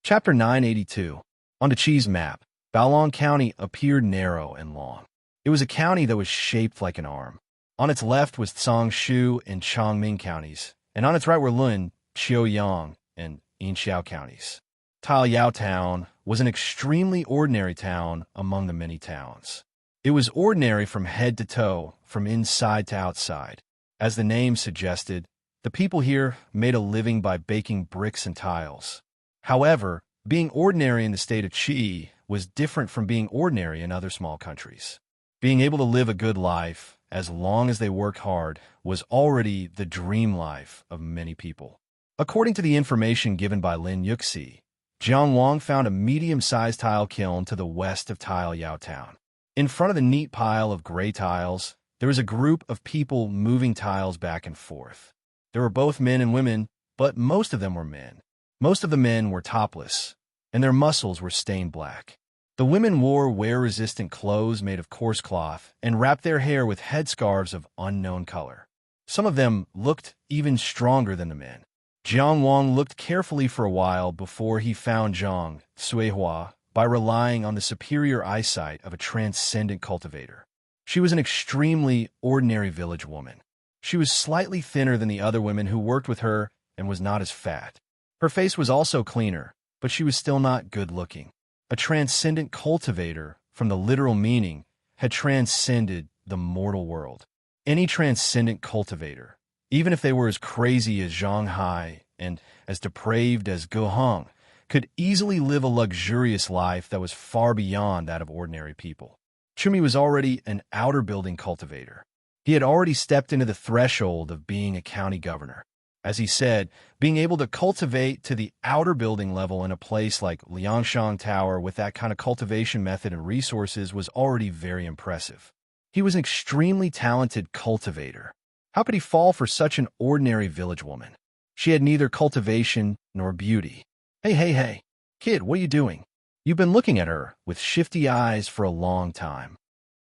Chapter 982. On the cheese map, Baolong County appeared narrow and long. It was a county that was shaped like an arm. On its left was Tsangshu and Chongming counties, and on its right were Lun, Qiuyang, and Yinxiao counties. Taoyao Town was an extremely ordinary town among the many towns. It was ordinary from head to toe, from inside to outside. As the name suggested, the people here made a living by baking bricks and tiles. However, being ordinary in the state of Qi was different from being ordinary in other small countries. Being able to live a good life, as long as they worked hard, was already the dream life of many people. According to the information given by Lin Yuxi, Jiang Wang found a medium-sized tile kiln to the west of Taoyao Town. In front of the neat pile of gray tiles, there was a group of people moving tiles back and forth. There were both men and women, but most of them were men. Most of the men were topless, and their muscles were stained black. The women wore wear-resistant clothes made of coarse cloth and wrapped their hair with headscarves of unknown color. Some of them looked even stronger than the men. Jiang Wang looked carefully for a while before he found Zhang Cuihua by relying on the superior eyesight of a transcendent cultivator. She was an extremely ordinary village woman. She was slightly thinner than the other women who worked with her and was not as fat. Her face was also cleaner, but she was still not good-looking. A transcendent cultivator, from the literal meaning, had transcended the mortal world. Any transcendent cultivator, even if they were as crazy as Zhang Hai and as depraved as Ge Hong, could easily live a luxurious life that was far beyond that of ordinary people. Chumi was already an outer building cultivator. He had already stepped into the threshold of being a county governor. As he said, being able to cultivate to the outer building level in a place like Liangshan Tower with that kind of cultivation method and resources was already very impressive. He was an extremely talented cultivator. How could he fall for such an ordinary village woman? She had neither cultivation nor beauty. Hey, kid, what are you doing? You've been looking at her with shifty eyes for a long time.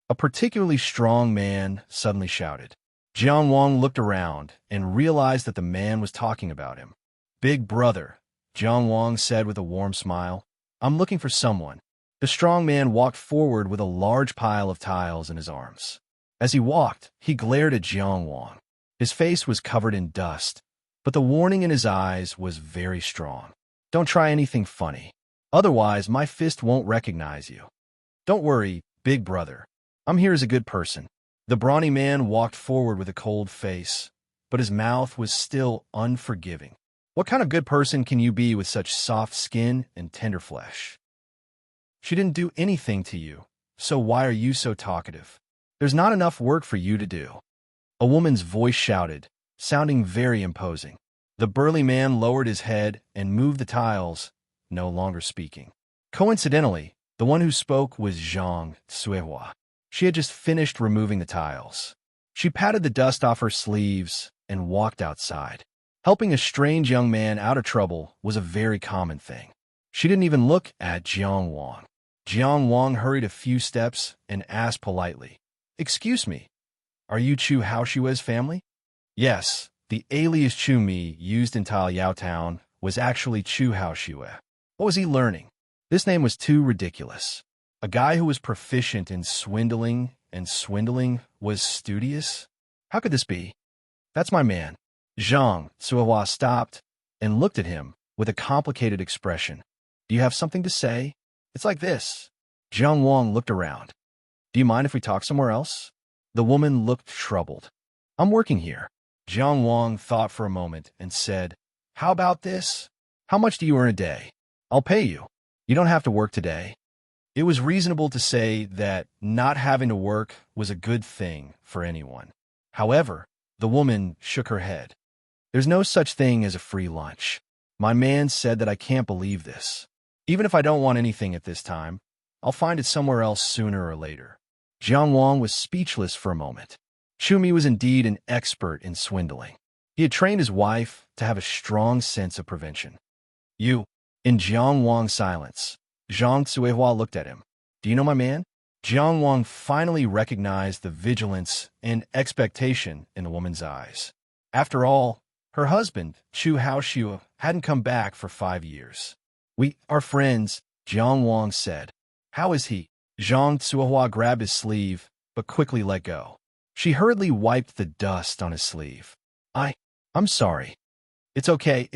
A particularly strong man suddenly shouted. Jiang Wang looked around and realized that the man was talking about him. Big brother, Jiang Wang said with a warm smile. I'm looking for someone. The strong man walked forward with a large pile of tiles in his arms. As he walked, he glared at Jiang Wang. His face was covered in dust, but the warning in his eyes was very strong. Don't try anything funny. Otherwise, my fist won't recognize you. Don't worry, big brother. I'm here as a good person. The brawny man walked forward with a cold face, but his mouth was still unforgiving. What kind of good person can you be with such soft skin and tender flesh? She didn't do anything to you, so why are you so talkative? There's not enough work for you to do. A woman's voice shouted, sounding very imposing. The burly man lowered his head and moved the tiles, no longer speaking. Coincidentally, the one who spoke was Zhang Cuihua. She had just finished removing the tiles. She patted the dust off her sleeves and walked outside. Helping a strange young man out of trouble was a very common thing. She didn't even look at Jiang Wang. Jiang Wang hurried a few steps and asked politely, "Excuse me, are you Chu Haoshua's family?" Yes, the alias Chu Mi used in Taoyao Town was actually Chu Haoshua. What was he learning? This name was too ridiculous. A guy who was proficient in swindling and swindling was studious? How could this be? That's my man. Zhang Cuihua stopped and looked at him with a complicated expression. Do you have something to say? It's like this. Jiang Wang looked around. Do you mind if we talk somewhere else? The woman looked troubled. I'm working here. Jiang Wang thought for a moment and said, How about this? How much do you earn a day? I'll pay you. You don't have to work today. It was reasonable to say that not having to work was a good thing for anyone. However, the woman shook her head. There's no such thing as a free lunch. My man said that I can't believe this. Even if I don't want anything at this time, I'll find it somewhere else sooner or later. Jiang Wang was speechless for a moment. Chumi was indeed an expert in swindling. He had trained his wife to have a strong sense of prevention. You, in Jiang Wang's silence, Zhang Cuihua looked at him. Do you know my man? Jiang Wang finally recognized the vigilance and expectation in the woman's eyes. After all, her husband, Chu Haoshua, hadn't come back for 5 years. We are friends, Jiang Wang said. How is he? Zhang Tsuehua grabbed his sleeve, but quickly let go. She hurriedly wiped the dust on his sleeve. I'm sorry. It's okay,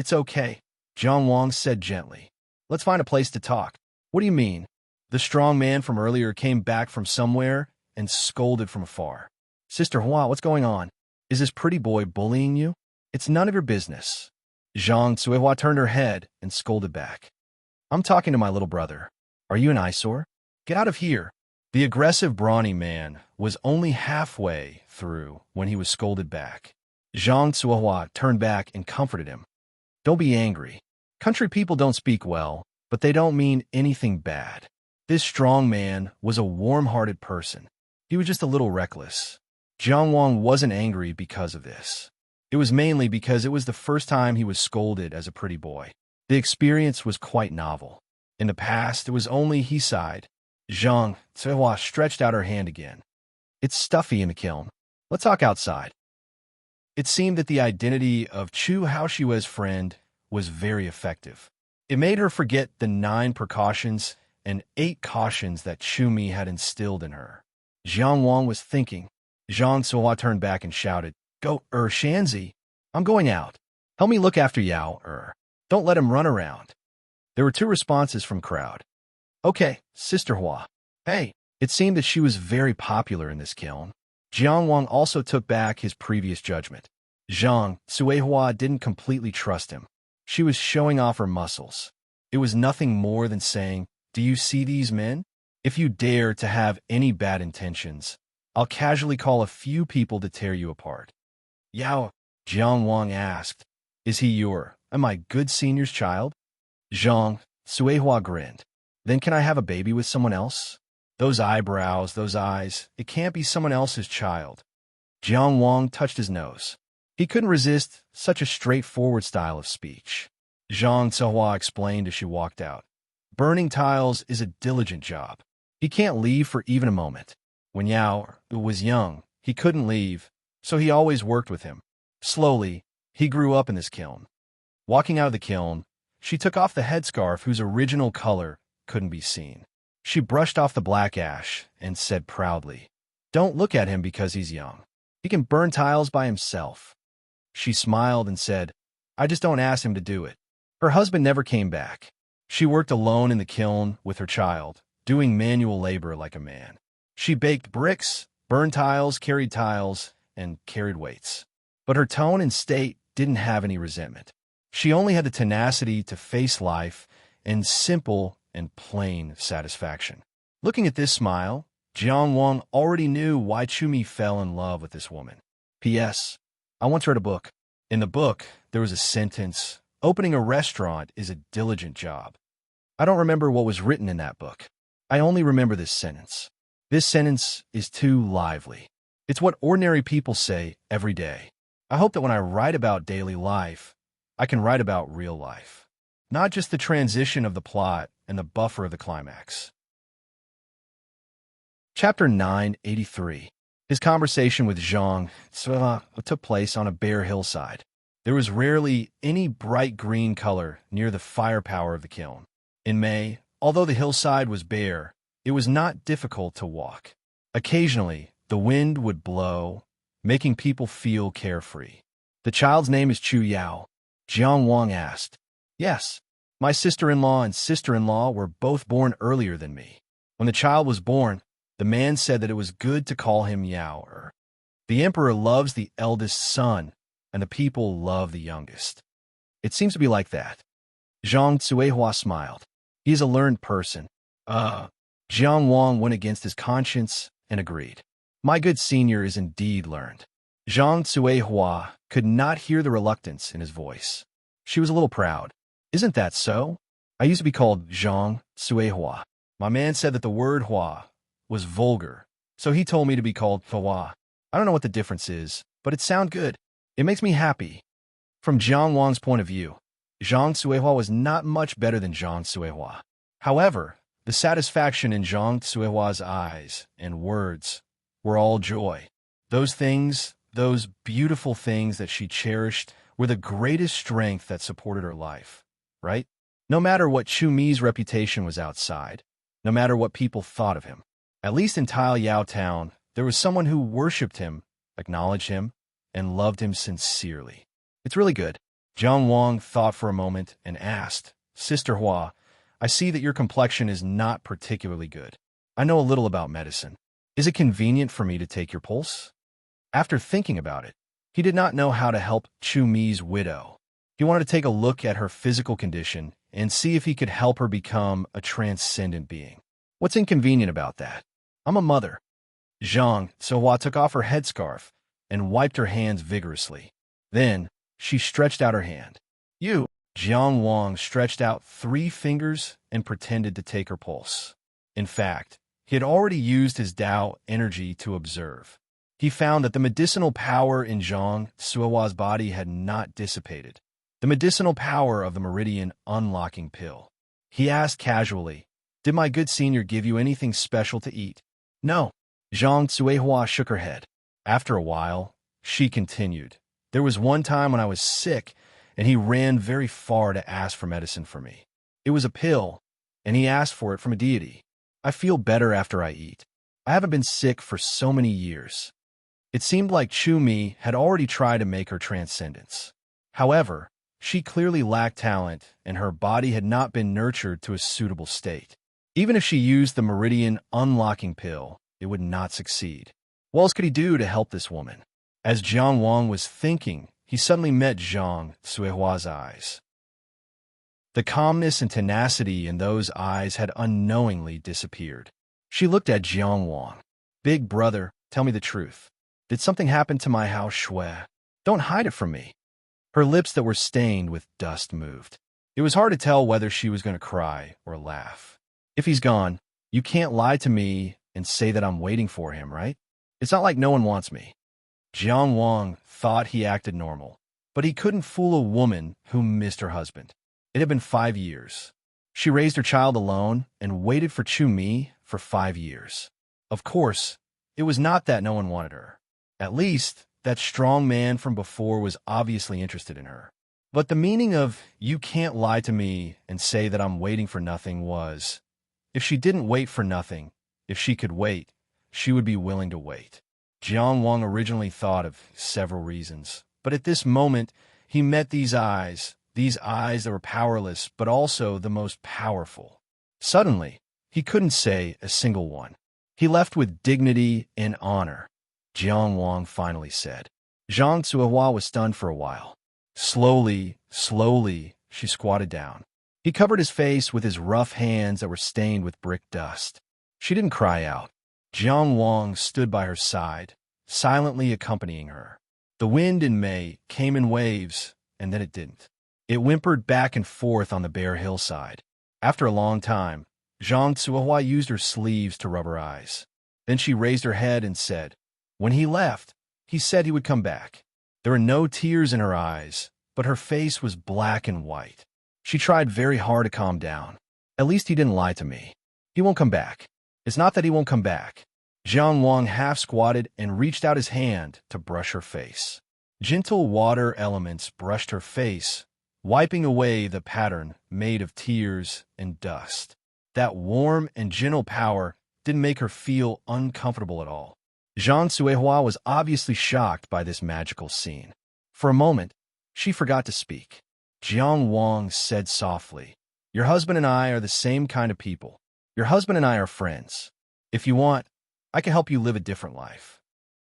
Jiang Wang said gently. Let's find a place to talk. What do you mean? The strong man from earlier came back from somewhere and scolded from afar. Sister Hua, what's going on? Is this pretty boy bullying you? It's none of your business. Zhang Tsuehua turned her head and scolded back. I'm talking to my little brother. Are you an eyesore? Get out of here. The aggressive brawny man was only halfway through when he was scolded back. Zhang Tsuehua turned back and comforted him. Don't be angry. Country people don't speak well, but they don't mean anything bad. This strong man was a warm-hearted person. He was just a little reckless. Jiang Wang wasn't angry because of this. It was mainly because it was the first time he was scolded as a pretty boy. The experience was quite novel. In the past, it was only he sighed. Zhang Tsuehua stretched out her hand again. It's stuffy in the kiln. Let's talk outside. It seemed that the identity of Chu Haoshua's friend was very effective. It made her forget the 9 precautions and 8 cautions that Chu Mi had instilled in her. Jiang Wang was thinking. Zhang Tsuehua turned back and shouted, Go, Shanzi. I'm going out. Help me look after Yao, Don't let him run around. There were 2 responses from crowd. Okay, Sister Hua. Hey, it seemed that she was very popular in this kiln. Jiang Wang also took back his previous judgment. Zhang Tsuehua didn't completely trust him. She was showing off her muscles. It was nothing more than saying, Do you see these men? If you dare to have any bad intentions, I'll casually call a few people to tear you apart. Yao, Jiang Wang asked, Is he am I good senior's child? Zhang Tsuehua grinned. Then can I have a baby with someone else? Those eyebrows, those eyes, it can't be someone else's child. Jiang Wang touched his nose. He couldn't resist such a straightforward style of speech. Zhang Tsuehua explained as she walked out. Burning tiles is a diligent job. He can't leave for even a moment. When Yao was young, he couldn't leave, so he always worked with him. Slowly, he grew up in this kiln. Walking out of the kiln, she took off the headscarf whose original color couldn't be seen. She brushed off the black ash and said proudly, Don't look at him because he's young. He can burn tiles by himself. She smiled and said, I just don't ask him to do it. Her husband never came back. She worked alone in the kiln with her child, doing manual labor like a man. She baked bricks, burned tiles, and carried weights. But her tone and state didn't have any resentment. She only had the tenacity to face life and simple and plain satisfaction. Looking at this smile, Jiang Wang already knew why Chumi fell in love with this woman. P.S. I once read a book. In the book, there was a sentence, Opening a restaurant is a diligent job. I don't remember what was written in that book. I only remember this sentence. This sentence is too lively. It's what ordinary people say every day. I hope that when I write about daily life, I can write about real life, not just the transition of the plot and the buffer of the climax. Chapter 983. His conversation with Zhang Tsuehua took place on a bare hillside. There was rarely any bright green color near the firepower of the kiln. In May, although the hillside was bare, it was not difficult to walk. Occasionally, the wind would blow, making people feel carefree. The child's name is Chu Yao. Jiang Wang asked. Yes, my sister-in-law and sister-in-law were both born earlier than me. When the child was born, the man said that it was good to call him Yao. The emperor loves the eldest son, and the people love the youngest. It seems to be like that. Zhang Tsuehua smiled. He is a learned person. Jiang Wang went against his conscience and agreed. My good senior is indeed learned. Zhang Tsuehua could not hear the reluctance in his voice. She was a little proud. Isn't that so? I used to be called Zhang Tsuehua. My man said that the word Hua was vulgar, so he told me to be called Hua. I don't know what the difference is, but it sounds good. It makes me happy. From Jiang Wang's point of view, Zhang Tsuehua was not much better than Zhang Tsuehua. However, the satisfaction in Zhang Tsuehua's eyes and words were all joy. Those things, those beautiful things that she cherished, were the greatest strength that supported her life, right? No matter what Chu Mi's reputation was outside, no matter what people thought of him. At least in Tile Yao Town, there was someone who worshipped him, acknowledged him, and loved him sincerely. It's really good. Jiang Wang thought for a moment and asked, Sister Hua, I see that your complexion is not particularly good. I know a little about medicine. Is it convenient for me to take your pulse? After thinking about it, he did not know how to help Chu Mi's widow. He wanted to take a look at her physical condition and see if he could help her become a transcendent being. What's inconvenient about that? I'm a mother. Zhang Sohua took off her headscarf and wiped her hands vigorously. Then, she stretched out her hand. You! Jiang Wang stretched out 3 fingers and pretended to take her pulse. In fact, he had already used his Dao energy to observe. He found that the medicinal power in Zhang Suohua's body had not dissipated. The medicinal power of the meridian unlocking pill. He asked casually, Did my good senior give you anything special to eat? No. Zhang Suehua shook her head. After a while, she continued, There was one time when I was sick, and he ran very far to ask for medicine for me. It was a pill, and he asked for it from a deity. I feel better after I eat. I haven't been sick for so many years. It seemed like Chu Mi had already tried to make her transcendence. However, she clearly lacked talent, and her body had not been nurtured to a suitable state. Even if she used the meridian unlocking pill, it would not succeed. What else could he do to help this woman? As Jiang Wang was thinking, he suddenly met Zhang Suehua's eyes. The calmness and tenacity in those eyes had unknowingly disappeared. She looked at Jiang Wang. Big brother, tell me the truth. Did something happen to my house Shui? Don't hide it from me. Her lips that were stained with dust moved. It was hard to tell whether she was going to cry or laugh. If he's gone, you can't lie to me and say that I'm waiting for him, right? It's not like no one wants me. Jiang Wang thought he acted normal, but he couldn't fool a woman who missed her husband. It had been 5 years. She raised her child alone and waited for Chu Mi for 5 years. Of course, it was not that no one wanted her. At least, that strong man from before was obviously interested in her. But the meaning of, you can't lie to me and say that I'm waiting for nothing was, if she didn't wait for nothing, if she could wait, she would be willing to wait. Jiang Wang originally thought of several reasons, but at this moment, he met these eyes that were powerless, but also the most powerful. Suddenly, he couldn't say a single one. He left with dignity and honor. Jiang Wang finally said. Zhang Suehua was stunned for a while. Slowly, she squatted down. He covered his face with his rough hands that were stained with brick dust. She didn't cry out. Jiang Wang stood by her side, silently accompanying her. The wind in May came in waves, and then it didn't. It whimpered back and forth on the bare hillside. After a long time, Zhang Suehua used her sleeves to rub her eyes. Then she raised her head and said, When he left, he said he would come back. There were no tears in her eyes, but her face was black and white. She tried very hard to calm down. At least he didn't lie to me. He won't come back. It's not that he won't come back. Jiang Wang half squatted and reached out his hand to brush her face. Gentle water elements brushed her face, wiping away the pattern made of tears and dust. That warm and gentle power didn't make her feel uncomfortable at all. Zhang Suehua was obviously shocked by this magical scene. For a moment, she forgot to speak. Jiang Wang said softly, Your husband and I are the same kind of people. Your husband and I are friends. If you want, I can help you live a different life.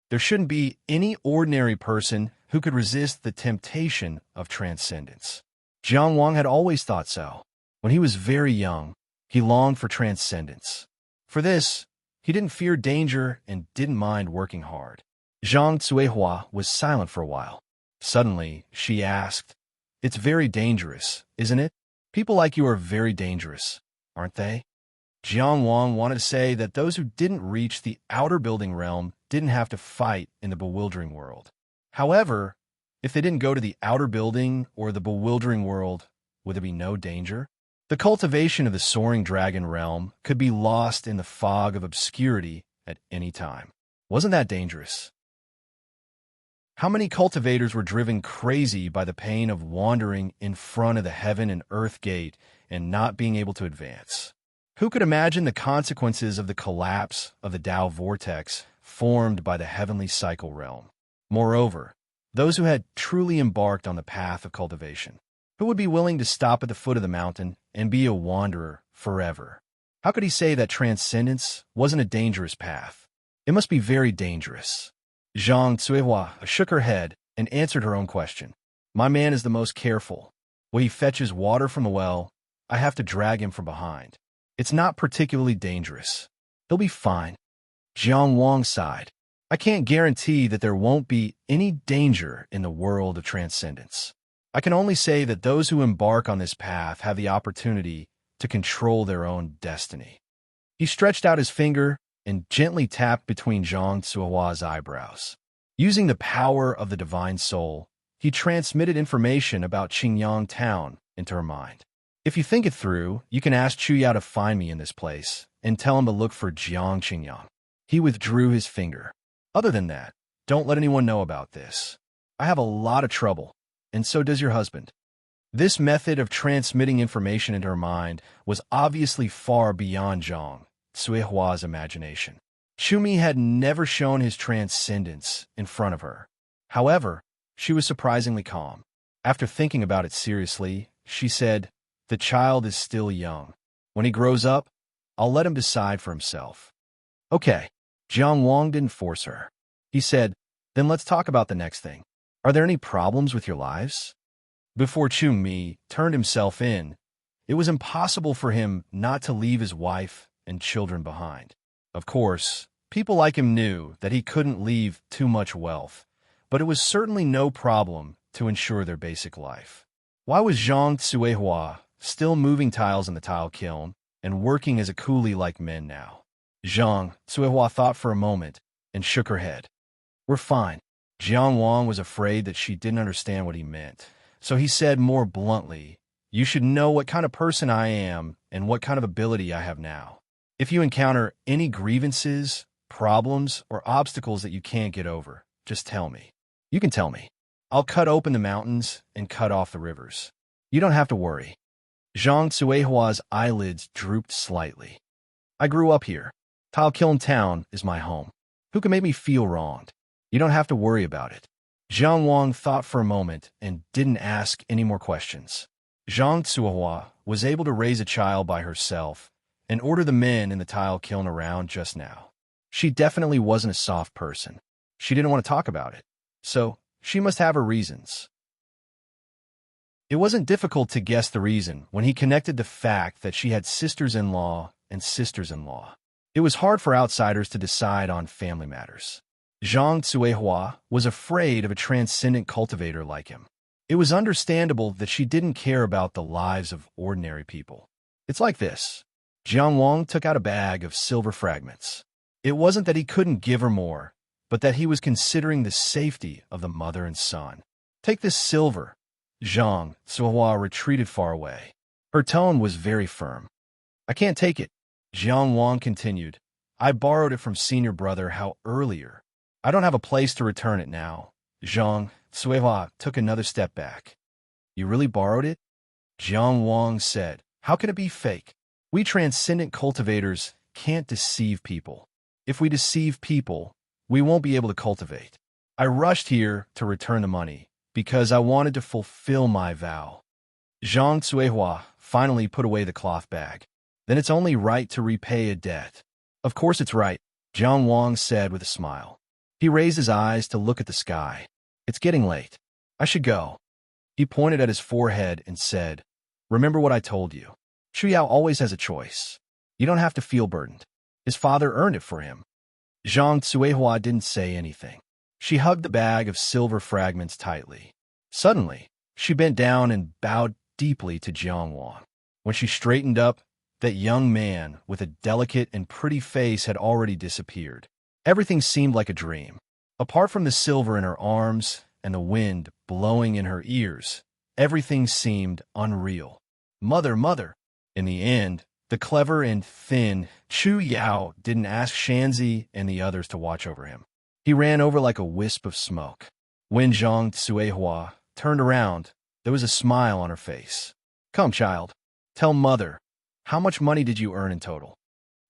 There shouldn't be any ordinary person who could resist the temptation of transcendence. Jiang Wang had always thought so. When he was very young, he longed for transcendence. For this, he didn't fear danger and didn't mind working hard. Zhang Suehua was silent for a while. Suddenly, she asked, It's very dangerous, isn't it? People like you are very dangerous, aren't they? Jiang Wang wanted to say that those who didn't reach the outer building realm didn't have to fight in the bewildering world. However, if they didn't go to the outer building or the bewildering world, would there be no danger? The cultivation of the soaring dragon realm could be lost in the fog of obscurity at any time. Wasn't that dangerous? How many cultivators were driven crazy by the pain of wandering in front of the heaven and earth gate and not being able to advance. Who could imagine the consequences of the collapse of the Tao vortex formed by the heavenly cycle realm? Moreover, those who had truly embarked on the path of cultivation, who would be willing to stop at the foot of the mountain and be a wanderer forever? How could he say that transcendence wasn't a dangerous path? It must be very dangerous. Zhang Cuihua shook her head and answered her own question. My man is the most careful. When he fetches water from the well, I have to drag him from behind. It's not particularly dangerous. He'll be fine. Jiang Wang sighed. I can't guarantee that there won't be any danger in the world of transcendence. I can only say that those who embark on this path have the opportunity to control their own destiny. He stretched out his finger and gently tapped between Zhang Cuihua's eyebrows. Using the power of the divine soul, he transmitted information about Qingyang town into her mind. If you think it through, you can ask Chuya to find me in this place and tell him to look for Jiang Qingyang. He withdrew his finger. Other than that, don't let anyone know about this. I have a lot of trouble, and so does your husband. This method of transmitting information into her mind was obviously far beyond Zhang Cuihua's imagination. Chumi had never shown his transcendence in front of her. However, she was surprisingly calm. After thinking about it seriously, she said, the child is still young. When he grows up, I'll let him decide for himself. Okay. Jiang Wang didn't force her. He said, then let's talk about the next thing. Are there any problems with your lives? Before Chu Mi turned himself in, it was impossible for him not to leave his wife and children behind. Of course, people like him knew that he couldn't leave too much wealth, but it was certainly no problem to ensure their basic life. Why was Zhang Cuihua still moving tiles in the tile kiln and working as a coolie like men now? Zhang Cuihua thought for a moment and shook her head. We're fine. Jiang Wang was afraid that she didn't understand what he meant, so he said more bluntly, you should know what kind of person I am and what kind of ability I have now. If you encounter any grievances, problems, or obstacles that you can't get over, just tell me. You can tell me. I'll cut open the mountains and cut off the rivers. You don't have to worry. Zhang Cuihua's eyelids drooped slightly. I grew up here. Tile Kiln Town is my home. Who can make me feel wronged? You don't have to worry about it. Jiang Wang thought for a moment and didn't ask any more questions. Zhang Cuihua was able to raise a child by herself and order the men in the tile kiln around just now. She definitely wasn't a soft person. She didn't want to talk about it, so she must have her reasons. It wasn't difficult to guess the reason when he connected the fact that she had sisters-in-law and sisters-in-law. It was hard for outsiders to decide on family matters. Zhang Cuihua was afraid of a transcendent cultivator like him. It was understandable that she didn't care about the lives of ordinary people. It's like this. Jiang Wang took out a bag of silver fragments. It wasn't that he couldn't give her more, but that he was considering the safety of the mother and son. Take this silver. Zhang Cuihua retreated far away. Her tone was very firm. I can't take it. Jiang Wang continued. I borrowed it from senior brother earlier. I don't have a place to return it now. Zhang Cuihua took another step back. You really borrowed it? Jiang Wang said. How can it be fake? We transcendent cultivators can't deceive people. If we deceive people, we won't be able to cultivate. I rushed here to return the money because I wanted to fulfill my vow. Zhang Cuihua finally put away the cloth bag. Then it's only right to repay a debt. Of course it's right, Jiang Wang said with a smile. He raised his eyes to look at the sky. It's getting late. I should go. He pointed at his forehead and said, remember what I told you. Chuyao always has a choice. You don't have to feel burdened. His father earned it for him. Zhang Cuihua didn't say anything. She hugged the bag of silver fragments tightly. Suddenly, she bent down and bowed deeply to Jiang Wang. When she straightened up, that young man with a delicate and pretty face had already disappeared. Everything seemed like a dream. Apart from the silver in her arms and the wind blowing in her ears, everything seemed unreal. Mother. In the end, the clever and thin Chu Yao didn't ask Shanzi and the others to watch over him. He ran over like a wisp of smoke. When Zhang Cuihua turned around, there was a smile on her face. Come, child. Tell mother, how much money did you earn in total?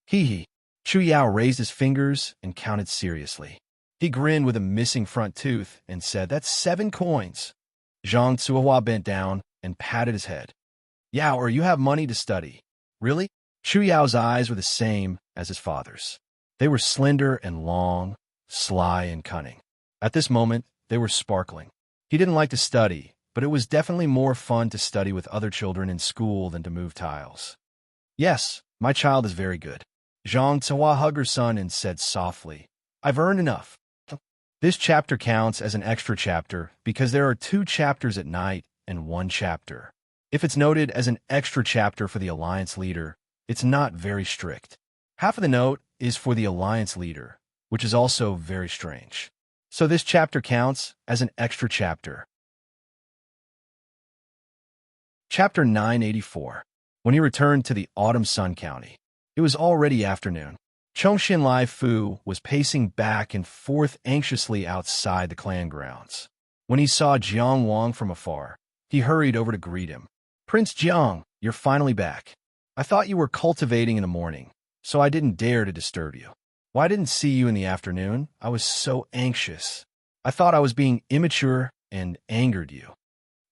Hee hee. Chu Yao raised his fingers and counted seriously. He grinned with a missing front tooth and said, "That's 7 coins." Zhang Cuohua bent down and patted his head. "Yao, or you have money to study." "Really?" Chu Yao's eyes were the same as his father's. They were slender and long, sly and cunning. At this moment, they were sparkling. He didn't like to study, but it was definitely more fun to study with other children in school than to move tiles. "Yes, my child is very good." Zhang Cuohua hugged her son and said softly, "I've earned enough." This chapter counts as an extra chapter because there are 2 chapters at night and 1 chapter. If it's noted as an extra chapter for the alliance leader, it's not very strict. Half of the note is for the alliance leader, which is also very strange. So this chapter counts as an extra chapter. Chapter 984. When he returned to the Autumn Sun County, it was already afternoon. Chongxian Lai Fu was pacing back and forth anxiously outside the clan grounds. When he saw Jiang Wang from afar, he hurried over to greet him. "Prince Jiang, you're finally back. I thought you were cultivating in the morning, so I didn't dare to disturb you. Why I didn't see you in the afternoon? I was so anxious. I thought I was being immature and angered you."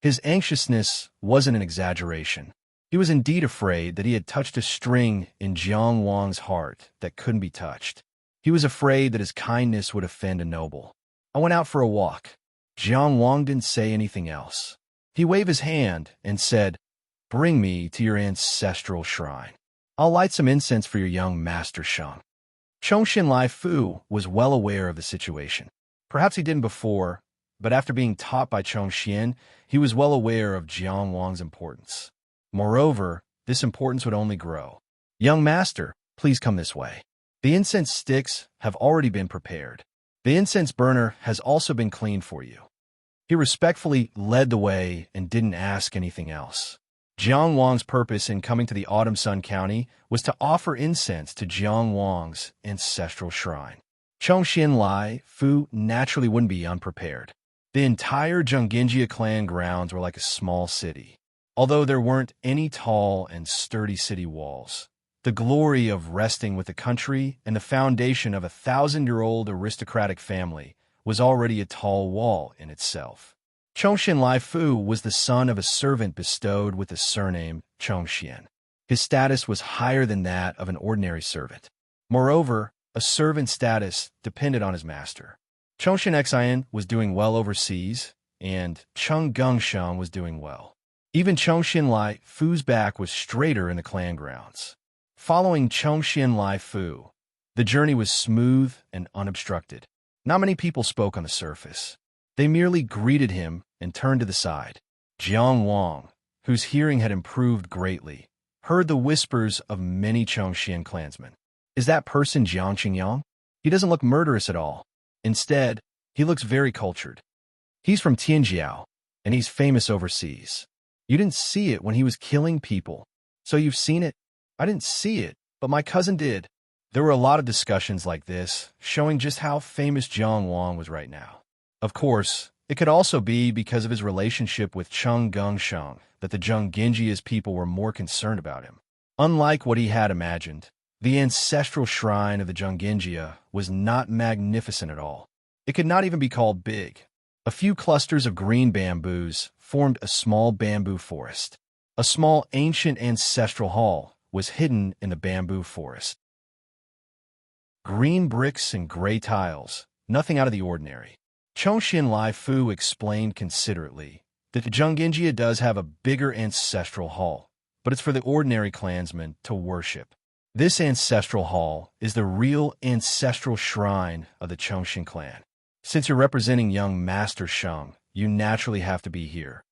His anxiousness wasn't an exaggeration. He was indeed afraid that he had touched a string in Jiang Wang's heart that couldn't be touched. He was afraid that his kindness would offend a noble. "I went out for a walk." Jiang Wang didn't say anything else. He waved his hand and said, "Bring me to your ancestral shrine. I'll light some incense for your young master Sheng." Chongxian Lai Fu was well aware of the situation. Perhaps he didn't before, but after being taught by Chongxian, he was well aware of Jiang Wang's importance. Moreover, this importance would only grow. "Young master, please come this way. The incense sticks have already been prepared. The incense burner has also been cleaned for you." He respectfully led the way and didn't ask anything else. Jiang Wang's purpose in coming to the Autumn Sun County was to offer incense to Jiang Wang's ancestral shrine. Chongxian Lai Fu naturally wouldn't be unprepared. The entire Zhenggenjia clan grounds were like a small city. Although there weren't any tall and sturdy city walls, the glory of resting with the country and the foundation of a 1,000-year-old aristocratic family was already a tall wall in itself. Chongxian Lai Fu was the son of a servant bestowed with the surname Chongxian. His status was higher than that of an ordinary servant. Moreover, a servant's status depended on his master. Chongxian Xian was doing well overseas, and Cheng Gengsheng was doing well. Even Chongxian Lai Fu's back was straighter in the clan grounds. Following Chongxian Lai Fu, the journey was smooth and unobstructed. Not many people spoke on the surface. They merely greeted him and turned to the side. Jiang Wang, whose hearing had improved greatly, heard the whispers of many Chongxian clansmen. "Is that person Jiang Qingyang? He doesn't look murderous at all. Instead, he looks very cultured. He's from Tianjiao, and he's famous overseas. You didn't see it when he was killing people, so you've seen it?" "I didn't see it, but my cousin did." There were a lot of discussions like this, showing just how famous Jiang Wang was right now. Of course, it could also be because of his relationship with Cheng Gengsheng that the Zhenggenjia's people were more concerned about him. Unlike what he had imagined, the ancestral shrine of the Zhenggenjia was not magnificent at all. It could not even be called big. A few clusters of green bamboos formed a small bamboo forest. A small ancient ancestral hall was hidden in the bamboo forest. Green bricks and gray tiles, nothing out of the ordinary. Chongxian Lai Fu explained considerately that the Zhenggenjia does have a bigger ancestral hall, but it's for the ordinary clansmen to worship. This ancestral hall is the real ancestral shrine of the Chongxian clan. Since you're representing young Master Sheng, you naturally have to be here.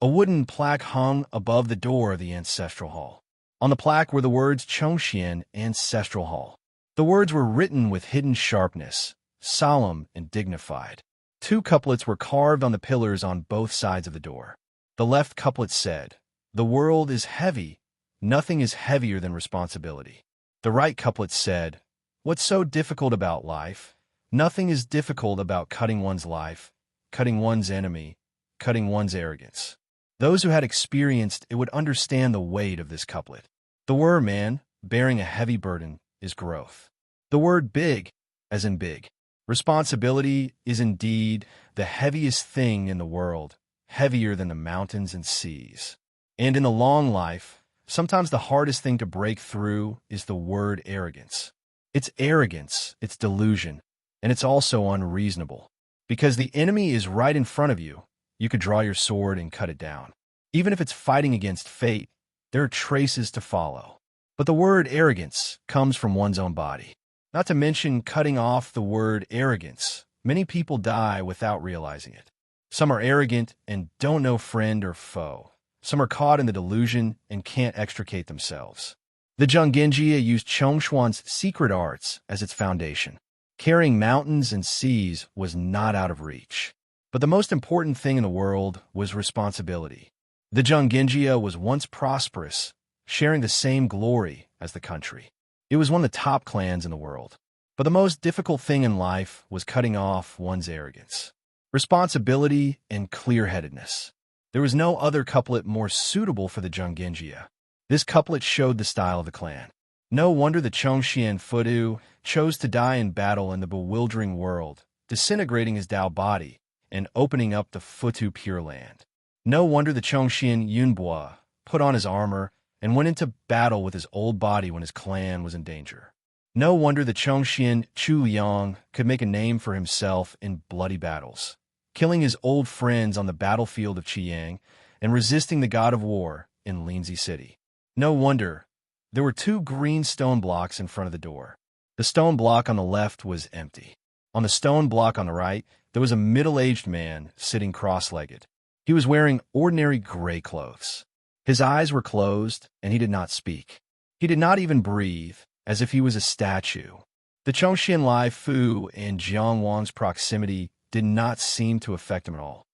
A wooden plaque hung above the door of the ancestral hall. On the plaque were the words Chongxian Ancestral Hall. The words were written with hidden sharpness, solemn and dignified. 2 couplets were carved on the pillars on both sides of the door. The left couplet said, "The world is heavy. Nothing is heavier than responsibility." The right couplet said, "What's so difficult about life? Nothing is difficult about cutting one's life, cutting one's enemy, cutting one's arrogance." Those who had experienced it would understand the weight of this couplet. The word man, bearing a heavy burden, is growth. The word big, as in big. Responsibility is indeed the heaviest thing in the world, heavier than the mountains and seas. And in the long life, sometimes the hardest thing to break through is the word arrogance. It's arrogance, it's delusion, and it's also unreasonable. Because the enemy is right in front of you, you could draw your sword and cut it down. Even if it's fighting against fate, there are traces to follow. But the word arrogance comes from one's own body. Not to mention cutting off the word arrogance. Many people die without realizing it. Some are arrogant and don't know friend or foe. Some are caught in the delusion and can't extricate themselves. The Zhanggenjia used Chongshuan's secret arts as its foundation. Carrying mountains and seas was not out of reach. But the most important thing in the world was responsibility. The Zhanggenjia was once prosperous, sharing the same glory as the country. It was one of the top clans in the world. But the most difficult thing in life was cutting off one's arrogance, responsibility, and clear-headedness. There was no other couplet more suitable for the Zhanggenjia. This couplet showed the style of the clan. No wonder the Chongxian Fudu chose to die in battle in the bewildering world, disintegrating his Dao body and opening up the Futu Pure Land. No wonder the Chongxian Yunbua put on his armor and went into battle with his old body when his clan was in danger. No wonder the Chongxian Chu Liang could make a name for himself in bloody battles, killing his old friends on the battlefield of Qiyang and resisting the god of war in Linzi City. No wonder there were 2 green stone blocks in front of the door. The stone block on the left was empty. On the stone block on the right, there was a middle-aged man sitting cross-legged. He was wearing ordinary gray clothes. His eyes were closed, and he did not speak. He did not even breathe, as if he was a statue. The Chongxian Lai Fu and Jiang Wang's proximity did not seem to affect him at all.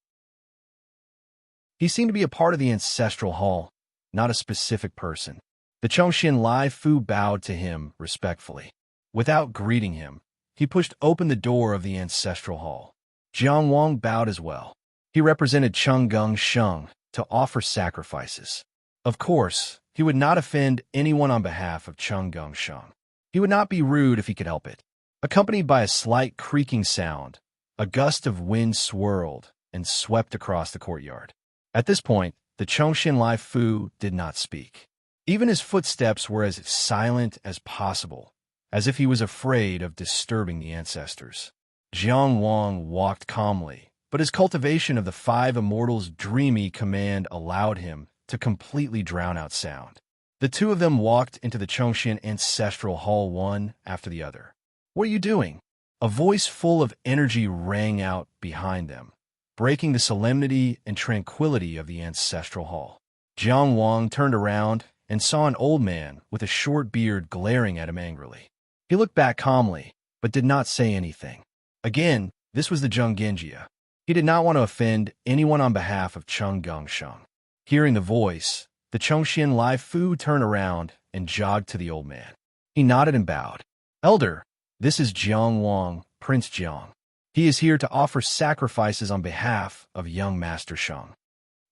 He seemed to be a part of the ancestral hall, not a specific person. The Chongxian Lai Fu bowed to him respectfully. Without greeting him, he pushed open the door of the ancestral hall. Jiang Wang bowed as well. He represented Chenggung Sheng to offer sacrifices. Of course, he would not offend anyone on behalf of Chenggung Sheng. He would not be rude if he could help it. Accompanied by a slight creaking sound, a gust of wind swirled and swept across the courtyard. At this point, the Chongxian Lai Fu did not speak. Even his footsteps were as silent as possible, as if he was afraid of disturbing the ancestors. Jiang Wang walked calmly, but his cultivation of the 5 immortals' dreamy command allowed him to completely drown out sound. The 2 of them walked into the Chongxian ancestral hall one after the other. "What are you doing?" A voice full of energy rang out behind them, breaking the solemnity and tranquility of the ancestral hall. Jiang Wang turned around and saw an old man with a short beard glaring at him angrily. He looked back calmly, but did not say anything. Again, this was the Zhanggenjia. He did not want to offend anyone on behalf of Chenggung Sheng. Hearing the voice, the Chongxian Lai Fu turned around and jogged to the old man. He nodded and bowed. "Elder, this is Jiang Wang, Prince Jiang. He is here to offer sacrifices on behalf of young Master Sheng."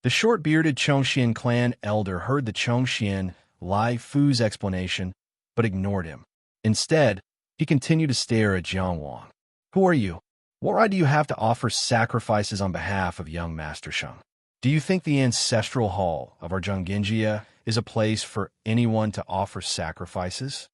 The short-bearded Chongxian clan elder heard the Chongxian Lai Fu's explanation, but ignored him. Instead, he continued to stare at Jiang Wang. "Who are you? What right do you have to offer sacrifices on behalf of young Master Sheng? Do you think the ancestral hall of our Zhanggenjia is a place for anyone to offer sacrifices?"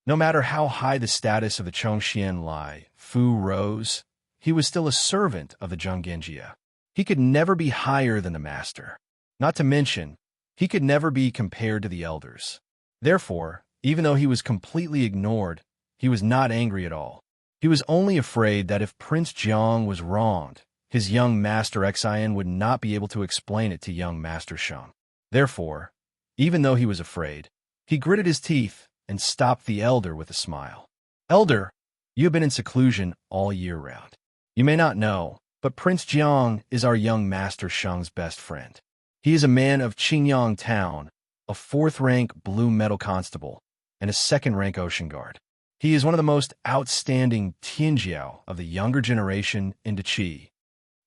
No matter how high the status of the Chongxian Lai Fu rose, he was still a servant of the Zhanggenjia. He could never be higher than the master. Not to mention, he could never be compared to the elders. Therefore, even though he was completely ignored, he was not angry at all. He was only afraid that if Prince Jiang was wronged, his young Master Xian would not be able to explain it to young Master Sheng. Therefore, even though he was afraid, he gritted his teeth and stopped the elder with a smile. "Elder, you have been in seclusion all year round. You may not know, but Prince Jiang is our young Master Sheng's best friend. He is a man of Qingyang Town, a 4th-rank blue metal constable, and a 2nd-rank ocean guard. He is one of the most outstanding Tianjiao of the younger generation in Qi."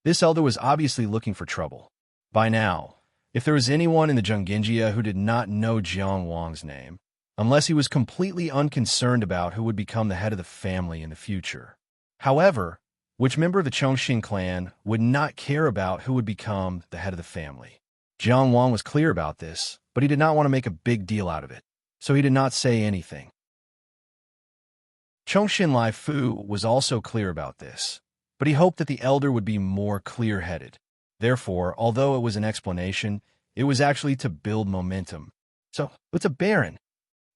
This elder was obviously looking for trouble. By now, If there was anyone in the Junginjia who did not know Jiang Wang's name, unless he was completely unconcerned about who would become the head of the family in the future. However, which member of the Chongqing clan would not care about who would become the head of the family? Jiang Wang was clear about this, but he did not want to make a big deal out of it, so he did not say anything. Chongqing Lai Fu was also clear about this, but he hoped that the elder would be more clear-headed. Therefore, although it was an explanation, it was actually to build momentum. So, it's a baron.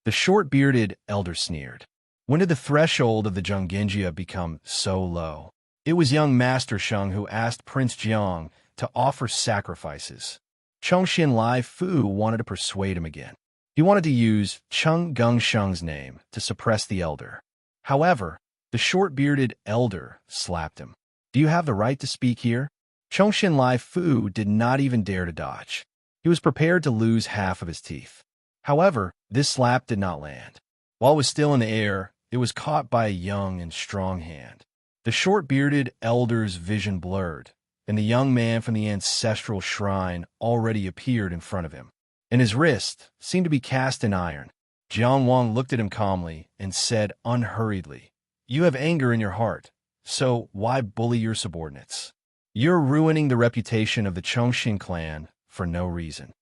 The short-bearded elder sneered. When did the threshold of the Junginjia become so low? It was young Master Sheng who asked Prince Jiang to offer sacrifices. Chongqing Lai Fu wanted to persuade him again. He wanted to use Cheng Gengsheng's name to suppress the elder. However, the short-bearded elder slapped him. Do you have the right to speak here? Chongqing Lai Fu did not even dare to dodge. He was prepared to lose half of his teeth. However, this slap did not land. While it was still in the air, it was caught by a young and strong hand. The short-bearded elder's vision blurred, and the young man from the ancestral shrine already appeared in front of him. And his wrist seemed to be cast in iron. Jiang Wang looked at him calmly and said unhurriedly, "You have anger in your heart, so why bully your subordinates? You're ruining the reputation of the Chongqing clan for no reason."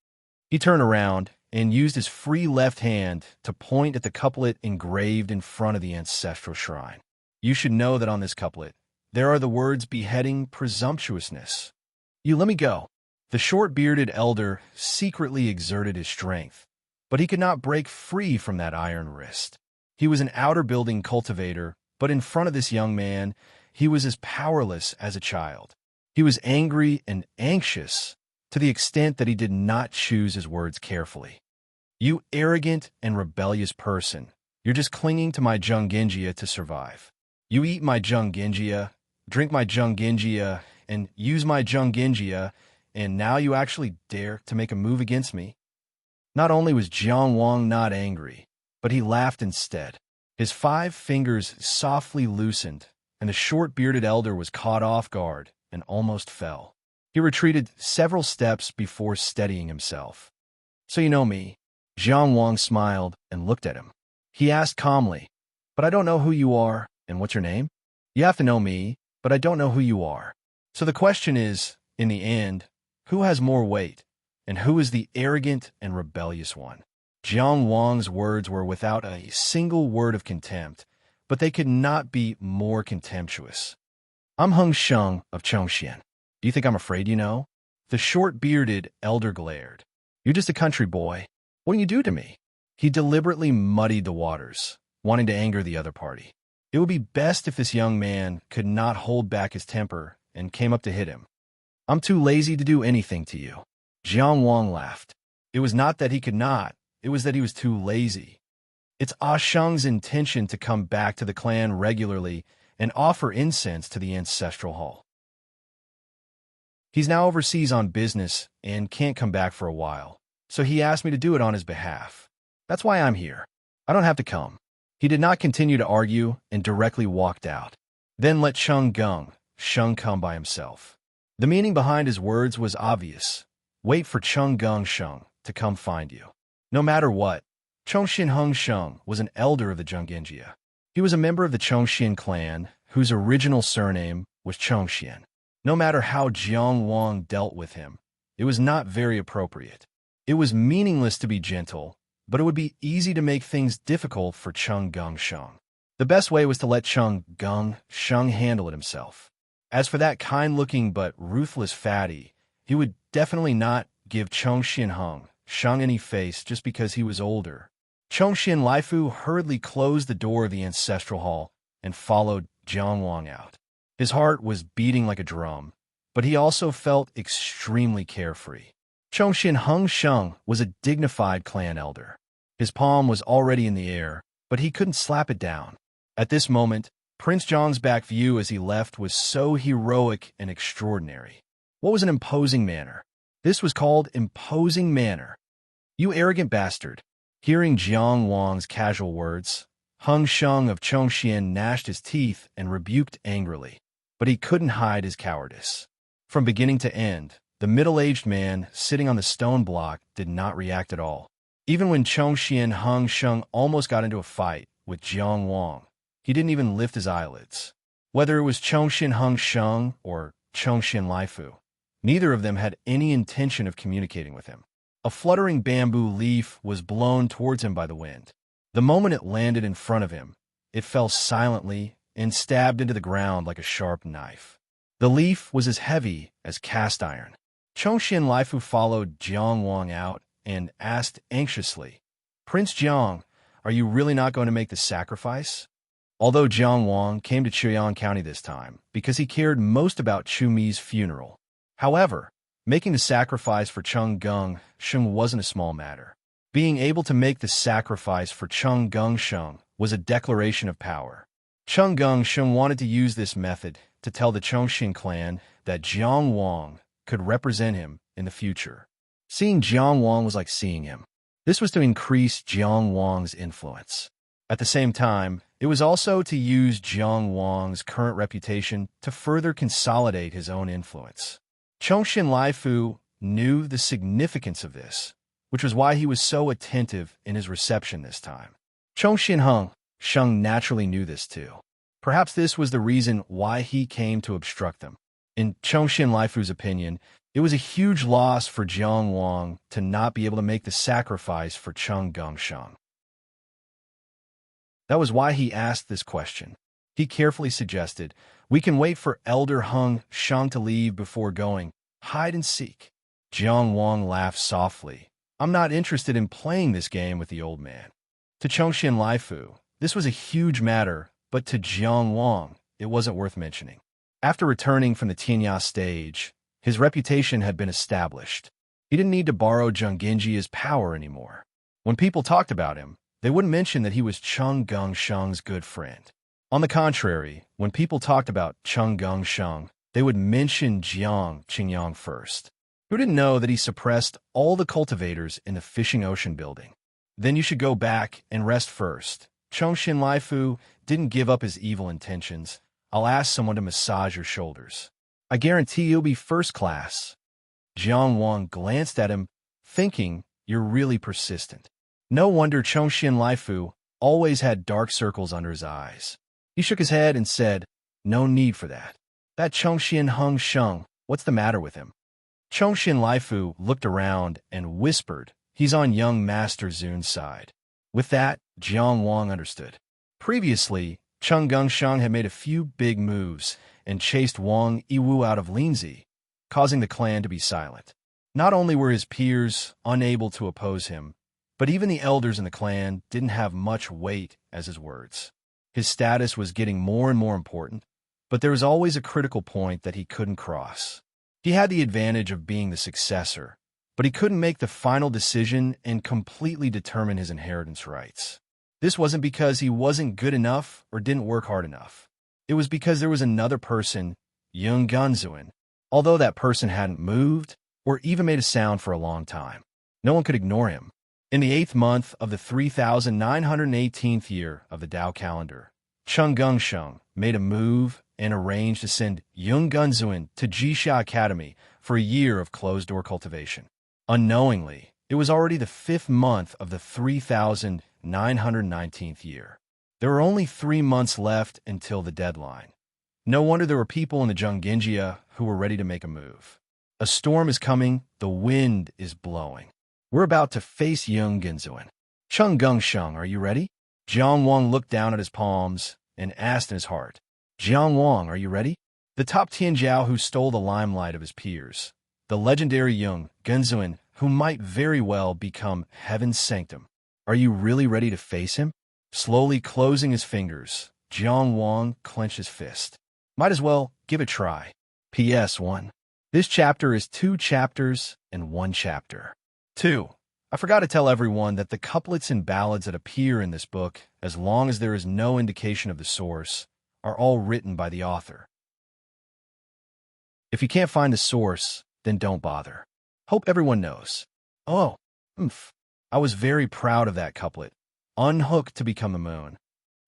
He turned around and used his free left hand to point at the couplet engraved in front of the ancestral shrine. You should know that on this couplet, there are the words beheading presumptuousness. You let me go. The short-bearded elder secretly exerted his strength, but he could not break free from that iron wrist. He was an outer building cultivator, but in front of this young man, he was as powerless as a child. He was angry and anxious, to the extent that he did not choose his words carefully. You arrogant and rebellious person, you're just clinging to my Junginjia to survive. You eat my Junginjia, drink my Junginjia, and use my Junginjia, and now you actually dare to make a move against me? Not only was Jiang Wang not angry, but he laughed instead. His 5 fingers softly loosened, and the short-bearded elder was caught off guard and almost fell. He retreated several steps before steadying himself. So you know me. Jiang Wang smiled and looked at him. He asked calmly, "But I don't know who you are, and what's your name?" "You have to know me, but I don't know who you are. So the question is, in the end, who has more weight, and who is the arrogant and rebellious one?" Jiang Wang's words were without a single word of contempt, but they could not be more contemptuous. "I'm Heng Sheng of Chongqing. Do you think I'm afraid, you know?" The short-bearded elder glared. "You're just a country boy. What can you do to me?" He deliberately muddied the waters, wanting to anger the other party. It would be best if this young man could not hold back his temper and came up to hit him. "I'm too lazy to do anything to you." Jiang Wang laughed. It was not that he could not, it was that he was too lazy. It's Ah Sheng's intention to come back to the clan regularly and offer incense to the ancestral hall. He's now overseas on business and can't come back for a while, so he asked me to do it on his behalf. That's why I'm here. I don't have to come. He did not continue to argue and directly walked out. Then let Cheng Sheng come by himself. The meaning behind his words was obvious. Wait for Cheng Sheng to come find you. No matter what, Chongqing Heng Sheng was an elder of the Junginjia. He was a member of the Chongqing clan, whose original surname was Chongqing. No matter how Jiang Wang dealt with him, it was not very appropriate. It was meaningless to be gentle, but it would be easy to make things difficult for Cheng Sheng. The best way was to let Cheng Sheng handle it himself. As for that kind-looking but ruthless fatty, he would definitely not give Chongqing Heng Sheng any face just because he was older. Chongqing Lai Fu hurriedly closed the door of the ancestral hall and followed Jiang Wang out. His heart was beating like a drum, but he also felt extremely carefree. Chongqing Heng Sheng was a dignified clan elder. His palm was already in the air, but he couldn't slap it down. At this moment, Prince Zhang's back view as he left was so heroic and extraordinary. What was an imposing manner? This was called imposing manner. "You arrogant bastard." Hearing Jiang Wang's casual words, Heng Sheng of Chongqing gnashed his teeth and rebuked angrily, but he couldn't hide his cowardice. From beginning to end, The middle-aged man, sitting on the stone block, did not react at all. Even when Chongxian Hung Sheng almost got into a fight with Jiang Wang, he didn't even lift his eyelids. Whether it was Chongxian Hung Sheng or Chongxian Laifu, neither of them had any intention of communicating with him. A fluttering bamboo leaf was blown towards him by the wind. The moment it landed in front of him, it fell silently and stabbed into the ground like a sharp knife. The leaf was as heavy as cast iron. Chongxian Laifu followed Jiang Wang out and asked anxiously, "Prince Jiang, are you really not going to make the sacrifice?" Although Jiang Wang came to Chuyang County this time because he cared most about Chu Mi's funeral. However, making the sacrifice for Cheng Gung Sheng wasn't a small matter. Being able to make the sacrifice for Cheng Gung Sheng was a declaration of power. Cheng Gung Sheng wanted to use this method to tell the Chongxian clan that Jiang Wang could represent him in the future. Seeing Jiang Wang was like seeing him. This was to increase Jiang Wang's influence. At the same time, it was also to use Jiang Wang's current reputation to further consolidate his own influence. Chongxian Laifu knew the significance of this, which was why he was so attentive in his reception this time. Chongxian Hung Sheng naturally knew this too. Perhaps this was the reason why he came to obstruct them. In Chongxian Laifu's opinion, it was a huge loss for Jiang Wang to not be able to make the sacrifice for Cheng Gung Sheng. That was why he asked this question. He carefully suggested, "We can wait for Elder Hung Sheng to leave before going. Hide and seek." Jiang Wang laughed softly. "I'm not interested in playing this game with the old man." To Chongxian Laifu, this was a huge matter, but to Jiang Wang, it wasn't worth mentioning. After returning from the Tianya stage, his reputation had been established. He didn't need to borrow Zhenggenjia's power anymore. When people talked about him, they wouldn't mention that he was Cheng Gung Sheng's good friend. On the contrary, when people talked about Cheng Gung Sheng, they would mention Jiang Qingyang first. Who didn't know that he suppressed all the cultivators in the Fishing Ocean building? Then you should go back and rest first. Chongxian Laifu didn't give up his evil intentions. "I'll ask someone to massage your shoulders. I guarantee you'll be first class." Jiang Wang glanced at him, thinking, "You're really persistent." No wonder Chongxian Laifu always had dark circles under his eyes. He shook his head and said, "No need for that. That Chongxian Hung Sheng, what's the matter with him?" Chongxian Laifu looked around and whispered, "He's on young Master Zun's side." With that, Jiang Wang understood. Previously, Cheng Gung Sheng had made a few big moves and chased Wang Yiwu out of Linzi, causing the clan to be silent. Not only were his peers unable to oppose him, but even the elders in the clan didn't have much weight as his words. His status was getting more and more important, but there was always a critical point that he couldn't cross. He had the advantage of being the successor, but he couldn't make the final decision and completely determine his inheritance rights. This wasn't because he wasn't good enough or didn't work hard enough. It was because there was another person, Yung Gunzuin, although that person hadn't moved or even made a sound for a long time. No one could ignore him. In the 8th month of the 3918th year of the Tao calendar, Cheng Gung Sheng made a move and arranged to send Yung Gunzuin to Jisha Academy for a year of closed-door cultivation. Unknowingly, it was already the 5th month of the 3919th year. There were only 3 months left until the deadline. No wonder there were people in the Zhenggenjia who were ready to make a move. A storm is coming, the wind is blowing. We're about to face Yung Gunzuin. Cheng Gung Sheng, are you ready? Jiang Wang looked down at his palms and asked in his heart, "Jiang Wang, are you ready?" The top Tianjiao who stole the limelight of his peers, the legendary Yung Gunzuin, who might very well become Heaven's Sanctum. Are you really ready to face him? Slowly closing his fingers, Jiang Wang clenched his fist. Might as well give it a try. PS 1. This chapter is 2 chapters and 1 chapter. 2. I forgot to tell everyone that the couplets and ballads that appear in this book, as long as there is no indication of the source, are all written by the author. If you can't find the source, then don't bother. Hope everyone knows. Oh, I was very proud of that couplet. Unhook to become the moon.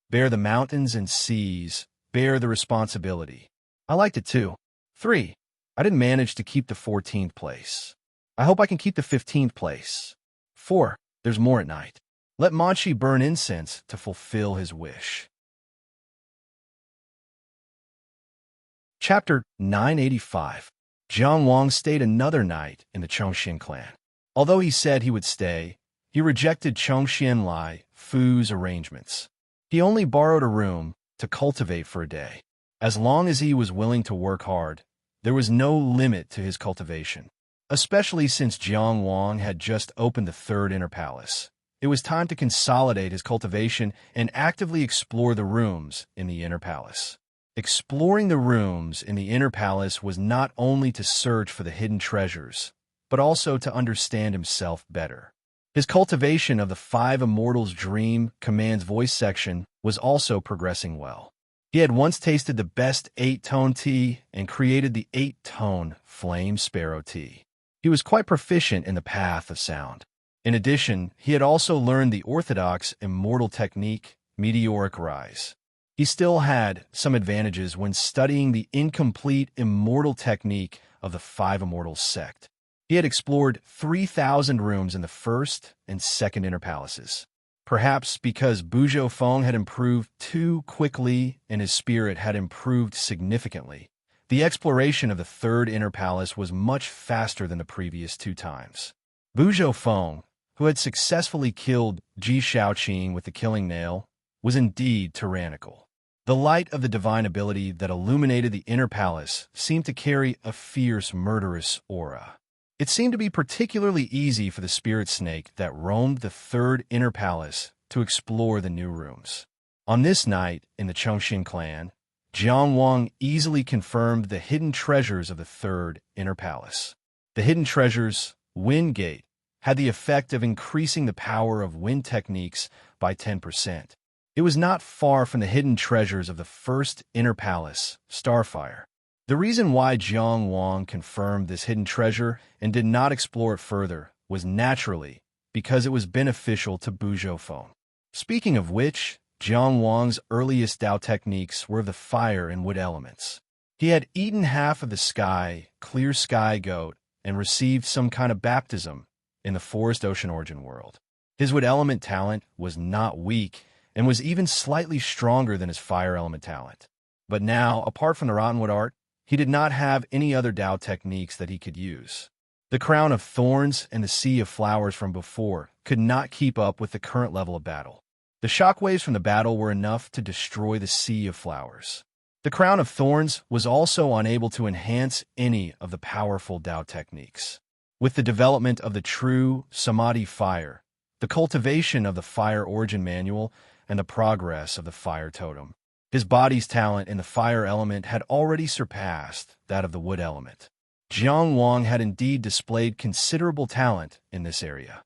Bear the mountains and seas, bear the responsibility. I liked it too. 3. I didn't manage to keep the 14th place. I hope I can keep the 15th place. 4. There's more at night. Let Manchi burn incense to fulfill his wish. Chapter 985. Jiang Wang stayed another night in the Chongxian clan. Although he said he would stay, he rejected Chongxian Lai Fu's arrangements. He only borrowed a room to cultivate for a day. As long as he was willing to work hard, there was no limit to his cultivation. Especially since Jiang Wang had just opened the third inner palace. It was time to consolidate his cultivation and actively explore the rooms in the inner palace. Exploring the rooms in the inner palace was not only to search for the hidden treasures, but also to understand himself better. His cultivation of the 5 Immortals' Dream Command's voice section was also progressing well. He had once tasted the best 8-tone tea and created the 8-tone Flame Sparrow tea. He was quite proficient in the path of sound. In addition, he had also learned the orthodox immortal technique, Meteoric Rise. He still had some advantages when studying the incomplete immortal technique of the 5 Immortals sect. He had explored 3,000 rooms in the first and second inner palaces. Perhaps because Buzhou Feng had improved too quickly and his spirit had improved significantly, the exploration of the third inner palace was much faster than the previous 2 times. Buzhou Feng, who had successfully killed Ji Shaoqing with the killing nail, was indeed tyrannical. The light of the divine ability that illuminated the inner palace seemed to carry a fierce, murderous aura. It seemed to be particularly easy for the spirit snake that roamed the third inner palace to explore the new rooms. On this night in the Chongxian clan, Jiang Wang easily confirmed the hidden treasures of the third inner palace. The hidden treasures, Wind Gate, had the effect of increasing the power of wind techniques by 10%. It was not far from the hidden treasures of the first inner palace, Starfire. The reason why Jiang Wang confirmed this hidden treasure and did not explore it further was naturally because it was beneficial to Buzhou Feng. Speaking of which, Jiang Wang's earliest Dao techniques were of the fire and wood elements. He had eaten half of the clear sky goat and received some kind of baptism in the forest ocean origin world. His wood element talent was not weak and was even slightly stronger than his fire element talent. But now, apart from the Rottenwood art, he did not have any other Dao techniques that he could use. The crown of thorns and the sea of flowers from before could not keep up with the current level of battle. The shockwaves from the battle were enough to destroy the sea of flowers. The crown of thorns was also unable to enhance any of the powerful Dao techniques. With the development of the true Samadhi fire, the cultivation of the fire origin manual, and the progress of the fire totem, his body's talent in the fire element had already surpassed that of the wood element. Jiang Wang had indeed displayed considerable talent in this area.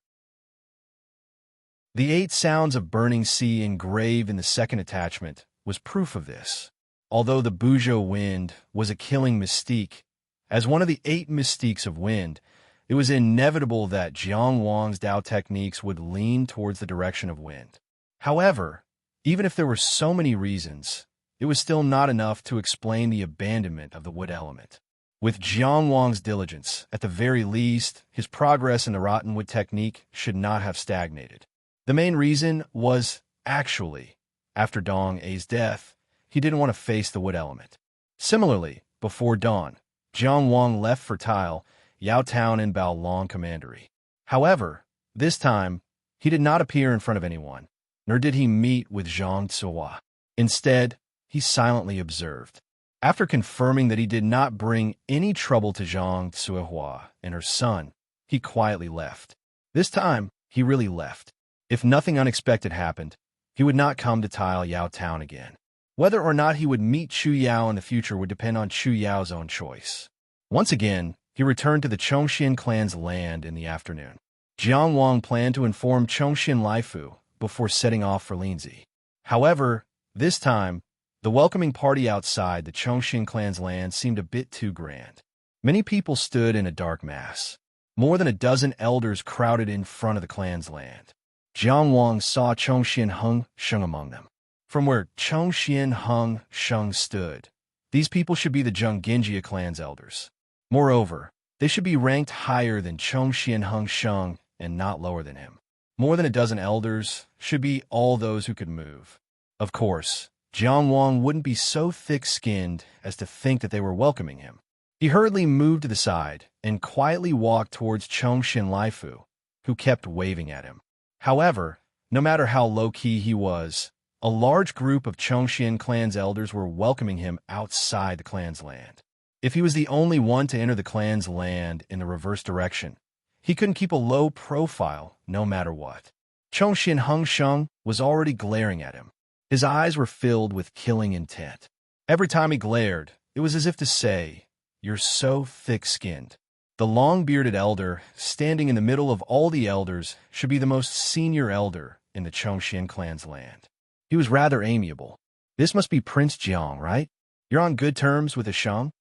The 8 sounds of burning sea engraved in the second attachment was proof of this. Although the Buzhou wind was a killing mystique, as one of the 8 mystiques of wind, it was inevitable that Jiang Wang's Dao techniques would lean towards the direction of wind. However, even if there were so many reasons, it was still not enough to explain the abandonment of the wood element. With Jiang Wang's diligence, at the very least, his progress in the Rottenwood technique should not have stagnated. The main reason was, actually, after Dong A's death, he didn't want to face the wood element. Similarly, before dawn, Jiang Wang left for Tile, Yao Town and Bao Long Commandery. However, this time, he did not appear in front of anyone, nor did he meet with Zhang Tsuhua. Instead, he silently observed. After confirming that he did not bring any trouble to Zhang Tsuhua and her son, he quietly left. This time, he really left. If nothing unexpected happened, he would not come to Tile Yao Town again. Whether or not he would meet Chu Yao in the future would depend on Chu Yao's own choice. Once again, he returned to the Chongxian clan's land in the afternoon. Jiang Wang planned to inform Chongxian Laifu before setting off for Linzi. However, this time, the welcoming party outside the Chongxian clan's land seemed a bit too grand. Many people stood in a dark mass. More than a dozen elders crowded in front of the clan's land. Jiang Wang saw Chongxian Heng Sheng among them. From where Chongxian Heng Sheng stood, these people should be the Zheng Genjia clan's elders. Moreover, they should be ranked higher than Chongxian Hung Sheng and not lower than him. More than a dozen elders should be all those who could move. Of course, Jiang Wang wouldn't be so thick-skinned as to think that they were welcoming him. He hurriedly moved to the side and quietly walked towards Chongxian Laifu, who kept waving at him. However, no matter how low-key he was, a large group of Chongxian clan's elders were welcoming him outside the clan's land. If he was the only one to enter the clan's land in the reverse direction, he couldn't keep a low profile no matter what. Chongxian Hung Sheng was already glaring at him. His eyes were filled with killing intent. Every time he glared, it was as if to say, "You're so thick-skinned." The long-bearded elder, standing in the middle of all the elders, should be the most senior elder in the Chongxian clan's land. He was rather amiable. This must be Prince Jiang, right? You're on good terms with the Sheng?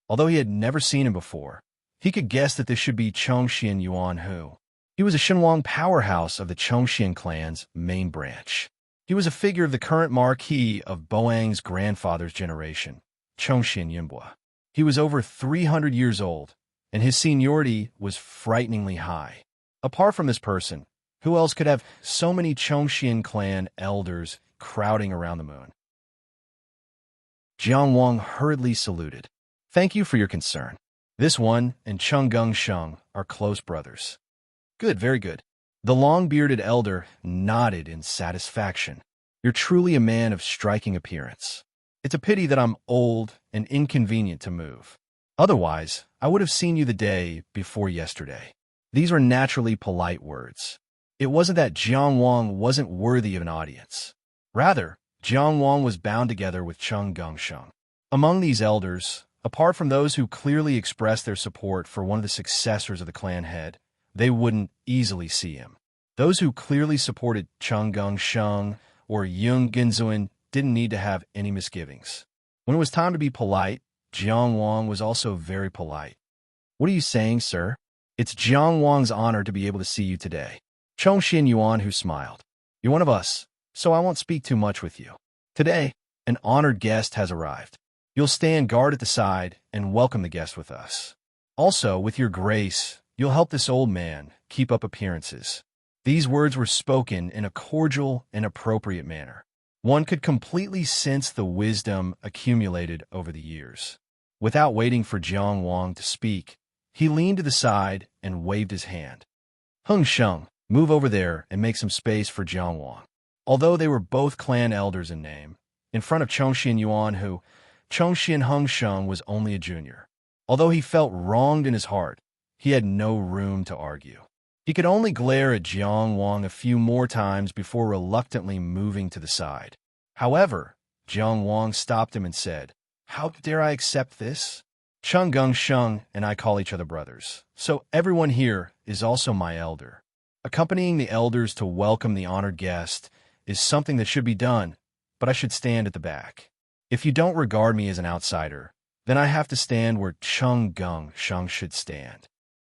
Although he had never seen him before, he could guess that this should be Chongxian Yuan Hu. He was a Shenhuang powerhouse of the Chongxian clan's main branch. He was a figure of the current marquis of Boang's grandfather's generation, Chongxian Yinbua. He was over 300 years old, and his seniority was frighteningly high. Apart from this person, who else could have so many Chongxian clan elders crowding around the moon? Jiang Wang hurriedly saluted. "Thank you for your concern. This one and Chenggung Sheng are close brothers." "Good, very good." The long-bearded elder nodded in satisfaction. "You're truly a man of striking appearance. It's a pity that I'm old and inconvenient to move. Otherwise, I would have seen you the day before yesterday." These were naturally polite words. It wasn't that Jiang Wang wasn't worthy of an audience. Rather, Jiang Wang was bound together with Chenggung Sheng. Among these elders, apart from those who clearly expressed their support for one of the successors of the clan head, they wouldn't easily see him. Those who clearly supported Chenggung Sheng or Yung Genzuan didn't need to have any misgivings. When it was time to be polite, Jiang Wang was also very polite. "What are you saying, sir? It's Jiang Wang's honor to be able to see you today." Chongxian Yuan Hu smiled. "You're one of us, so I won't speak too much with you. Today, an honored guest has arrived. You'll stand guard at the side and welcome the guest with us. Also, with your grace, you'll help this old man keep up appearances." These words were spoken in a cordial and appropriate manner. One could completely sense the wisdom accumulated over the years. Without waiting for Jiang Wang to speak, he leaned to the side and waved his hand. "Hung Sheng, move over there and make some space for Jiang Wang." Although they were both clan elders in name, in front of Chongxian Yuan Hu, Chongxian Hung Sheng was only a junior. Although he felt wronged in his heart, he had no room to argue. He could only glare at Jiang Wang a few more times before reluctantly moving to the side. However, Jiang Wang stopped him and said, "How dare I accept this? Chenggung Sheng and I call each other brothers, so everyone here is also my elder. Accompanying the elders to welcome the honored guest is something that should be done, but I should stand at the back. If you don't regard me as an outsider, then I have to stand where Chenggung Sheng should stand."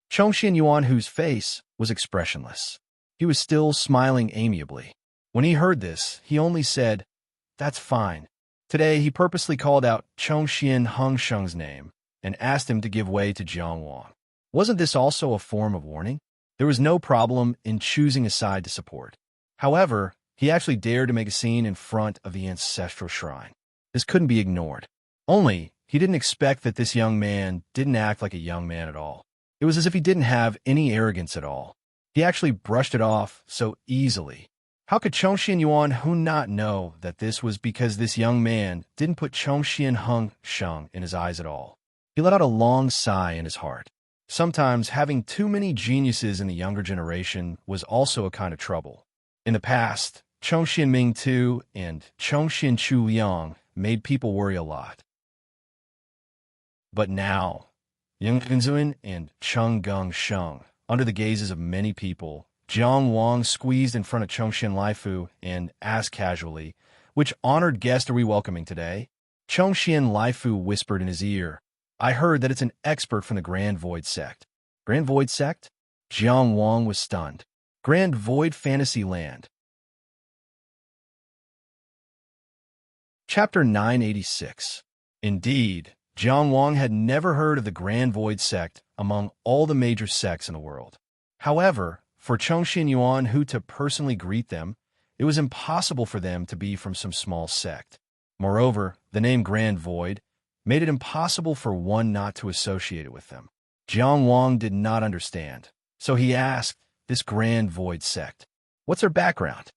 Chongxian Yuan Hu's face was expressionless. He was still smiling amiably. When he heard this, he only said, "That's fine." Today, he purposely called out Chongxian Hung Sheng's name and asked him to give way to Jiang Wang. Wasn't this also a form of warning? There was no problem in choosing a side to support. However, he actually dared to make a scene in front of the ancestral shrine. This couldn't be ignored. Only, he didn't expect that this young man didn't act like a young man at all. It was as if he didn't have any arrogance at all. He actually brushed it off so easily. How could Chongxian Yuan Hu not know that this was because this young man didn't put Chongxian Hung Sheng in his eyes at all? He let out a long sigh in his heart. Sometimes having too many geniuses in the younger generation was also a kind of trouble. In the past, Chongxian Ming Tu and Chongxian Chu Liang made people worry a lot. But now, Yung Genzuan and Chenggung Sheng, under the gazes of many people, Jiang Wang squeezed in front of Chongxian Laifu and asked casually, "Which honored guest are we welcoming today?" Chongxian Laifu whispered in his ear, "I heard that it's an expert from the Grand Void sect." Grand Void sect? Jiang Wang was stunned. Grand Void Fantasy Land. Chapter 986. Indeed, Jiang Wang had never heard of the Grand Void sect among all the major sects in the world. However, for Chongqing Yuan Hu to personally greet them, it was impossible for them to be from some small sect. Moreover, the name Grand Void made it impossible for one not to associate it with them. Jiang Wang did not understand, so he asked this Grand Void sect, "What's their background?"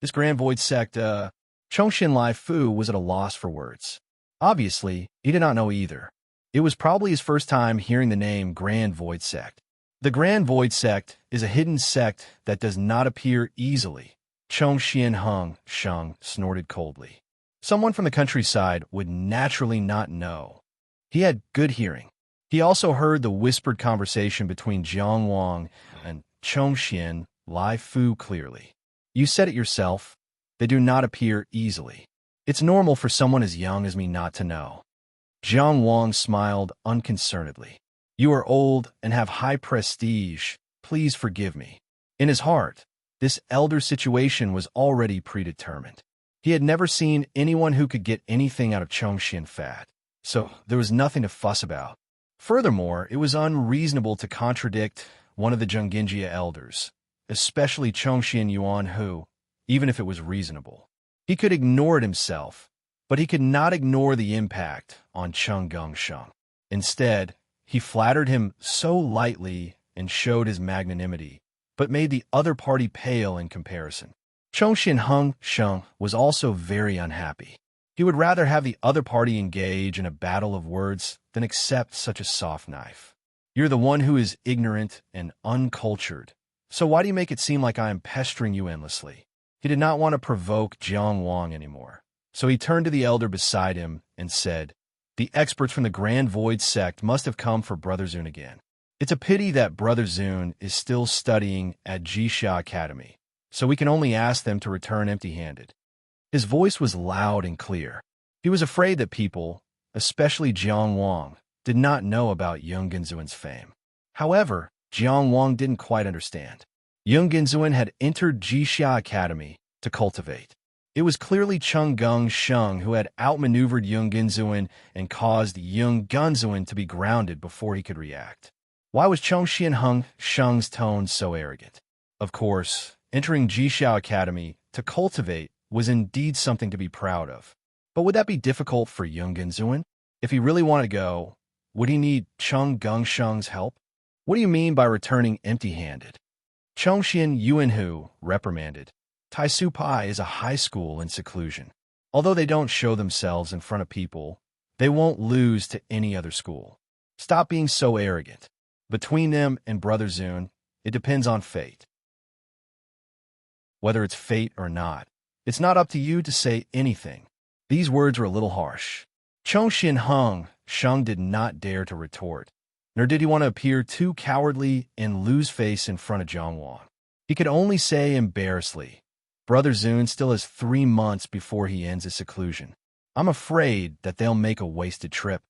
This Grand Void sect, Chongqing Lai Fu was at a loss for words. Obviously, he did not know either. It was probably his first time hearing the name Grand Void sect. The Grand Void sect is a hidden sect that does not appear easily. Chongqian Sheng snorted coldly. Someone from the countryside would naturally not know. He had good hearing. He also heard the whispered conversation between Jiang Wang and Chongqing Lai Fu clearly. You said it yourself. They do not appear easily. It's normal for someone as young as me not to know. Jiang Wang smiled unconcernedly. You are old and have high prestige. Please forgive me. In his heart, this elder situation was already predetermined. He had never seen anyone who could get anything out of Chongqing fat, so there was nothing to fuss about. Furthermore, it was unreasonable to contradict one of the Zhonginjia elders, especially Chongqing Yuan Hu, even if it was reasonable. He could ignore it himself, but he could not ignore the impact on Cheng Gongsheng. Instead, he flattered him so lightly and showed his magnanimity, but made the other party pale in comparison. Chongqing Sheng was also very unhappy. He would rather have the other party engage in a battle of words than accept such a soft knife. You're the one who is ignorant and uncultured, so why do you make it seem like I am pestering you endlessly? He did not want to provoke Jiang Wang anymore, so he turned to the elder beside him and said, The experts from the Grand Void sect must have come for Brother Zun again. It's a pity that Brother Zun is still studying at Jixia Academy, so we can only ask them to return empty-handed. His voice was loud and clear. He was afraid that people, especially Jiang Wang, did not know about Yung Genzuan's fame. However, Jiang Wang didn't quite understand. Yung Genzuan had entered Jixia Academy to cultivate. It was clearly Cheng Gongsheng who had outmaneuvered Yung Genzuan and caused Yung Genzuan to be grounded before he could react. Why was Chongqian Sheng's tone so arrogant? Of course, entering Jixia Academy to cultivate was indeed something to be proud of. But would that be difficult for Yung Genzuan? If he really wanted to go, would he need Cheng Gongsheng's help? What do you mean by returning empty-handed? Chongqing Yuanhu reprimanded. Taisu Pai is a high school in seclusion. Although they don't show themselves in front of people, they won't lose to any other school. Stop being so arrogant. Between them and Brother Zun, it depends on fate. Whether it's fate or not, it's not up to you to say anything. These words were a little harsh. Chongqing Sheng did not dare to retort, nor did he want to appear too cowardly and lose face in front of Jiang Wang. He could only say embarrassedly, Brother Zun still has 3 months before he ends his seclusion. I'm afraid that they'll make a wasted trip.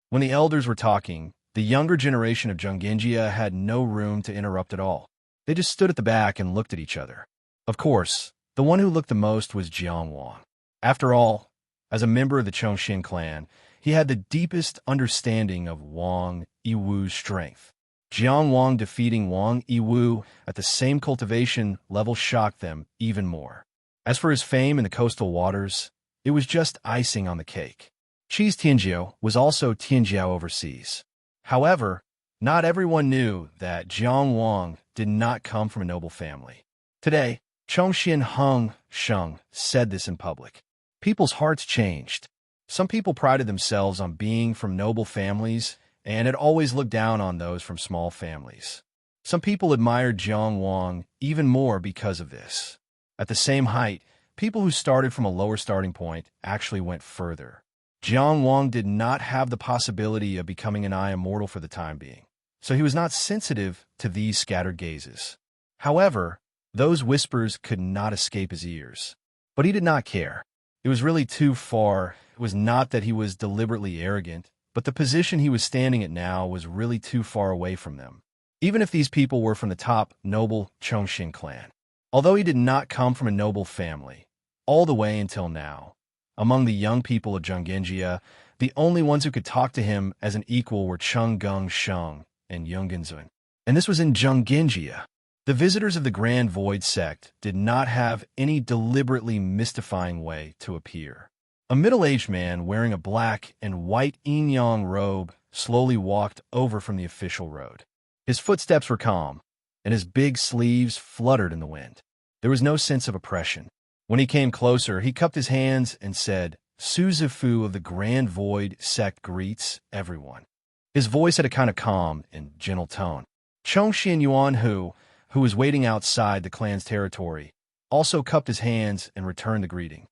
When the elders were talking, the younger generation of Zhonginjia had no room to interrupt at all. They just stood at the back and looked at each other. Of course, the one who looked the most was Jiang Wang. After all, as a member of the Chongqing clan, he had the deepest understanding of Wang Yiwu's strength. Jiang Wang defeating Wang Yiwu at the same cultivation level shocked them even more. As for his fame in the coastal waters, it was just icing on the cake. Qi's Tianjiao was also Tianjiao overseas. However, not everyone knew that Jiang Wang did not come from a noble family. Today, Chongqing Sheng said this in public. People's hearts changed. Some people prided themselves on being from noble families and had always looked down on those from small families. Some people admired Jiang Wang even more because of this. At the same height, people who started from a lower starting point actually went further. Jiang Wang did not have the possibility of becoming an eye immortal for the time being, so he was not sensitive to these scattered gazes. However, those whispers could not escape his ears. But he did not care. It was really too far. It was not that he was deliberately arrogant, but the position he was standing at now was really too far away from them, even if these people were from the top noble Chongqing clan. Although he did not come from a noble family, all the way until now, Among the young people of Zhonggenjia, the only ones who could talk to him as an equal were Cheng Gung Sheng and Yunganzun. And this was in Zhonggenjia. The visitors of the Grand Void sect did not have any deliberately mystifying way to appear. A middle-aged man wearing a black and white yin-yang robe slowly walked over from the official road. His footsteps were calm, and his big sleeves fluttered in the wind. There was no sense of oppression. When he came closer, he cupped his hands and said, "Su Zifu of the Grand Void sect greets everyone." His voice had a kind of calm and gentle tone. Chongxian Yuan who was waiting outside the clan's territory, also cupped his hands and returned the greeting.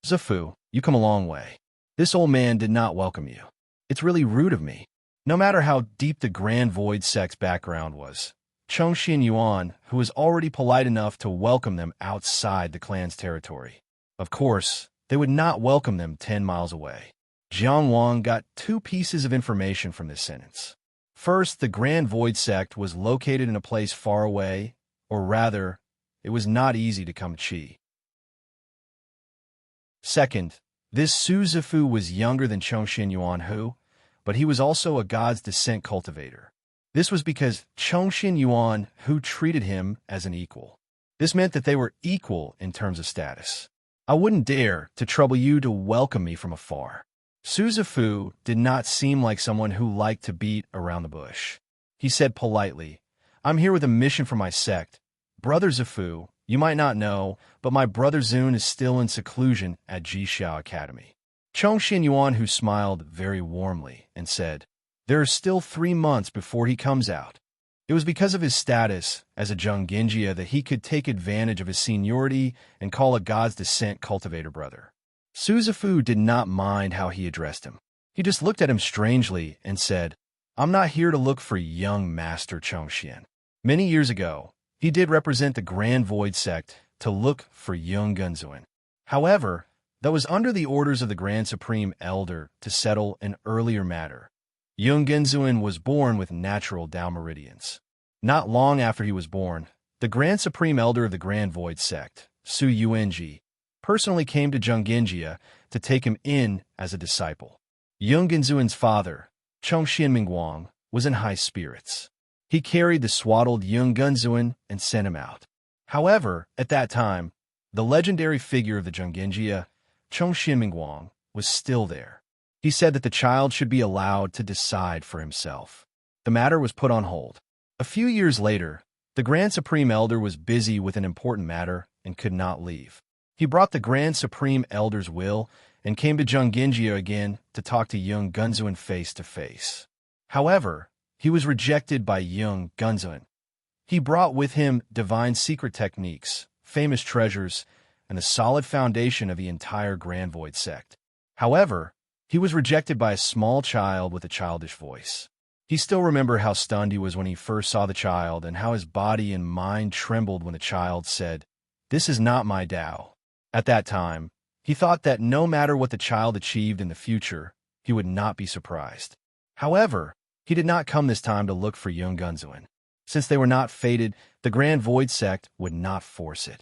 "Zifu, you come a long way. This old man did not welcome you. It's really rude of me." No matter how deep the Grand Void sect's background was, Chongxian Yuan, who was already polite enough to welcome them outside the clan's territory. Of course, they would not welcome them 10 miles away. Jiang Wang got 2 pieces of information from this sentence. First, the Grand Void sect was located in a place far away, or rather, it was not easy to come Qi. Second, this Su Zifu was younger than Chongxian Yuan Hu, but he was also a God's Descent cultivator. This was because Chongxian Yuan Hu treated him as an equal. This meant that they were equal in terms of status. "I wouldn't dare to trouble you to welcome me from afar." Su Zifu did not seem like someone who liked to beat around the bush. He said politely, "I'm here with a mission for my sect. Brother Zifu, you might not know, but my brother Zun is still in seclusion at Jixiao Academy." Chongxian Yuan who smiled very warmly and said, "There are still 3 months before he comes out." It was because of his status as a Zhonggenjia that he could take advantage of his seniority and call a God's Descent cultivator brother. Su Zifu did not mind how he addressed him. He just looked at him strangely and said, "I'm not here to look for young Master Chongxian." Many years ago, he did represent the Grand Void sect to look for young Gunzuin. However, that was under the orders of the Grand Supreme Elder to settle an earlier matter. Yung Genzuin was born with natural Dao meridians. Not long after he was born, the Grand Supreme Elder of the Grand Void sect, Su Yuanji, personally came to Zhonggenjia to take him in as a disciple. Yung Genzuin's father, Chongxian Mingguang, was in high spirits. He carried the swaddled Yung Genzuin and sent him out. However, at that time, the legendary figure of the Zhonggenjia, Chongxian Mingguang, was still there. He said that the child should be allowed to decide for himself. The matter was put on hold. A few years later, the Grand Supreme Elder was busy with an important matter and could not leave. He brought the Grand Supreme Elder's will and came to Zhonggenjia again to talk to Yung Gunzuin face to face. However, he was rejected by Yung Gunzuin. He brought with him divine secret techniques, famous treasures, and the solid foundation of the entire Grand Void sect. However, he was rejected by a small child with a childish voice. He still remembered how stunned he was when he first saw the child and how his body and mind trembled when the child said, "This is not my Tao." At that time, he thought that no matter what the child achieved in the future, he would not be surprised. However, he did not come this time to look for Yung Gunzuin. Since they were not fated, the Grand Void sect would not force it.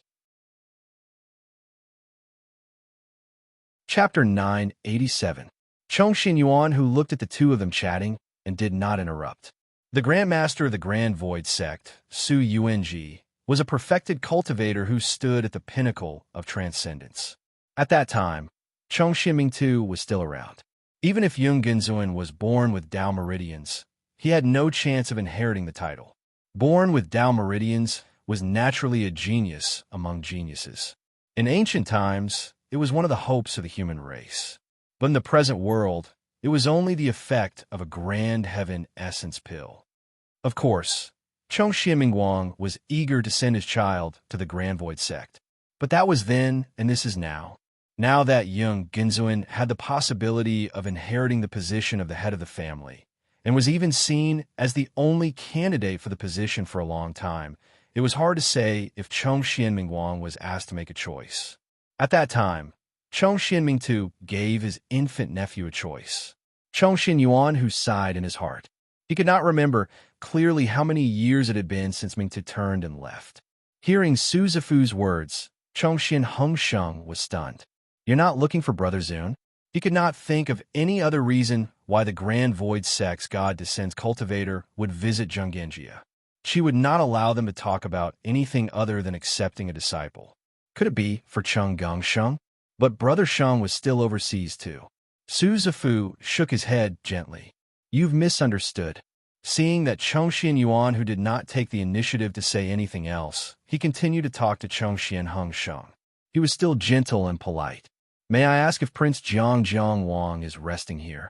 Chapter 987. Chongxian Yuan who looked at the two of them chatting and did not interrupt. The Grand Master of the Grand Void sect, Su Yuanji, was a perfected cultivator who stood at the pinnacle of transcendence. At that time, Chongxian Mingtu was still around. Even if Yung Gunzuin was born with Dao meridians, he had no chance of inheriting the title. Born with Dao meridians was naturally a genius among geniuses. In ancient times, it was one of the hopes of the human race. But in the present world, it was only the effect of a grand heaven essence pill. Of course, Chongxian Mingguang was eager to send his child to the Grand Void sect. But that was then, and this is now. Now that Yung Gunzuin had the possibility of inheriting the position of the head of the family, and was even seen as the only candidate for the position for a long time, it was hard to say if Chongxian Mingguang was asked to make a choice. At that time, Chongxian Mingtu gave his infant nephew a choice. Chongxian Yuan who sighed in his heart. He could not remember clearly how many years it had been since Mingtu turned and left. Hearing Su Zifu's words, Chongxian Hengsheng was stunned. You're not looking for Brother Zune? He could not think of any other reason why the Grand Void Sex God Descends cultivator would visit Jungenjia. She would not allow them to talk about anything other than accepting a disciple. Could it be for Chung Gung Sheng? But Brother Sheng was still overseas too. Su Zifu shook his head gently. You've misunderstood. Seeing that Chongxian Yuan, who did not take the initiative to say anything else, he continued to talk to Chongxian Hung Sheng. He was still gentle and polite. May I ask if Prince Jiang Wang is resting here?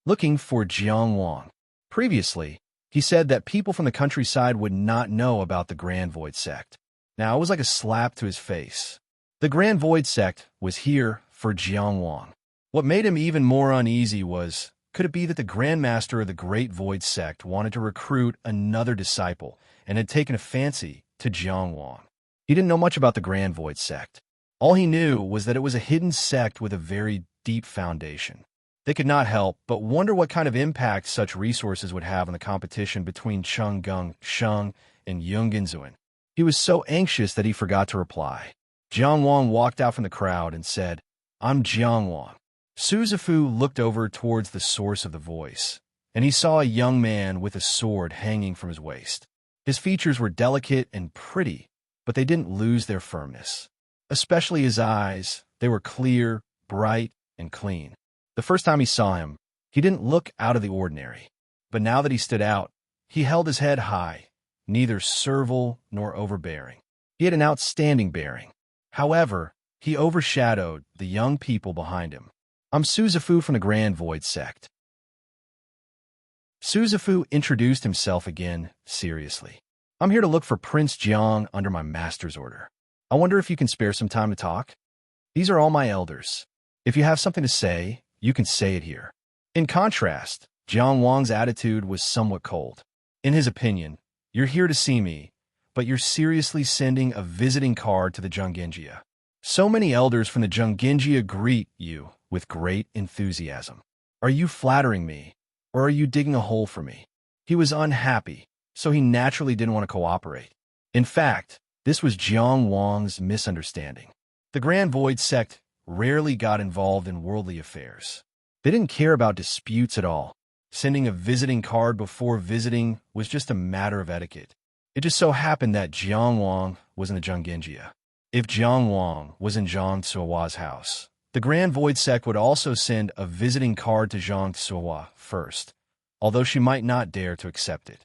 Looking for Jiang Wang. Previously, he said that people from the countryside would not know about the Grand Void Sect. Now it was like a slap to his face. The Grand Void Sect was here for Jiang Wang. What made him even more uneasy was, could it be that the Grand Master of the Great Void Sect wanted to recruit another disciple and had taken a fancy to Jiang Wang? He didn't know much about the Grand Void Sect. All he knew was that it was a hidden sect with a very deep foundation. They could not help but wonder what kind of impact such resources would have on the competition between Chung Gung Sheng and Yungenzuan. He was so anxious that he forgot to reply. Jiang Wang walked out from the crowd and said, I'm Jiang Wang. Su Zifu looked over towards the source of the voice, and he saw a young man with a sword hanging from his waist. His features were delicate and pretty, but they didn't lose their firmness. Especially his eyes, they were clear, bright, and clean. The first time he saw him, he didn't look out of the ordinary. But now that he stood out, he held his head high, neither servile nor overbearing. He had an outstanding bearing. However, he overshadowed the young people behind him. I'm Su Zifu from the Grand Void Sect. Su Zifu introduced himself again, seriously. I'm here to look for Prince Jiang under my master's order. I wonder if you can spare some time to talk? These are all my elders. If you have something to say, you can say it here. In contrast, Jiang Wang's attitude was somewhat cold. In his opinion, you're here to see me, but you're seriously sending a visiting card to the Jungenjia. So many elders from the Jungenjia greet you with great enthusiasm. Are you flattering me, or are you digging a hole for me? He was unhappy, so he naturally didn't want to cooperate. In fact, this was Jiang Wang's misunderstanding. The Grand Void Sect rarely got involved in worldly affairs. They didn't care about disputes at all. Sending a visiting card before visiting was just a matter of etiquette. It just so happened that Jiang Wang was in the Jungenjia. If Jiang Wang was in Zhang Tsuo's house, the Grand Void Sect would also send a visiting card to Zhang Tsuo first, although she might not dare to accept it.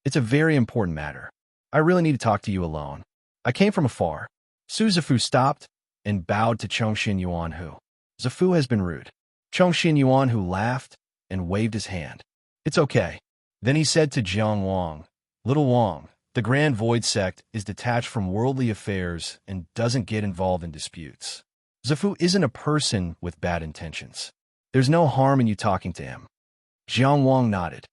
It's a very important matter. I really need to talk to you alone. I came from afar. Su Zifu stopped and bowed to Chongxian Yuan Hu. Zifu has been rude. Chongxian Yuan Hu laughed and waved his hand. It's okay. Then he said to Jiang Wang, Little Wang, the Grand Void Sect is detached from worldly affairs and doesn't get involved in disputes. Zifu isn't a person with bad intentions. There's no harm in you talking to him. Jiang Wang nodded.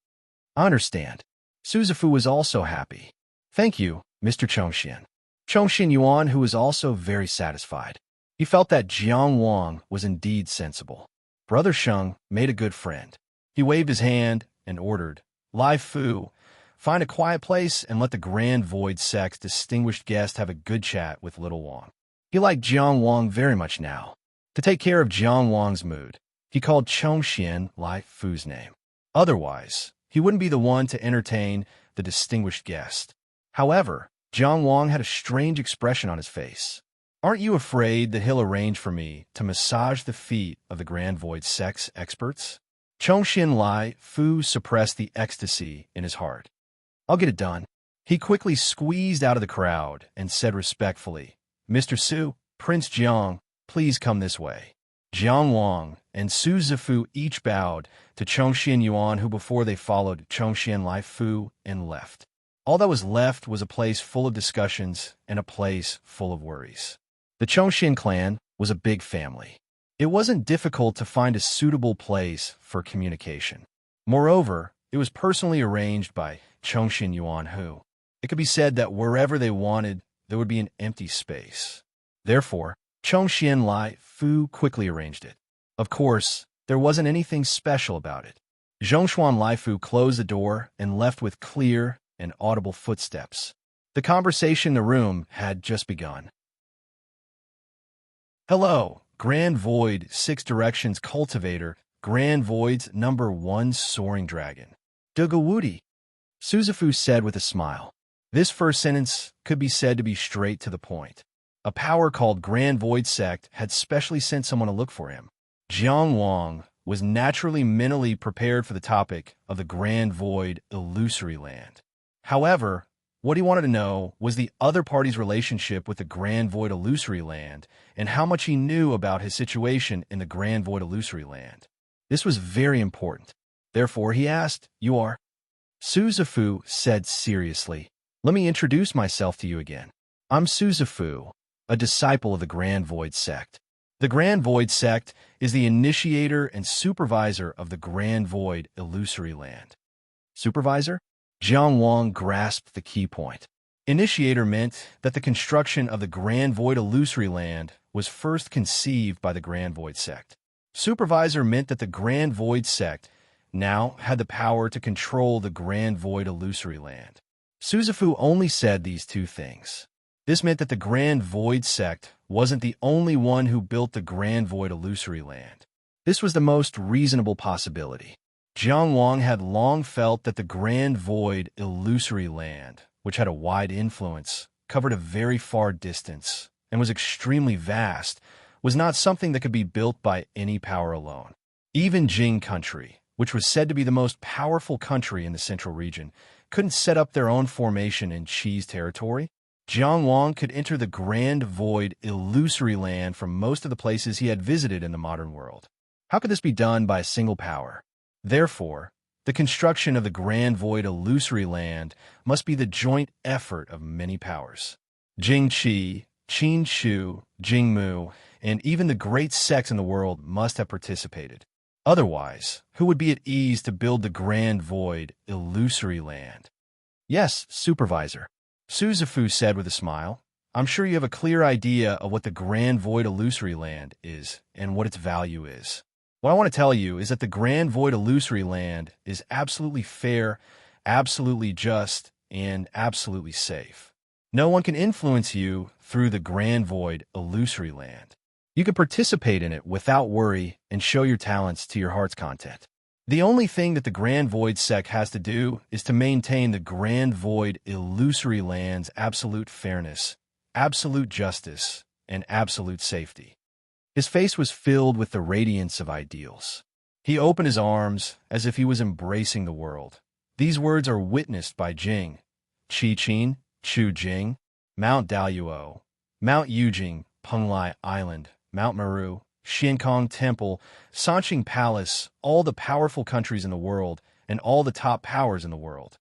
I understand. Su Zifu was also happy. Thank you, Mr. Chongxian. Chongxian Yuan, who was also very satisfied. He felt that Jiang Wang was indeed sensible. Brother Sheng made a good friend. He waved his hand and ordered, Lai Fu, find a quiet place and let the Grand Void Sect's distinguished guest have a good chat with Little Wang. He liked Jiang Wang very much now. To take care of Jiang Wang's mood, he called Chongxian Lai Fu's name. Otherwise, he wouldn't be the one to entertain the distinguished guest. However, Jiang Wang had a strange expression on his face. Aren't you afraid that he'll arrange for me to massage the feet of the Grand Void Sect's experts? Chongxian Lai Fu suppressed the ecstasy in his heart. I'll get it done. He quickly squeezed out of the crowd and said respectfully, Mr. Su, Prince Jiang, please come this way. Jiang Wang and Su Zifu each bowed to Chongxian Yuan, who before they followed Chongxian Lai Fu and left. All that was left was a place full of discussions and a place full of worries. The Chongxian clan was a big family. It wasn't difficult to find a suitable place for communication. Moreover, it was personally arranged by Chongxian Yuan Hu. It could be said that wherever they wanted, there would be an empty space. Therefore, Chongxian Lai Fu quickly arranged it. Of course, there wasn't anything special about it. Zhongshuan Lai Fu closed the door and left with clear and audible footsteps. The conversation in the room had just begun. Hello, Grand Void, 6 Directions Cultivator, Grand Void's #1 Soaring Dragon. Dugawudi, Suzafu said with a smile. This first sentence could be said to be straight to the point. A power called Grand Void Sect had specially sent someone to look for him. Jiang Wang was naturally mentally prepared for the topic of the Grand Void Illusory Land. However, what he wanted to know was the other party's relationship with the Grand Void Illusory Land and how much he knew about his situation in the Grand Void Illusory Land. This was very important. Therefore, he asked, "You are?" Suzafu said seriously, "Let me introduce myself to you again. I'm Suzafu, a disciple of the Grand Void Sect. The Grand Void Sect is the initiator and supervisor of the Grand Void Illusory Land." Supervisor? Jiang Wang grasped the key point. Initiator meant that the construction of the Grand Void Illusory Land was first conceived by the Grand Void Sect. Supervisor meant that the Grand Void Sect now had the power to control the Grand Void Illusory Land. Suzafu only said these two things. This meant that the Grand Void Sect wasn't the only one who built the Grand Void Illusory Land. This was the most reasonable possibility. Jiang Wang had long felt that the Grand Void Illusory Land, which had a wide influence, covered a very far distance, and was extremely vast, was not something that could be built by any power alone. Even Jing country, which was said to be the most powerful country in the central region, couldn't set up their own formation in Qi's territory. Jiang Wang could enter the Grand Void Illusory Land from most of the places he had visited in the modern world. How could this be done by a single power? Therefore, the construction of the Grand Void Illusory Land must be the joint effort of many powers. Jing Qi, Qin Shu, Jing Mu, and even the great sects in the world must have participated. Otherwise, who would be at ease to build the Grand Void Illusory Land? Yes, Supervisor, Suzafu said with a smile. I'm sure you have a clear idea of what the Grand Void Illusory Land is and what its value is. What I want to tell you is that the Grand Void Illusory Land is absolutely fair, absolutely just, and absolutely safe. No one can influence you through the Grand Void Illusory Land. You can participate in it without worry and show your talents to your heart's content. The only thing that the Grand Void Sect has to do is to maintain the Grand Void Illusory Land's absolute fairness, absolute justice, and absolute safety. His face was filled with the radiance of ideals. He opened his arms as if he was embracing the world. These words are witnessed by Jing, Qichin, Chu Jing, Mount Daluo, Mount Yujing, Penglai Island, Mount Meru, Xiankong Temple, Sanqing Palace, all the powerful countries in the world, and all the top powers in the world.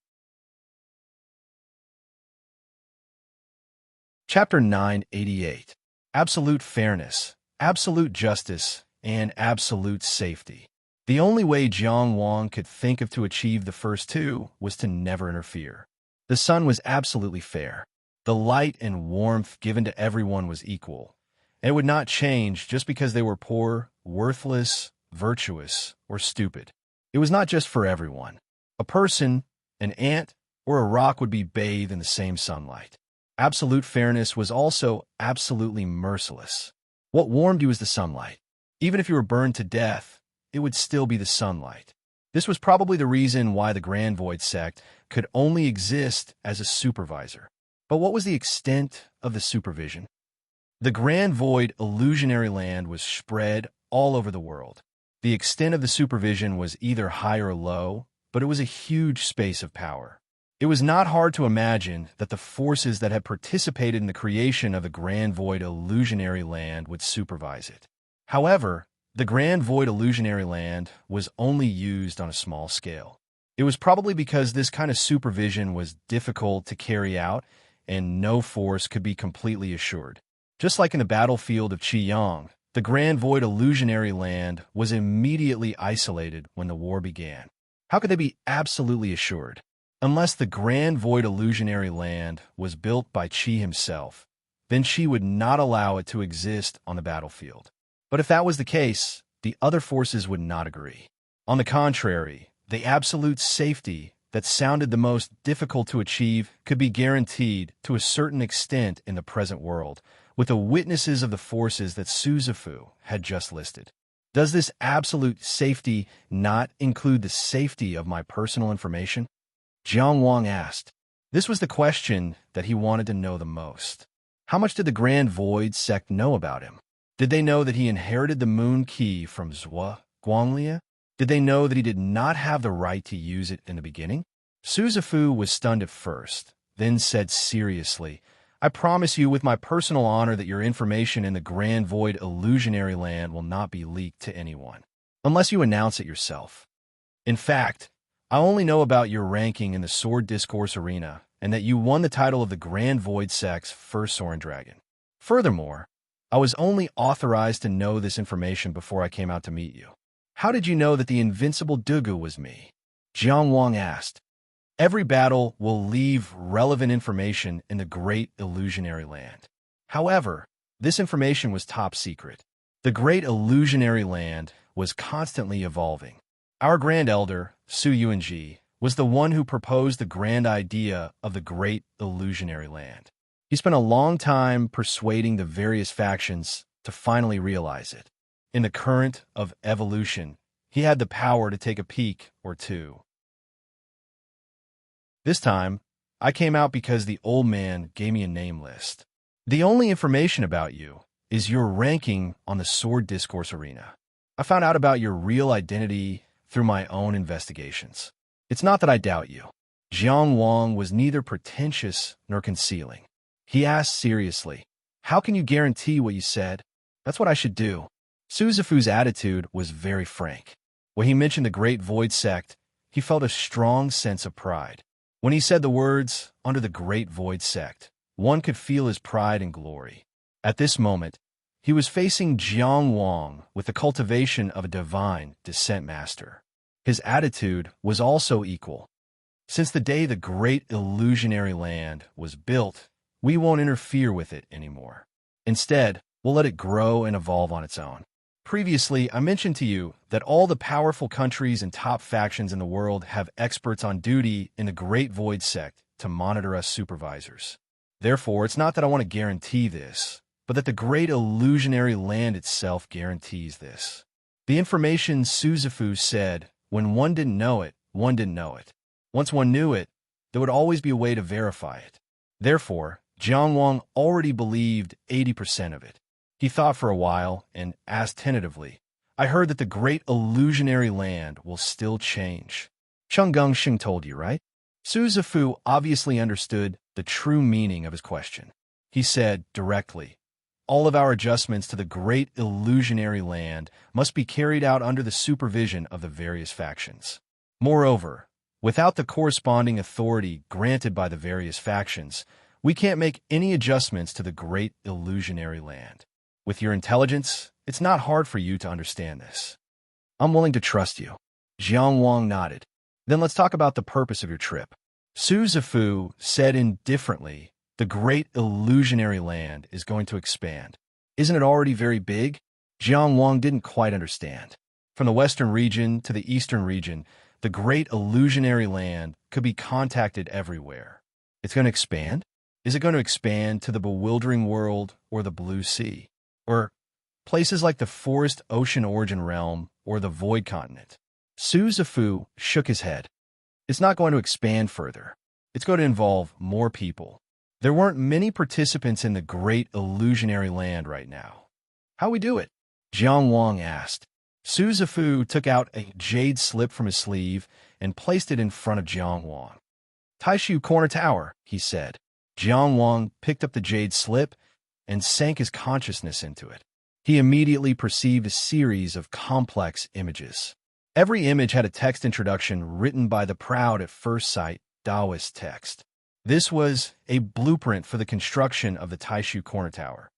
Chapter 988. Absolute Fairness, Absolute Justice, and Absolute Safety. The only way Jiang Wang could think of to achieve the first two was to never interfere. The sun was absolutely fair. The light and warmth given to everyone was equal, and it would not change just because they were poor, worthless, virtuous, or stupid. It was not just for everyone. A person, an ant, or a rock would be bathed in the same sunlight. Absolute fairness was also absolutely merciless. What warmed you was the sunlight. Even if you were burned to death, it would still be the sunlight. This was probably the reason why the Grand Void Sect could only exist as a supervisor. But what was the extent of the supervision? The Grand Void Illusionary Land was spread all over the world. The extent of the supervision was either high or low, but it was a huge space of power. It was not hard to imagine that the forces that had participated in the creation of the Grand Void Illusionary Land would supervise it. However, the Grand Void Illusionary Land was only used on a small scale. It was probably because this kind of supervision was difficult to carry out and no force could be completely assured. Just like in the battlefield of Qiyang, the Grand Void Illusionary Land was immediately isolated when the war began. How could they be absolutely assured? Unless the Grand Void Illusionary Land was built by Qi himself, then Qi would not allow it to exist on the battlefield. But if that was the case, the other forces would not agree. On the contrary, the absolute safety that sounded the most difficult to achieve could be guaranteed to a certain extent in the present world, with the witnesses of the forces that Suzafu had just listed. Does this absolute safety not include the safety of my personal information? Jiang Wang asked. This was the question that he wanted to know the most. How much did the Grand Void sect know about him? Did they know that he inherited the moon key from Zhua Guanglia? Did they know that he did not have the right to use it in the beginning? Suzafu was stunned at first, then said seriously, I promise you with my personal honor that your information in the Grand Void illusionary land will not be leaked to anyone, unless you announce it yourself. In fact, I only know about your ranking in the Sword Discourse Arena and that you won the title of the Grand Void Sect's first Soren Dragon. Furthermore, I was only authorized to know this information before I came out to meet you. How did you know that the invincible Dugu was me? Jiang Wang asked. Every battle will leave relevant information in the Great Illusionary Land. However, this information was top secret. The Great Illusionary Land was constantly evolving. Our Grand Elder, Su Yuanji, was the one who proposed the grand idea of the Great Illusionary Land. He spent a long time persuading the various factions to finally realize it. In the current of evolution, he had the power to take a peek or two. This time, I came out because the old man gave me a name list. The only information about you is your ranking on the Sword Discourse Arena. I found out about your real identity through my own investigations. It's not that I doubt you. Jiang Wang was neither pretentious nor concealing. He asked seriously, how can you guarantee what you said? That's what I should do. Suzafu's attitude was very frank. When he mentioned the Great Void Sect, he felt a strong sense of pride. When he said the words, under the Great Void Sect, one could feel his pride and glory. At this moment, he was facing Jiang Wang with the cultivation of a divine descent master. His attitude was also equal. Since the day the Great Illusionary Land was built, we won't interfere with it anymore. Instead, we'll let it grow and evolve on its own. Previously, I mentioned to you that all the powerful countries and top factions in the world have experts on duty in the Great Void Sect to monitor us supervisors. Therefore, it's not that I want to guarantee this, but that the Great Illusionary Land itself guarantees this. The information Suzafu said, when one didn't know it, one didn't know it. Once one knew it, there would always be a way to verify it. Therefore, Jiang Wang already believed 80% of it. He thought for a while and asked tentatively, I heard that the Great Illusionary Land will still change. Chenggung Xing told you, right? Suzafu obviously understood the true meaning of his question. He said directly, all of our adjustments to the Great Illusionary Land must be carried out under the supervision of the various factions. Moreover, without the corresponding authority granted by the various factions, we can't make any adjustments to the Great Illusionary Land. With your intelligence, it's not hard for you to understand this. I'm willing to trust you. Jiang Wang nodded. Then let's talk about the purpose of your trip. Suzafu said indifferently, the Great Illusionary Land is going to expand. Isn't it already very big? Jiang Wang didn't quite understand. From the western region to the eastern region, the Great Illusionary Land could be contacted everywhere. It's going to expand? Is it going to expand to the bewildering world or the blue sea? Or places like the forest ocean origin realm or the void continent? Suzafu shook his head. It's not going to expand further. It's going to involve more people. There weren't many participants in the Great Illusionary Land right now. How we do it? Jiang Wang asked. Suzafu took out a jade slip from his sleeve and placed it in front of Jiang Wang. Taishu Corner Tower, he said. Jiang Wang picked up the jade slip and sank his consciousness into it. He immediately perceived a series of complex images. Every image had a text introduction written by the proud at first sight Taoist text. This was a blueprint for the construction of the Taishu Corner Tower.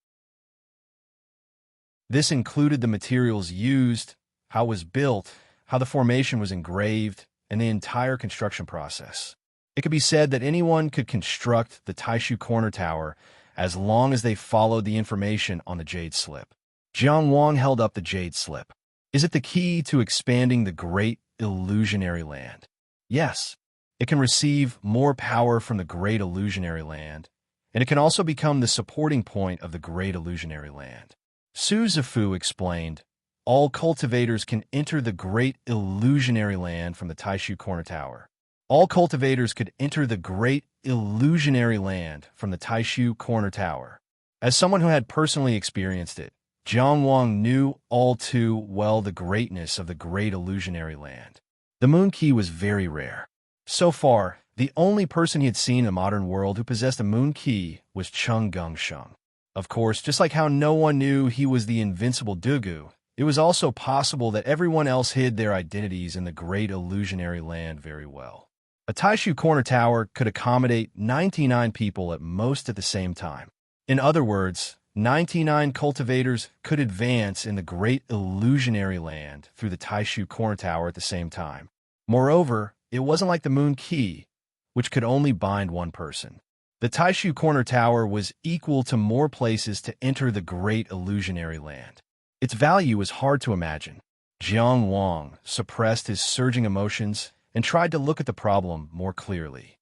This included the materials used, how it was built, how the formation was engraved, and the entire construction process. It could be said that anyone could construct the Taishu Corner Tower as long as they followed the information on the jade slip. Jiang Wang held up the jade slip. Is it the key to expanding the Great Illusionary Land? Yes. It can receive more power from the Great Illusionary Land. and it can also become the supporting point of the great illusionary land. Suzafu explained, all cultivators can enter the great illusionary land from the Taishu Corner Tower. All cultivators could enter the great illusionary land from the Taishu Corner Tower. As someone who had personally experienced it, Jiang Wang knew all too well the greatness of the great illusionary land. The moon key was very rare. So far, the only person he had seen in the modern world who possessed a moon key was Cheng Gongsheng. Of course, just like how no one knew he was the invincible Dugu, it was also possible that everyone else hid their identities in the great illusionary land very well. A Taishu Corner Tower could accommodate 99 people at most at the same time. In other words, 99 cultivators could advance in the great illusionary land through the Taishu Corner Tower at the same time. Moreover, it wasn't like the moon key, which could only bind one person. The Taishu Corner Tower was equal to more places to enter the great illusionary land. Its value was hard to imagine. Jiang Wang suppressed his surging emotions and tried to look at the problem more clearly.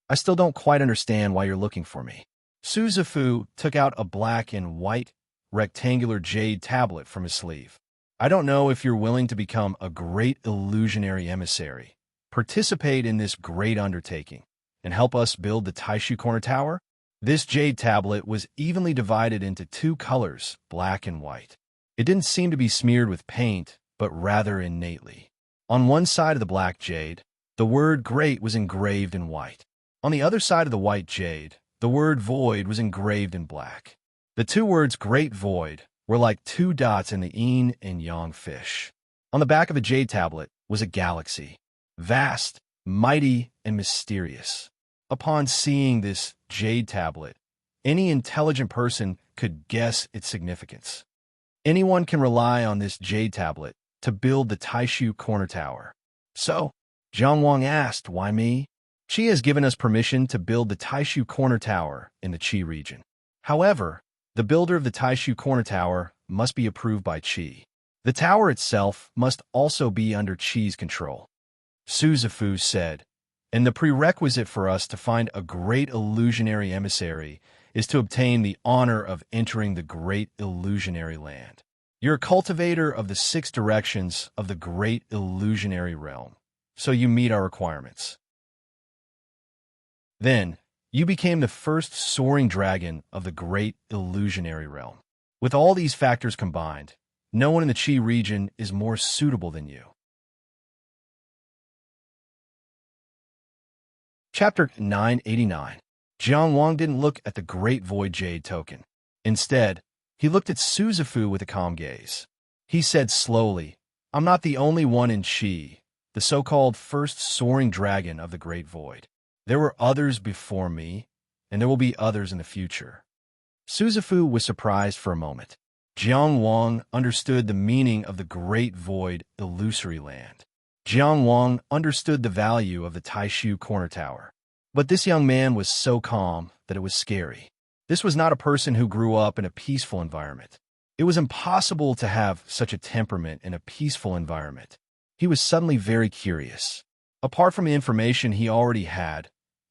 I still don't quite understand why you're looking for me. Suzafu took out a black and white rectangular jade tablet from his sleeve. I don't know if you're willing to become a great illusionary emissary, participate in this great undertaking, and help us build the Taishu Corner Tower? This jade tablet was evenly divided into two colors, black and white. It didn't seem to be smeared with paint, but rather innately. On one side of the black jade, the word great was engraved in white. On the other side of the white jade, the word void was engraved in black. The two words great void were like two dots in the yin and yang fish. On the back of the jade tablet was a galaxy, vast, mighty, and mysterious. Upon seeing this jade tablet, any intelligent person could guess its significance. Anyone can rely on this jade tablet to build the Taishu Corner Tower. So, Jiang Wang asked, why me? Qi has given us permission to build the Taishu Corner Tower in the Qi region. However, the builder of the Taishu Corner Tower must be approved by Qi. The tower itself must also be under Qi's control. Suzafu said, and the prerequisite for us to find a great illusionary emissary is to obtain the honor of entering the great illusionary land. You're a cultivator of the 6 directions of the great illusionary realm, so you meet our requirements. Then, you became the first soaring dragon of the great illusionary realm. With all these factors combined, no one in the Qi region is more suitable than you. Chapter 989. Jiang Wang didn't look at the Great Void Jade token. Instead, he looked at Suzafu with a calm gaze. He said slowly, I'm not the only one in Qi, the so-called first soaring dragon of the Great Void. There were others before me, and there will be others in the future. Suzafu was surprised for a moment. Jiang Wang understood the meaning of the Great Void illusory land. Jiang Wang understood the value of the Taishu Corner Tower. But this young man was so calm that it was scary. This was not a person who grew up in a peaceful environment. It was impossible to have such a temperament in a peaceful environment. He was suddenly very curious. Apart from the information he already had,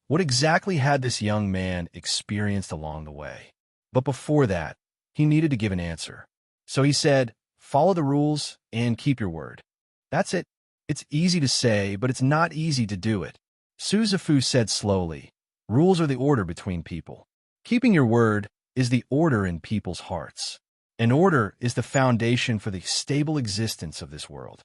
what exactly had this young man experienced along the way? But before that, he needed to give an answer. So he said, follow the rules and keep your word. That's it. It's easy to say, but it's not easy to do it. Suzafu said slowly, rules are the order between people. Keeping your word is the order in people's hearts. An order is the foundation for the stable existence of this world.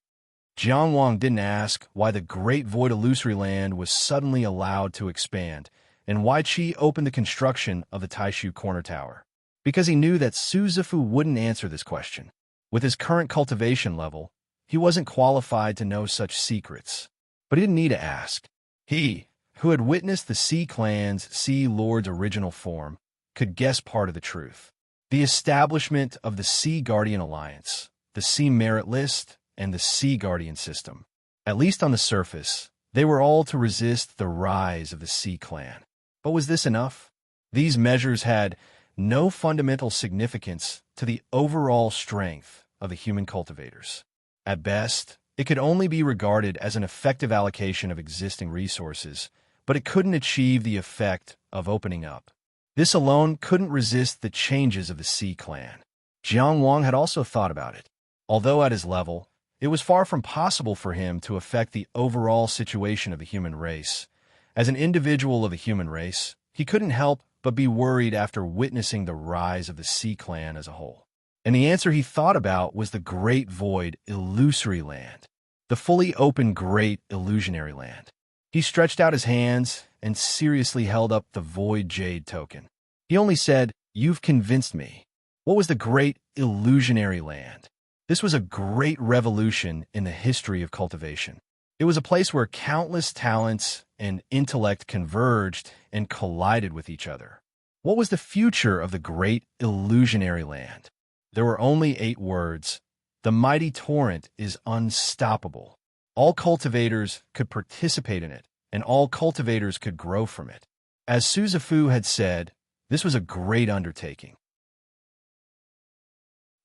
Jiang Wang didn't ask why the Great Void Illusory Land was suddenly allowed to expand, and why Qi opened the construction of the Taishu Corner Tower. Because he knew that Suzafu wouldn't answer this question. With his current cultivation level, he wasn't qualified to know such secrets. But he didn't need to ask. He, who had witnessed the Sea Clan's Sea Lord's original form, could guess part of the truth. The establishment of the Sea Guardian Alliance, the Sea Merit List, and the Sea Guardian system. At least on the surface, they were all to resist the rise of the Sea Clan. But was this enough? These measures had no fundamental significance to the overall strength of the human cultivators. At best, it could only be regarded as an effective allocation of existing resources, but it couldn't achieve the effect of opening up This alone couldn't resist the changes of the Sea Clan. Jiang Wang had also thought about it. Although at his level, it was far from possible for him to affect the overall situation of the human race. As an individual of the human race, he couldn't help but be worried after witnessing the rise of the Sea Clan as a whole. And the answer he thought about was the Great Void Illusory Land, the fully open Great Illusionary Land. He stretched out his hands and seriously held up the Void Jade token. He only said, "You've convinced me." What was the Great Illusionary Land? This was a great revolution in the history of cultivation. It was a place where countless talents and intellect converged and collided with each other. What was the future of the Great Illusionary Land? There were only 8 words. The mighty torrent is unstoppable. All cultivators could participate in it, and all cultivators could grow from it. As Suzafu had said, this was a great undertaking.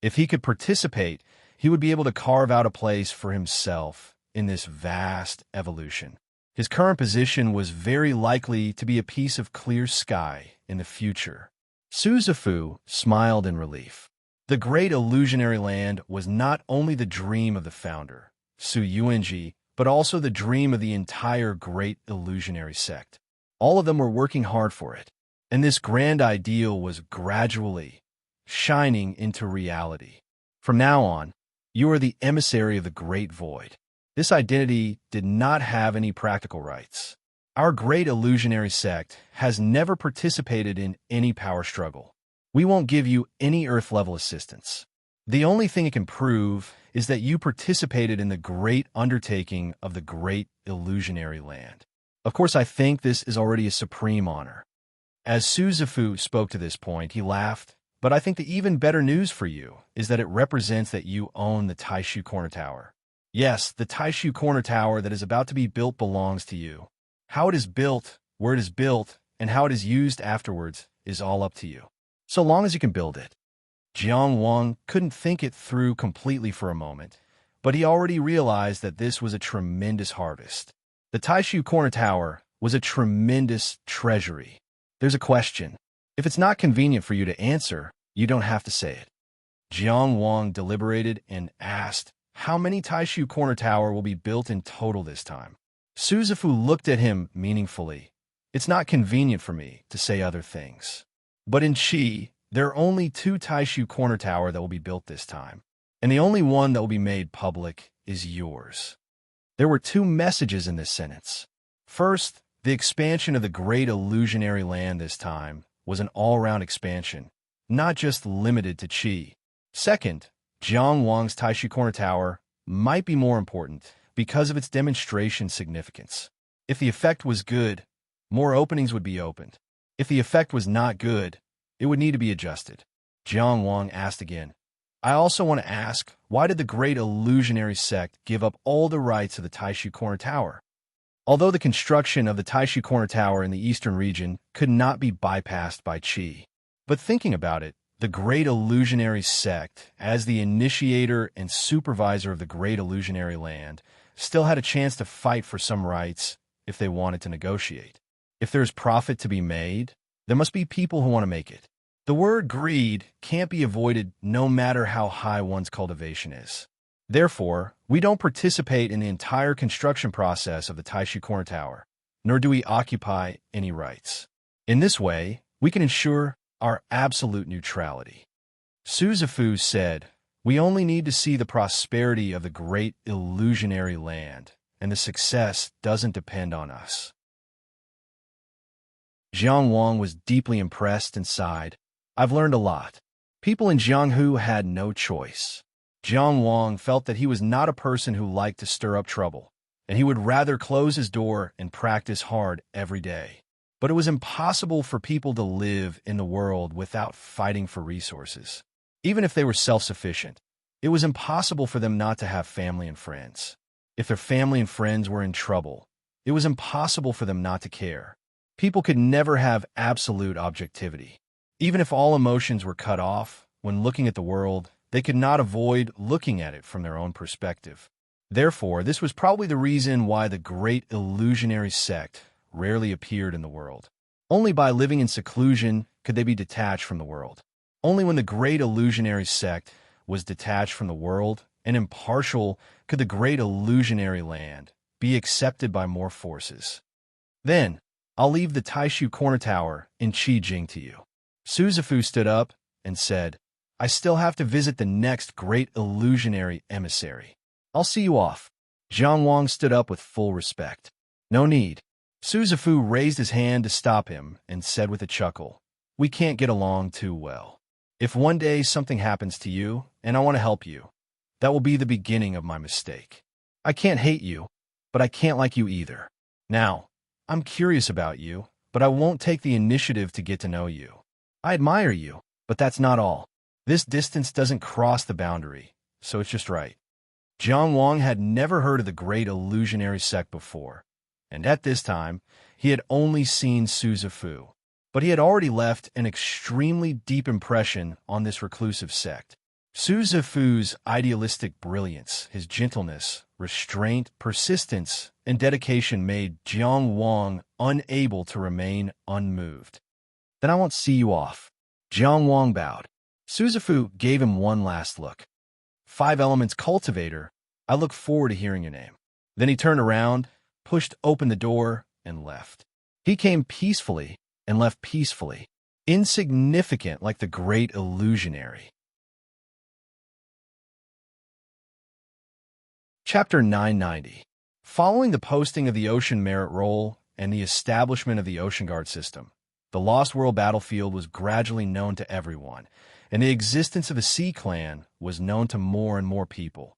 If he could participate, he would be able to carve out a place for himself in this vast evolution. His current position was very likely to be a piece of clear sky in the future. Suzafu smiled in relief. The Great Illusionary Land was not only the dream of the founder, Su Yuanji, but also the dream of the entire Great Illusionary sect. All of them were working hard for it, and this grand ideal was gradually shining into reality. From now on, you are the emissary of the Great Void. This identity did not have any practical rights. Our Great Illusionary sect has never participated in any power struggle. We won't give you any Earth-level assistance. The only thing it can prove is that you participated in the great undertaking of the Great Illusionary Land. Of course, I think this is already a supreme honor. As Suzafu spoke to this point, he laughed, but I think the even better news for you is that it represents that you own the Taishu Corner Tower. Yes, the Taishu Corner Tower that is about to be built belongs to you. How it is built, where it is built, and how it is used afterwards is all up to you, so long as you can build it. Jiang Wang couldn't think it through completely for a moment, but he already realized that this was a tremendous harvest. The Taishu Corner Tower was a tremendous treasury. There's a question. If it's not convenient for you to answer, you don't have to say it. Jiang Wang deliberated and asked, how many Taishu Corner Tower will be built in total this time? Suzafu looked at him meaningfully. It's not convenient for me to say other things. But in Qi, there are only 2 Taishu Corner Tower that will be built this time, and the only one that will be made public is yours. There were 2 messages in this sentence. First, the expansion of the Great Illusionary Land this time was an all-round expansion, not just limited to Qi. Second, Jiang Wang's Taishu Corner Tower might be more important because of its demonstration significance. If the effect was good, more openings would be opened. If the effect was not good, it would need to be adjusted. Jiang Wang asked again, I also want to ask, why did the Great Illusionary sect give up all the rights of the Taishu Corner Tower? Although the construction of the Taishu Corner Tower in the eastern region could not be bypassed by Qi. But thinking about it, the Great Illusionary sect, as the initiator and supervisor of the Great Illusionary Land, still had a chance to fight for some rights if they wanted to negotiate. If there's profit to be made, there must be people who want to make it. The word greed can't be avoided no matter how high one's cultivation is. Therefore, we don't participate in the entire construction process of the Taishu Corner Tower, nor do we occupy any rights. In this way, we can ensure our absolute neutrality. Suzafu said, we only need to see the prosperity of the Great Illusionary Land, and the success doesn't depend on us. Jiang Wang was deeply impressed and sighed. I've learned a lot. People in Jianghu had no choice. Jiang Wang felt that he was not a person who liked to stir up trouble, and he would rather close his door and practice hard every day. But it was impossible for people to live in the world without fighting for resources. Even if they were self-sufficient, it was impossible for them not to have family and friends. If their family and friends were in trouble, it was impossible for them not to care. People could never have absolute objectivity. Even if all emotions were cut off, when looking at the world, they could not avoid looking at it from their own perspective. Therefore, this was probably the reason why the Great Illusionary sect rarely appeared in the world. Only by living in seclusion could they be detached from the world. Only when the great illusionary sect was detached from the world and impartial could the great illusionary land be accepted by more forces. Then, I'll leave the Taishu Corner Tower in Qijing to you. Suzafu stood up and said, I still have to visit the next great illusionary emissary. I'll see you off. Jiang Wang stood up with full respect. No need. Suzafu raised his hand to stop him and said with a chuckle, we can't get along too well. If one day something happens to you and I want to help you, that will be the beginning of my mistake. I can't hate you, but I can't like you either. Now, I'm curious about you, but I won't take the initiative to get to know you. I admire you, but that's not all. This distance doesn't cross the boundary, so it's just right. Jiang Wang had never heard of the great illusionary sect before, and at this time, he had only seen Suzafu. But he had already left an extremely deep impression on this reclusive sect. Suzafu's idealistic brilliance, his gentleness, restraint, persistence, and dedication made Jiang Wang unable to remain unmoved. Then I won't see you off. Jiang Wang bowed. Suzafu gave him one last look. 5 Elements Cultivator, I look forward to hearing your name. Then he turned around, pushed open the door, and left. He came peacefully and left peacefully, insignificant like the great illusionary. Chapter 990. Following the posting of the Ocean Merit Roll and the establishment of the Ocean Guard system, the Lost World battlefield was gradually known to everyone, and the existence of a sea clan was known to more and more people.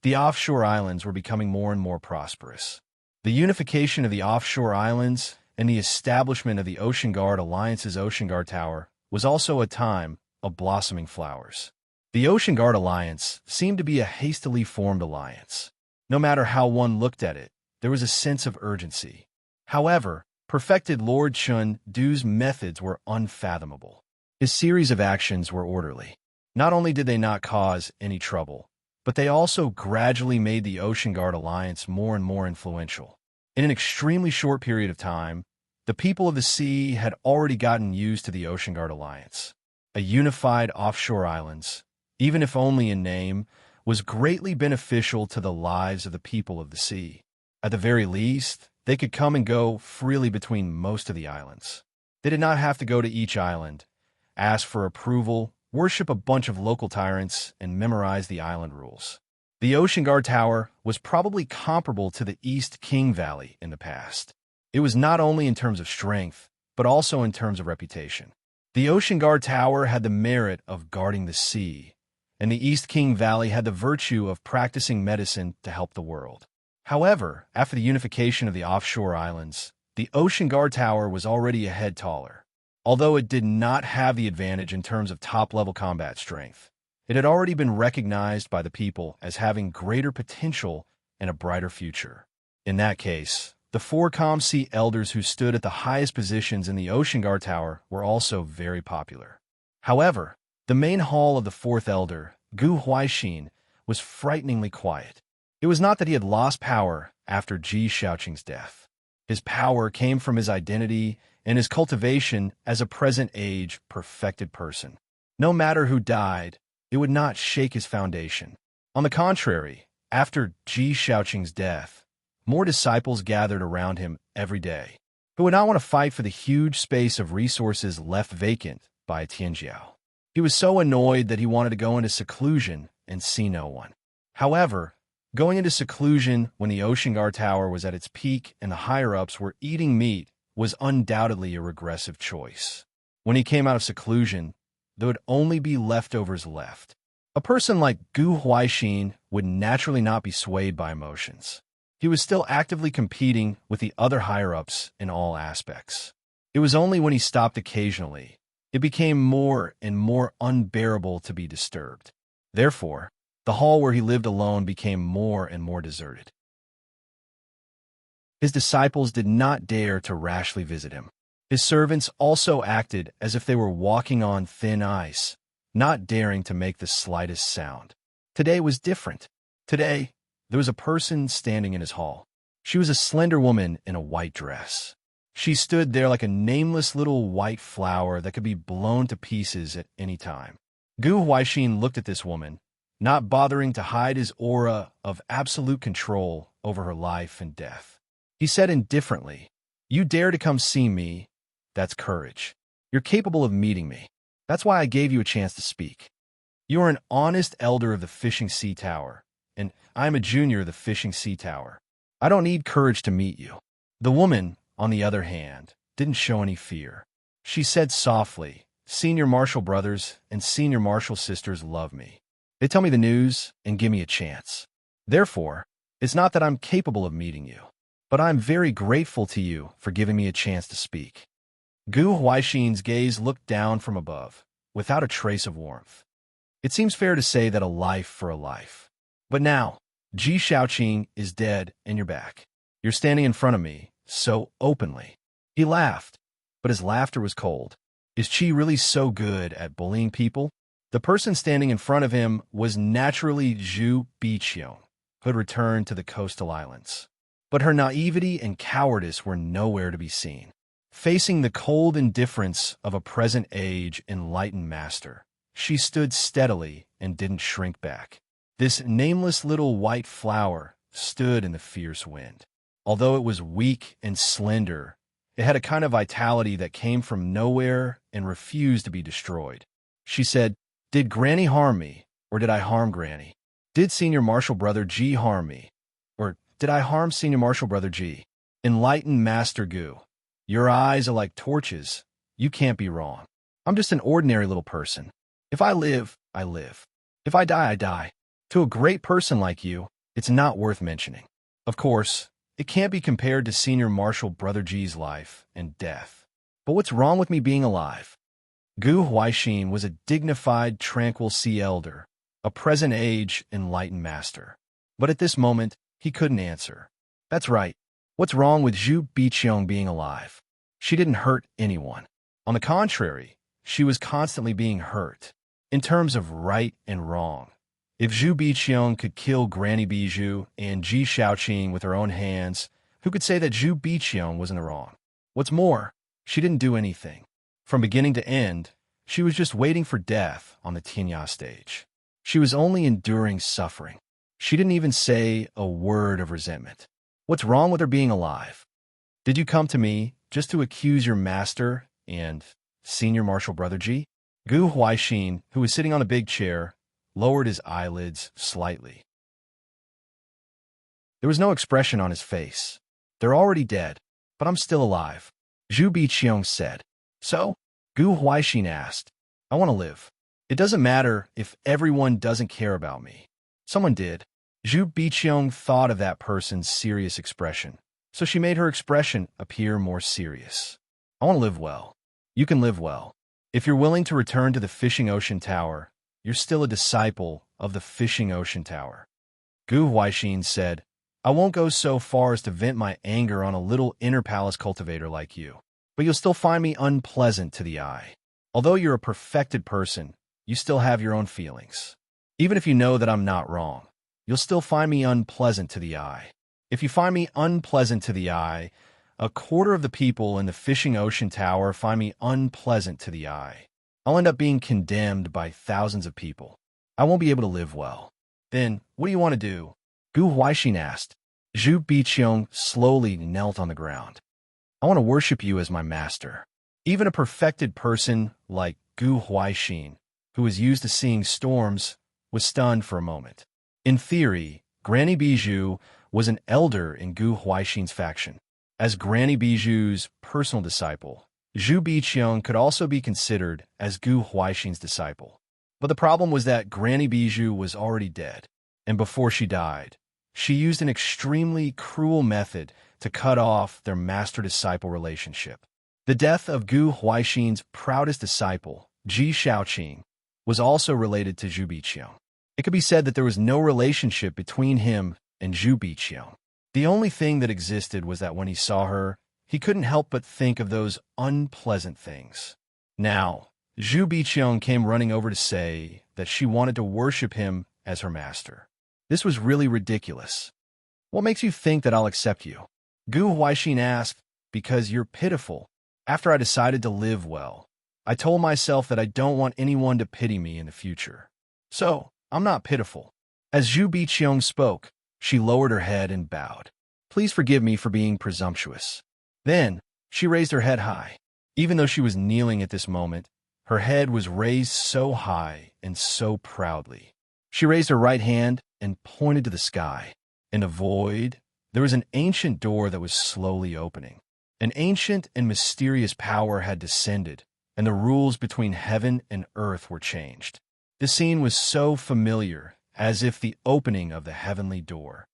The offshore islands were becoming more and more prosperous. The unification of the offshore islands and the establishment of the Ocean Guard Alliance's Ocean Guard Tower was also a time of blossoming flowers. The Ocean Guard Alliance seemed to be a hastily formed alliance. No matter how one looked at it, there was a sense of urgency. However, perfected Lord Chun Du's methods were unfathomable. His series of actions were orderly. Not only did they not cause any trouble, but they also gradually made the Ocean Guard Alliance more and more influential. In an extremely short period of time, the people of the sea had already gotten used to the Ocean Guard Alliance. A unified offshore islands, even if only in name, was greatly beneficial to the lives of the people of the sea. At the very least, they could come and go freely between most of the islands. They did not have to go to each island, ask for approval, worship a bunch of local tyrants, and memorize the island rules. The Ocean Guard Tower was probably comparable to the East King Valley in the past. It was not only in terms of strength, but also in terms of reputation. The Ocean Guard Tower had the merit of guarding the sea, and the East King Valley had the virtue of practicing medicine to help the world. However, after the unification of the offshore islands, the Ocean Guard Tower was already a head taller. Although it did not have the advantage in terms of top-level combat strength, it had already been recognized by the people as having greater potential and a brighter future. In that case, the 4 Sea elders who stood at the highest positions in the Ocean Guard Tower were also very popular. However, the main hall of the 4th elder, Gu Huaixin, was frighteningly quiet. It was not that he had lost power after Ji Shaoqing's death. His power came from his identity and his cultivation as a present-age, perfected person. No matter who died, it would not shake his foundation. On the contrary, after Ji Shaoqing's death, more disciples gathered around him every day, who would not want to fight for the huge space of resources left vacant by Tianjiao. He was so annoyed that he wanted to go into seclusion and see no one. However, going into seclusion when the Ocean Guard Tower was at its peak and the higher-ups were eating meat was undoubtedly a regressive choice. When he came out of seclusion, there would only be leftovers left. A person like Gu Huaixin would naturally not be swayed by emotions. He was still actively competing with the other higher-ups in all aspects. It was only when he stopped occasionally, it became more and more unbearable to be disturbed. Therefore, the hall where he lived alone became more and more deserted. His disciples did not dare to rashly visit him. His servants also acted as if they were walking on thin ice, not daring to make the slightest sound. Today was different. Today, there was a person standing in his hall. She was a slender woman in a white dress. She stood there like a nameless little white flower that could be blown to pieces at any time. Gu Huaixin looked at this woman, not bothering to hide his aura of absolute control over her life and death. He said indifferently, "You dare to come see me? That's courage. You're capable of meeting me. That's why I gave you a chance to speak. You are an honest elder of the Fishing Sea Tower, and I'm a junior of the Fishing Sea Tower. I don't need courage to meet you." The woman, on the other hand, didn't show any fear. She said softly, "Senior Marshal brothers and Senior Marshal sisters love me. They tell me the news and give me a chance. Therefore, it's not that I'm capable of meeting you, but I'm very grateful to you for giving me a chance to speak." Gu Huaixin's gaze looked down from above, without a trace of warmth. "It seems fair to say that a life for a life. But now, Ji Shaoqing is dead and you're back. You're standing in front of me, so openly." He laughed, but his laughter was cold. Is Qi really so good at bullying people? The person standing in front of him was naturally Zhu Biqiong, who had returned to the coastal islands. But her naivety and cowardice were nowhere to be seen. Facing the cold indifference of a present-age enlightened master, she stood steadily and didn't shrink back. This nameless little white flower stood in the fierce wind. Although it was weak and slender, it had a kind of vitality that came from nowhere and refused to be destroyed. She said, "Did Granny harm me, or did I harm Granny? Did Senior Marshal Brother Ji harm me, or did I harm Senior Marshal Brother Ji? Enlightened Master Gu, your eyes are like torches. You can't be wrong. I'm just an ordinary little person. If I live, I live. If I die, I die. To a great person like you, it's not worth mentioning. Of course, it can't be compared to Senior Marshal Brother Ji's life and death. But what's wrong with me being alive?" Gu Huaixin was a dignified, tranquil sea elder, a present-age enlightened master. But at this moment, he couldn't answer. That's right. What's wrong with Zhu Biqiong being alive? She didn't hurt anyone. On the contrary, she was constantly being hurt, in terms of right and wrong. If Zhu Biqiong could kill Granny Bijou and Ji Shaoqing with her own hands, who could say that Zhu Biqiong was in the wrong? What's more, she didn't do anything. From beginning to end, she was just waiting for death on the Tinya stage. She was only enduring suffering. She didn't even say a word of resentment. What's wrong with her being alive? Did you come to me just to accuse your master and Senior Marshal Brother Ji? Gu Huaixin, who was sitting on a big chair, lowered his eyelids slightly. There was no expression on his face. "They're already dead, but I'm still alive," Zhu Biqiong said. "So?" Gu Huaixin asked. "I want to live. It doesn't matter if everyone doesn't care about me. Someone did." Zhu Biqiong thought of that person's serious expression, so she made her expression appear more serious. "I want to live well. You can live well. If you're willing to return to the Fishing Ocean Tower, you're still a disciple of the Fishing Ocean Tower." Gu Huaixin said, "I won't go so far as to vent my anger on a little inner palace cultivator like you, but you'll still find me unpleasant to the eye. Although you're a perfected person, you still have your own feelings. Even if you know that I'm not wrong, you'll still find me unpleasant to the eye. If you find me unpleasant to the eye, a quarter of the people in the Fishing Ocean Tower find me unpleasant to the eye. I'll end up being condemned by thousands of people. I won't be able to live well. Then, what do you want to do?" Gu Huaixin asked. Zhu Biqiong slowly knelt on the ground. "I want to worship you as my master." Even a perfected person like Gu Huaixin, who was used to seeing storms, was stunned for a moment. In theory, Granny Bijou was an elder in Gu Huaixin's faction. As Granny Bijou's personal disciple, Zhu Biqiong could also be considered as Gu Huaixin's disciple. But the problem was that Granny Bijou was already dead, and before she died, she used an extremely cruel method to cut off their master-disciple relationship. The death of Gu Huaixin's proudest disciple, Ji Shaoqing, was also related to Zhu Biqiong. It could be said that there was no relationship between him and Zhu Biqiong. The only thing that existed was that when he saw her, he couldn't help but think of those unpleasant things. Now, Zhu Biqiong came running over to say that she wanted to worship him as her master. This was really ridiculous. "What makes you think that I'll accept you?" Gu Huaixin asked, because you're pitiful. After I decided to live well, I told myself that I don't want anyone to pity me in the future. So, I'm not pitiful." As Zhu Biqiong spoke, she lowered her head and bowed. "Please forgive me for being presumptuous." Then, she raised her head high. Even though she was kneeling at this moment, her head was raised so high and so proudly. She raised her right hand and pointed to the sky. In the void, there was an ancient door that was slowly opening. An ancient and mysterious power had descended, and the rules between heaven and earth were changed. The scene was so familiar, as if the opening of the heavenly door.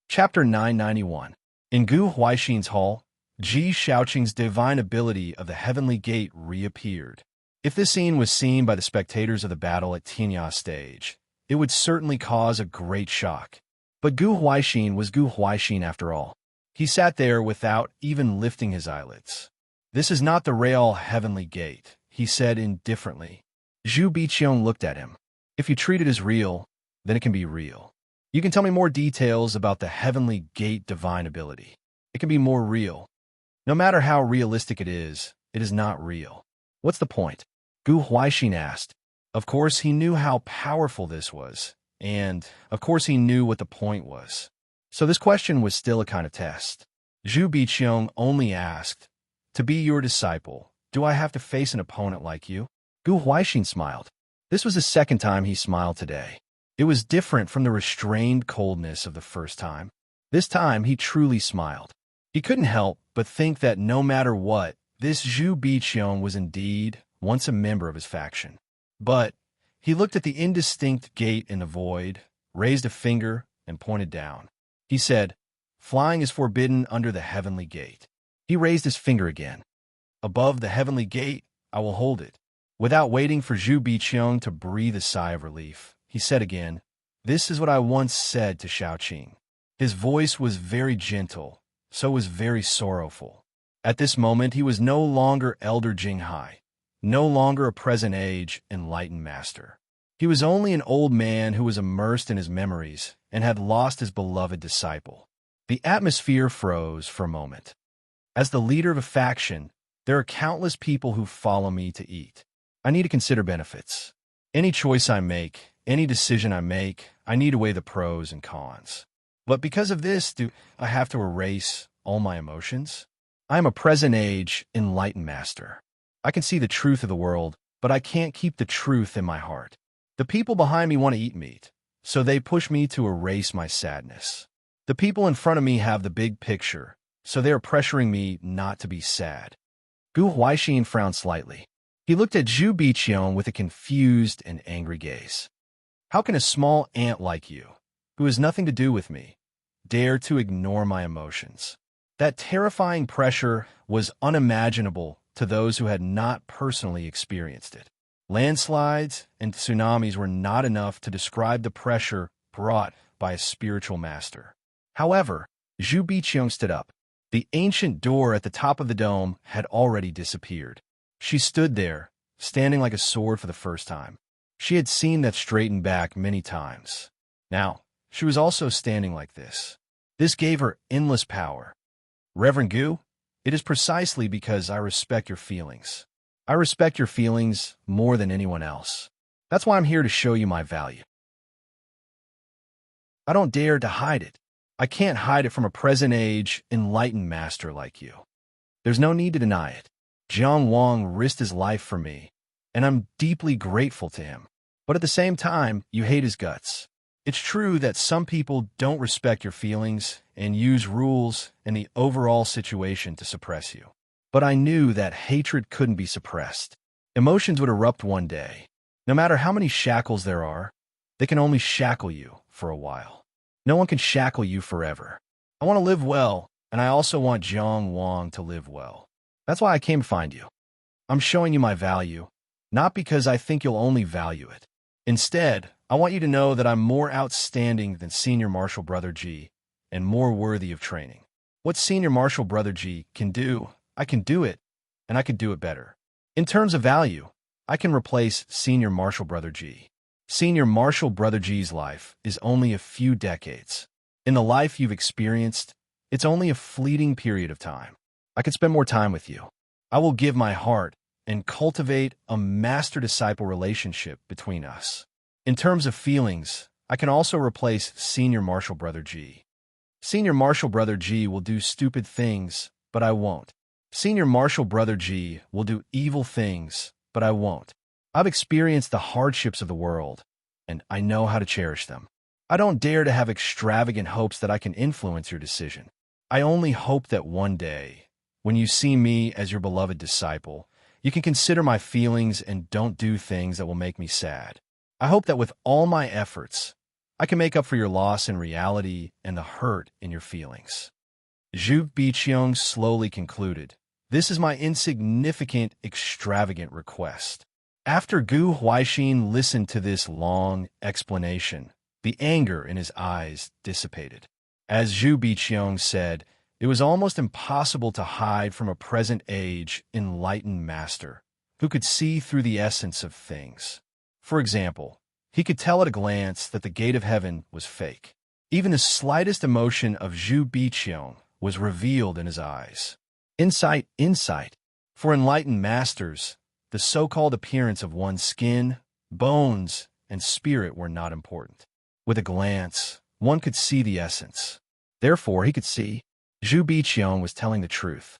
Chapter 991. In Gu Huaixin's hall, Ji Shaoqing's divine ability of the heavenly gate reappeared. If this scene was seen by the spectators of the battle at Tinya stage, it would certainly cause a great shock. But Gu Huaixin was Gu Huaixin after all. He sat there without even lifting his eyelids. "This is not the real heavenly gate," he said indifferently. Zhu Biqiong looked at him. "If you treat it as real, then it can be real. You can tell me more details about the heavenly gate divine ability. It can be more real. No matter how realistic it is not real. What's the point?" Gu Huaixin asked. Of course, he knew how powerful this was, and, of course, he knew what the point was. So this question was still a kind of test. Zhu Biqiong only asked, "To be your disciple, do I have to face an opponent like you?" Gu Huaixin smiled. This was the second time he smiled today. It was different from the restrained coldness of the first time. This time, he truly smiled. He couldn't help but think that no matter what, this Zhu Biqiong was indeed once a member of his faction. But he looked at the indistinct gate in the void, raised a finger, and pointed down. He said, "Flying is forbidden under the heavenly gate." He raised his finger again. "Above the heavenly gate, I will hold it." Without waiting for Zhu Biqiong to breathe a sigh of relief, he said again, "This is what I once said to Shaoqing." His voice was very gentle, so was very sorrowful. At this moment, he was no longer Elder Jinghai, no longer a present-age enlightened master. He was only an old man who was immersed in his memories and had lost his beloved disciple. The atmosphere froze for a moment. As the leader of a faction, there are countless people who follow me to eat. I need to consider benefits. Any choice I make, any decision I make, I need to weigh the pros and cons. But because of this, do I have to erase all my emotions? I am a present-age enlightened master. I can see the truth of the world, but I can't keep the truth in my heart. The people behind me want to eat meat, so they push me to erase my sadness. The people in front of me have the big picture, so they are pressuring me not to be sad. Gu Huaixin frowned slightly. He looked at Zhu Biqiong with a confused and angry gaze. "How can a small ant like you, who has nothing to do with me, dare to ignore my emotions?" That terrifying pressure was unimaginable to those who had not personally experienced it. Landslides and tsunamis were not enough to describe the pressure brought by a spiritual master. However, Zhu Biqiong stood up. The ancient door at the top of the dome had already disappeared. She stood there, standing like a sword for the first time. She had seen that straightened back many times. Now, she was also standing like this. This gave her endless power. "Reverend Gu, it is precisely because I respect your feelings. I respect your feelings more than anyone else. That's why I'm here to show you my value. I don't dare to hide it. I can't hide it from a present-age, enlightened master like you. There's no need to deny it. Jiang Wang risked his life for me, and I'm deeply grateful to him. But at the same time, you hate his guts. It's true that some people don't respect your feelings and use rules and the overall situation to suppress you. But I knew that hatred couldn't be suppressed. Emotions would erupt one day. No matter how many shackles there are, they can only shackle you for a while. No one can shackle you forever. I want to live well, and I also want Jiang Wang to live well. That's why I came to find you. I'm showing you my value, not because I think you'll only value it. Instead, I want you to know that I'm more outstanding than Senior Marshal Brother G and more worthy of training. What Senior Marshal Brother G can do, I can do it, and I can do it better. In terms of value, I can replace Senior Marshal Brother G. Senior Marshal Brother G's life is only a few decades. In the life you've experienced, it's only a fleeting period of time. I could spend more time with you. I will give my heart and cultivate a master-disciple relationship between us. In terms of feelings, I can also replace Senior Marshal Brother G. Senior Marshal Brother G will do stupid things, but I won't. Senior Marshal Brother G will do evil things, but I won't. I've experienced the hardships of the world, and I know how to cherish them. I don't dare to have extravagant hopes that I can influence your decision. I only hope that one day, when you see me as your beloved disciple, you can consider my feelings and don't do things that will make me sad. I hope that with all my efforts, I can make up for your loss in reality and the hurt in your feelings. Zhu Biqiang slowly concluded, "This is my insignificant, extravagant request." After Gu Huaixin listened to this long explanation, the anger in his eyes dissipated. As Zhu Biqiang said, it was almost impossible to hide from a present-age, enlightened master who could see through the essence of things. For example, he could tell at a glance that the gate of heaven was fake. Even the slightest emotion of Zhu Biqiang was revealed in his eyes. Insight. For enlightened masters, the so-called appearance of one's skin, bones, and spirit were not important. With a glance, one could see the essence. Therefore, he could see Zhu Biqiang was telling the truth.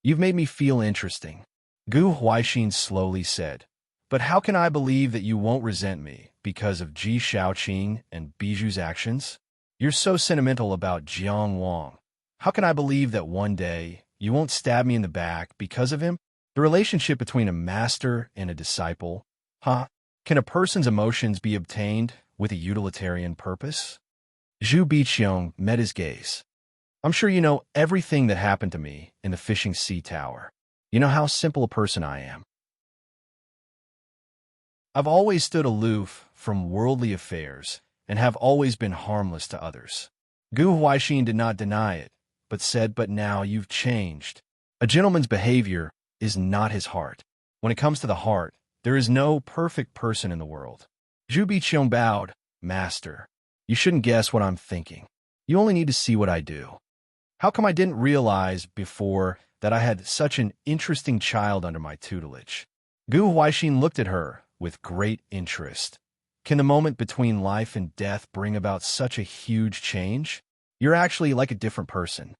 "You've made me feel interesting," Gu Huaixin slowly said. "But how can I believe that you won't resent me because of Ji Shaoqing and Biju's actions? You're so sentimental about Jiang Wang. How can I believe that one day you won't stab me in the back because of him? The relationship between a master and a disciple, Can a person's emotions be obtained with a utilitarian purpose?" Zhu Biqiang met his gaze. "I'm sure you know everything that happened to me in the fishing sea tower. You know how simple a person I am. I've always stood aloof from worldly affairs and have always been harmless to others." Gu Huaixin did not deny it, but said, "But now you've changed. A gentleman's behavior is not his heart. When it comes to the heart, there is no perfect person in the world." Zhu Biqiang bowed. "Master, you shouldn't guess what I'm thinking. You only need to see what I do. How come I didn't realize before that I had such an interesting child under my tutelage?" Gu Huaixin looked at her with great interest. "Can the moment between life and death bring about such a huge change? You're actually like a different person.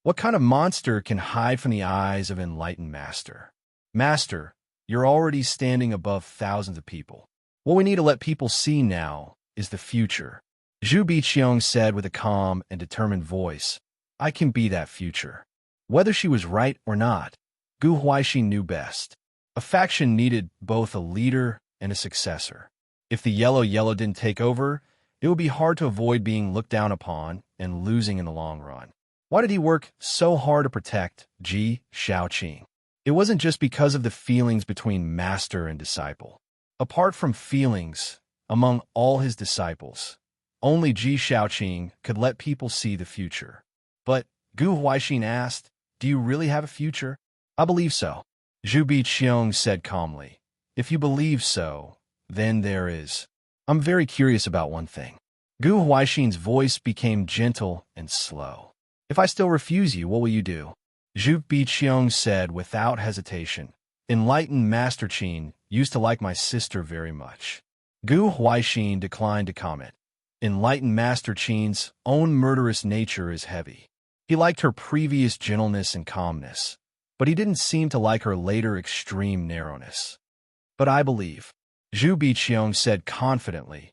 What kind of monster can hide from the eyes of an enlightened master? Master, you're already standing above thousands of people. What we need to let people see now is the future." Zhu Biqiang said with a calm and determined voice, "I can be that future." Whether she was right or not, Gu Huaixin knew best. A faction needed both a leader and a successor. If the yellow didn't take over, it would be hard to avoid being looked down upon and losing in the long run. Why did he work so hard to protect Ji Shaoqing? It wasn't just because of the feelings between master and disciple. Apart from feelings, among all his disciples, only Ji Shaoqing could let people see the future. But, Gu Huaixin asked, "Do you really have a future?" "I believe so," Zhu Biqiang said calmly. "If you believe so, then there is. I'm very curious about one thing." Gu Huaixin's voice became gentle and slow. "If I still refuse you, what will you do?" Zhu Biqiang said without hesitation. "Enlightened Master Qin used to like my sister very much." Gu Huaixin declined to comment. Enlightened Master Qin's own murderous nature is heavy. He liked her previous gentleness and calmness, but he didn't seem to like her later extreme narrowness. "But I believe," Zhu Biqiang said confidently,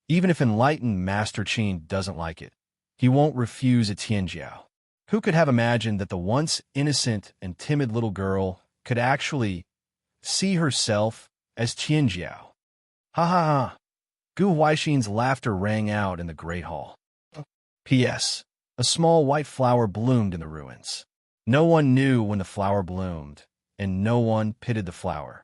"even if enlightened Master Qin doesn't like it, he won't refuse a Tianjiao." Who could have imagined that the once innocent and timid little girl could actually see herself as Tianjiao? Ha ha ha! Gu Huaixin's laughter rang out in the great hall. P.S. A small white flower bloomed in the ruins. No one knew when the flower bloomed, and no one pitied the flower.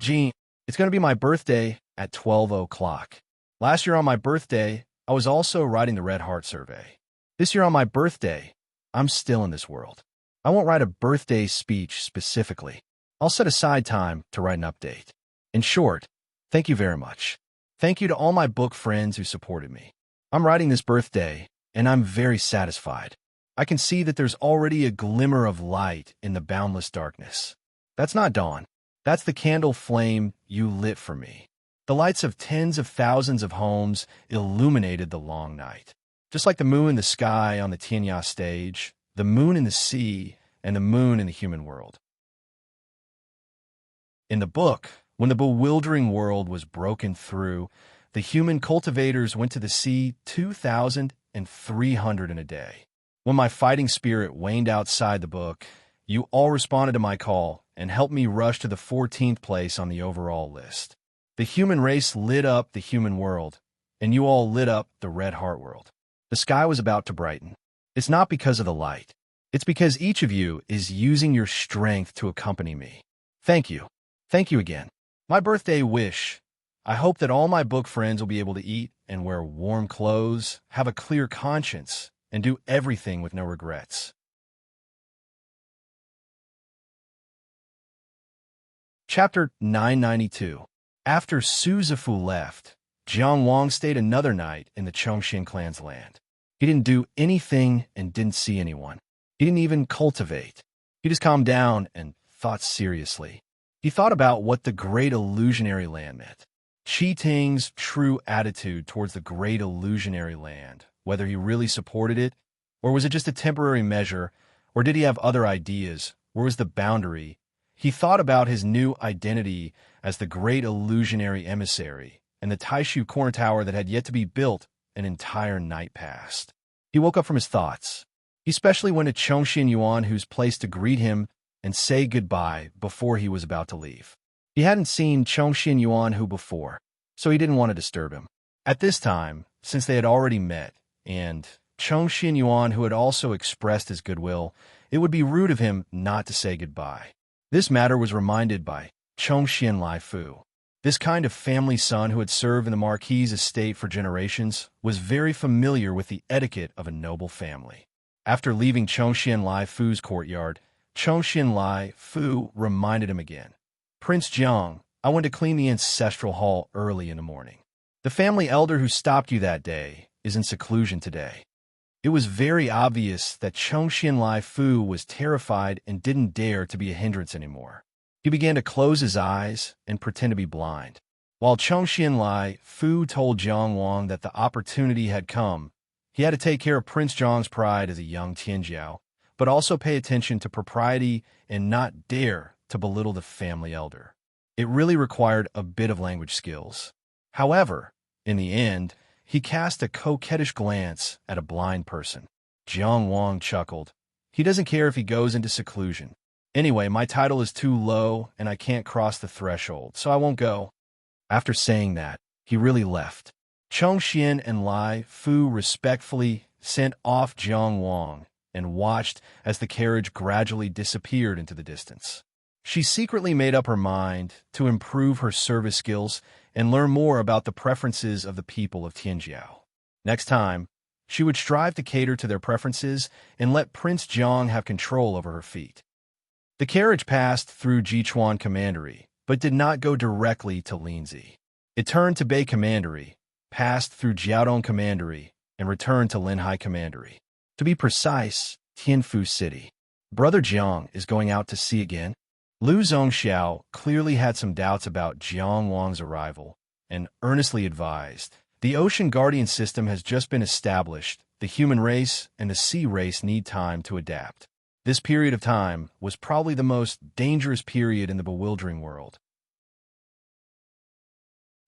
Jean, it's going to be my birthday at 12 o'clock. Last year on my birthday, I was also writing the Red Heart Survey. This year on my birthday, I'm still in this world. I won't write a birthday speech specifically. I'll set aside time to write an update. In short, thank you very much. Thank you to all my book friends who supported me. I'm writing this birthday and I'm very satisfied. I can see that there's already a glimmer of light in the boundless darkness. That's not dawn. That's the candle flame you lit for me. The lights of tens of thousands of homes illuminated the long night. Just like the moon in the sky on the Tianya stage, the moon in the sea, and the moon in the human world. In the book, when the bewildering world was broken through, the human cultivators went to the sea 2,300 in a day. When my fighting spirit waned outside the book, you all responded to my call and helped me rush to the 14th place on the overall list. The human race lit up the human world, and you all lit up the red heart world. The sky was about to brighten. It's not because of the light. It's because each of you is using your strength to accompany me. Thank you. Thank you again. My birthday wish. I hope that all my book friends will be able to eat and wear warm clothes, have a clear conscience, and do everything with no regrets. Chapter 992. After Suzafu left, Jiang Wang stayed another night in the Chongxin clan's land. He didn't do anything and didn't see anyone. He didn't even cultivate. He just calmed down and thought seriously. He thought about what the great illusionary land meant. Qi Ting's true attitude towards the great illusionary land, whether he really supported it, or was it just a temporary measure, or did he have other ideas? Where was the boundary? He thought about his new identity as the great illusionary emissary, and the Taishu corner tower that had yet to be built. An entire night passed. He woke up from his thoughts. He especially went to Chongxin Yuan, whose place to greet him and say goodbye before he was about to leave. He hadn't seen Chongxin Yuan Hu before, so he didn't want to disturb him. At this time, since they had already met, and Chongxin Yuan Hu had also expressed his goodwill, it would be rude of him not to say goodbye. This matter was reminded by Chongxin Lai Fu. This kind of family son who had served in the Marquis's estate for generations was very familiar with the etiquette of a noble family. After leaving Chongxin Lai Fu's courtyard, Chongxin Lai Fu reminded him again. Prince Jiang, I went to clean the ancestral hall early in the morning. The family elder who stopped you that day is in seclusion today. It was very obvious that Chongxin Lai Fu was terrified and didn't dare to be a hindrance anymore. He began to close his eyes and pretend to be blind. While Chongxin Lai Fu told Jiang Wang that the opportunity had come, he had to take care of Prince Zhang's pride as a young Tianjiao, but also pay attention to propriety and not dare to belittle the family elder. It really required a bit of language skills. However, in the end, he cast a coquettish glance at a blind person. Jiang Wang chuckled. He doesn't care if he goes into seclusion. Anyway, my title is too low and I can't cross the threshold, so I won't go. After saying that, he really left. Chongxian and Lai Fu respectfully sent off Jiang Wang and watched as the carriage gradually disappeared into the distance. She secretly made up her mind to improve her service skills and learn more about the preferences of the people of Tianjiao. Next time, she would strive to cater to their preferences and let Prince Jiang have control over her feet. The carriage passed through Jichuan Commandery, but did not go directly to Linzi. It turned to Bei Commandery, passed through Jiaodong Commandery, and returned to Linhai Commandery. To be precise, Tianfu City. Brother Jiang is going out to sea again? Lu Zongxiao clearly had some doubts about Jiang Wang's arrival and earnestly advised, the Ocean Guardian system has just been established. The human race and the sea race need time to adapt. This period of time was probably the most dangerous period in the bewildering world.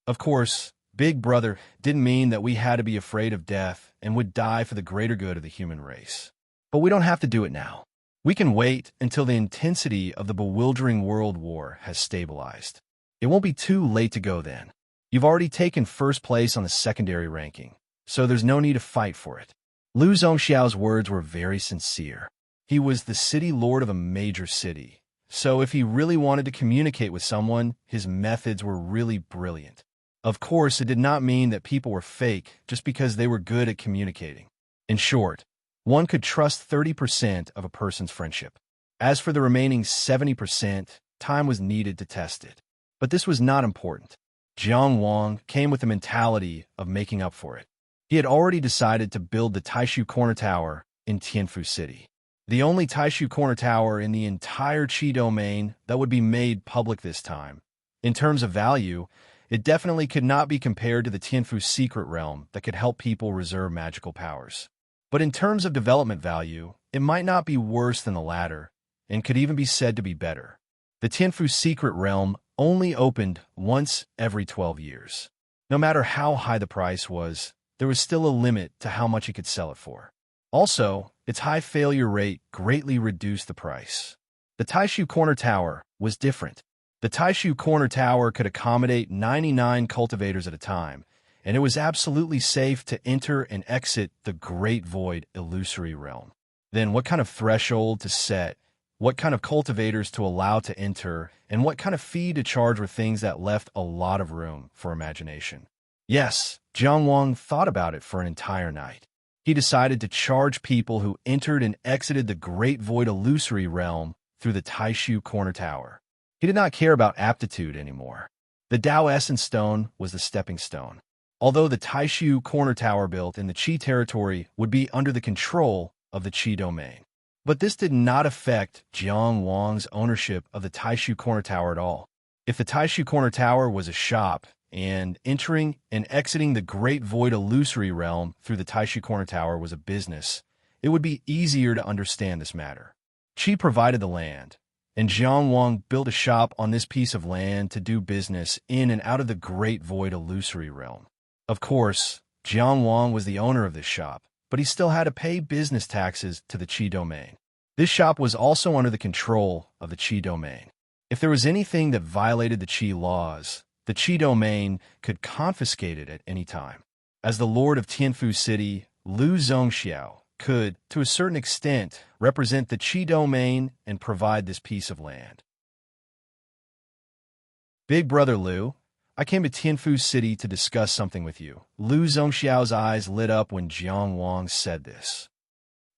Of course, Big Brother didn't mean that we had to be afraid of death and would die for the greater good of the human race. But we don't have to do it now. We can wait until the intensity of the bewildering world war has stabilized. It won't be too late to go then. You've already taken first place on the secondary ranking, so there's no need to fight for it. Lu Zongxiao's words were very sincere. He was the city lord of a major city, so if he really wanted to communicate with someone, his methods were really brilliant. Of course, it did not mean that people were fake just because they were good at communicating. In short, one could trust 30% of a person's friendship. As for the remaining 70%, time was needed to test it. But this was not important. Jiang Wang came with the mentality of making up for it. He had already decided to build the Taishu Corner Tower in Tianfu City, the only Taishu Corner Tower in the entire Qi domain that would be made public this time. In terms of value, it definitely could not be compared to the Tianfu Secret Realm that could help people reserve magical powers. But in terms of development value, it might not be worse than the latter, and could even be said to be better. The Tianfu Secret Realm only opened once every 12 years. No matter how high the price was, there was still a limit to how much it could sell it for. Also, its high failure rate greatly reduced the price. The Taishu Corner Tower was different. The Taishu Corner Tower could accommodate 99 cultivators at a time, and it was absolutely safe to enter and exit the Great Void illusory realm. Then what kind of threshold to set, what kind of cultivators to allow to enter, and what kind of fee to charge were things that left a lot of room for imagination. Yes, Jiang Wang thought about it for an entire night. He decided to charge people who entered and exited the Great Void illusory realm through the Taishu Corner Tower. He did not care about aptitude anymore. The Tao Essence Stone was the stepping stone. Although the Taishu Corner Tower built in the Qi territory would be under the control of the Qi domain. But this did not affect Jiang Wang's ownership of the Taishu Corner Tower at all. If the Taishu Corner Tower was a shop, and entering and exiting the Great Void illusory realm through the Taishu Corner Tower was a business, it would be easier to understand this matter. Qi provided the land, and Jiang Wang built a shop on this piece of land to do business in and out of the Great Void illusory realm. Of course, Jiang Wang was the owner of this shop, but he still had to pay business taxes to the Qi domain. This shop was also under the control of the Qi domain. If there was anything that violated the Qi laws, the Qi domain could confiscate it at any time. As the Lord of Tianfu City, Lu Zongxiao could, to a certain extent, represent the Qi domain and provide this piece of land. Big Brother Lu, I came to Tianfu City to discuss something with you. Lu Zongxiao's eyes lit up when Jiang Wang said this.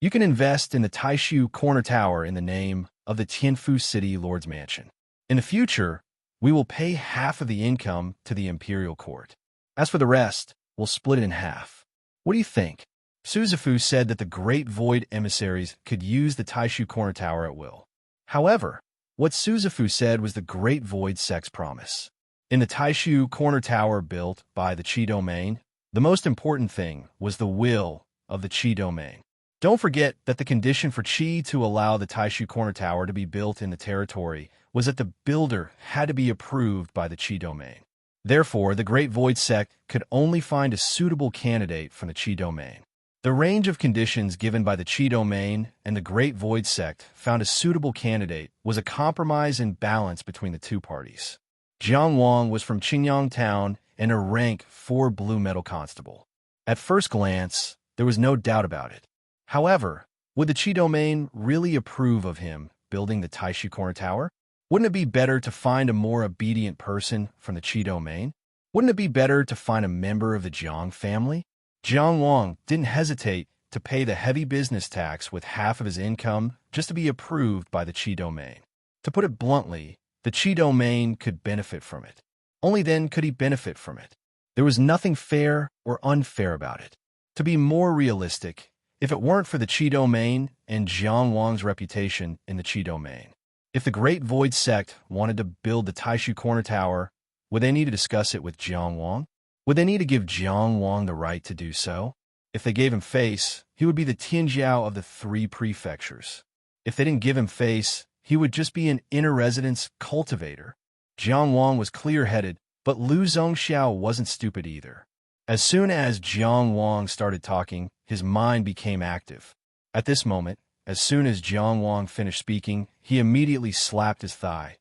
You can invest in the Taishu Corner Tower in the name of the Tianfu City Lord's Mansion. In the future, we will pay half of the income to the Imperial Court. As for the rest, we'll split it in half. What do you think? Suzafu said that the Great Void emissaries could use the Taishu Corner Tower at will. However, what Suzafu said was the Great Void Sect's promise. In the Taishu Corner Tower built by the Qi domain, the most important thing was the will of the Qi domain. Don't forget that the condition for Qi to allow the Taishu Corner Tower to be built in the territory was that the builder had to be approved by the Qi domain. Therefore, the Great Void Sect could only find a suitable candidate from the Qi domain. The range of conditions given by the Qi domain and the Great Void Sect found a suitable candidate was a compromise and balance between the two parties. Jiang Wang was from Qingyang Town and a rank 4 blue metal constable. At first glance, there was no doubt about it. However, would the Qi domain really approve of him building the Taishu Corner Tower? Wouldn't it be better to find a more obedient person from the Qi domain? Wouldn't it be better to find a member of the Jiang family? Jiang Wang didn't hesitate to pay the heavy business tax with half of his income just to be approved by the Qi domain. To put it bluntly, the Qi domain could benefit from it. Only then could he benefit from it. There was nothing fair or unfair about it. To be more realistic, if it weren't for the Qi domain and Jiang Wang's reputation in the Qi domain, if the Great Void Sect wanted to build the Taishu Corner Tower, would they need to discuss it with Jiang Wang? Would they need to give Jiang Wang the right to do so? If they gave him face, he would be the Tianjiao of the 3 prefectures. If they didn't give him face, he would just be an inner residence cultivator. Jiang Wang was clear-headed, but Lu Zongxiao wasn't stupid either. As soon as Jiang Wang started talking, his mind became active. At this moment, as soon as Jiang Wang finished speaking, he immediately slapped his thigh.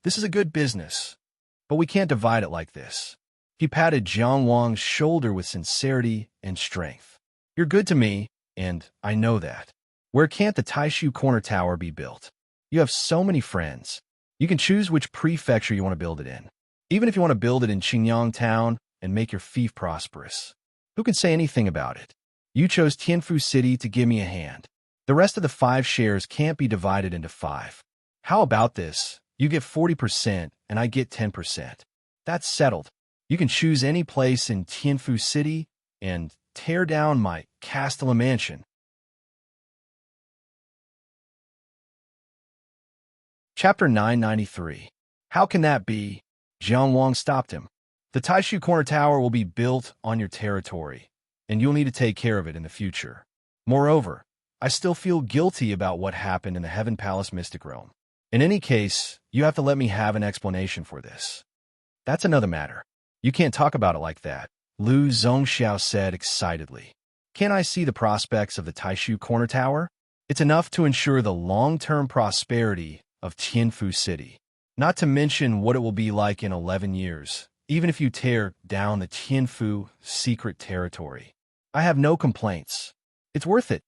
This is a good business, but we can't divide it like this. He patted Jiang Wang's shoulder with sincerity and strength. You're good to me, and I know that. Where can't the Taishu Corner Tower be built? You have so many friends. You can choose which prefecture you want to build it in. Even if you want to build it in Qingyang Town and make your fief prosperous. Who can say anything about it? You chose Tianfu City to give me a hand. The rest of the 5 shares can't be divided into 5. How about this? You get 40% and I get 10%. That's settled. You can choose any place in Tianfu City and tear down my castle mansion. Chapter 993. How can that be? Jiang Wang stopped him. The Taishu Corner Tower will be built on your territory, and you'll need to take care of it in the future. Moreover, I still feel guilty about what happened in the Heaven Palace Mystic Realm. In any case, you have to let me have an explanation for this. That's another matter. You can't talk about it like that, Lu Zhongxiao said excitedly. Can't I see the prospects of the Taishu Corner Tower? It's enough to ensure the long-term prosperity of Tianfu City. Not to mention what it will be like in 11 years, even if you tear down the Tianfu secret territory. I have no complaints. It's worth it.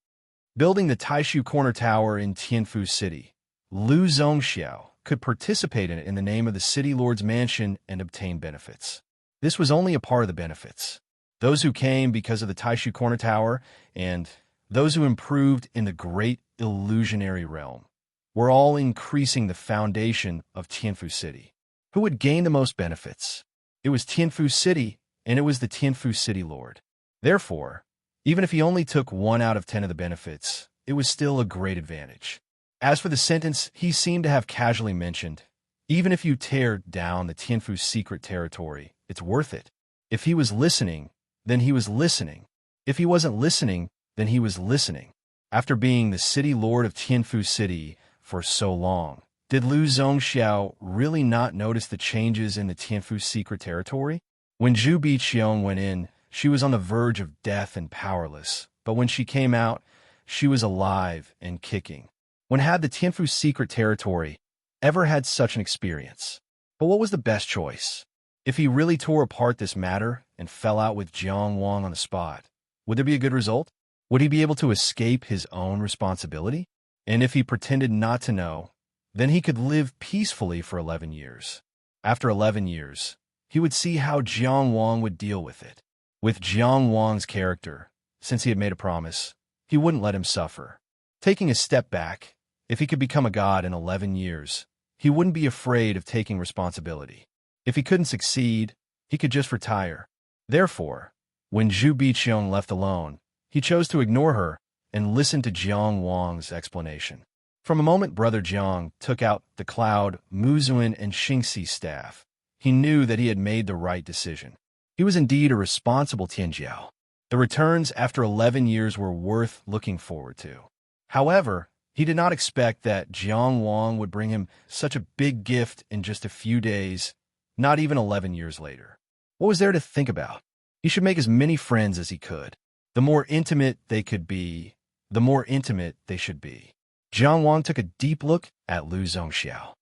Building the Taishu Corner Tower in Tianfu City, Lu Zhongxiao could participate in it in the name of the City Lord's Mansion and obtain benefits. This was only a part of the benefits. Those who came because of the Taishu Corner Tower and those who improved in the great illusionary realm were all increasing the foundation of Tianfu City. Who would gain the most benefits? It was Tianfu City, and it was the Tianfu City Lord. Therefore, even if he only took 1 out of 10 of the benefits, it was still a great advantage. As for the sentence he seemed to have casually mentioned, even if you tear down the Tianfu secret territory, it's worth it. If he was listening, then he was listening. If he wasn't listening, then he was listening. After being the city lord of Tianfu City for so long, did Lu Zhongxiao really not notice the changes in the Tianfu secret territory? When Zhu Biqiong went in, she was on the verge of death and powerless, but when she came out, she was alive and kicking. When had the Tianfu secret territory ever had such an experience? But what was the best choice? If he really tore apart this matter and fell out with Jiang Wang on the spot, would there be a good result? Would he be able to escape his own responsibility? And if he pretended not to know, then he could live peacefully for 11 years. After 11 years, he would see how Jiang Wang would deal with it. With Jiang Wang's character, since he had made a promise, he wouldn't let him suffer. Taking a step back, if he could become a god in 11 years, he wouldn't be afraid of taking responsibility. If he couldn't succeed, he could just retire. Therefore, when Zhu Biqiong left alone, he chose to ignore her and listen to Jiang Wang's explanation. From a moment Brother Jiang took out the Cloud, Muzuan, and Xingxi staff, he knew that he had made the right decision. He was indeed a responsible Tianjiao. The returns after 11 years were worth looking forward to. However, he did not expect that Jiang Wang would bring him such a big gift in just a few days, not even 11 years later. What was there to think about? He should make as many friends as he could. The more intimate they could be, the more intimate they should be. Jiang Wang took a deep look at Lu Zhongxiao.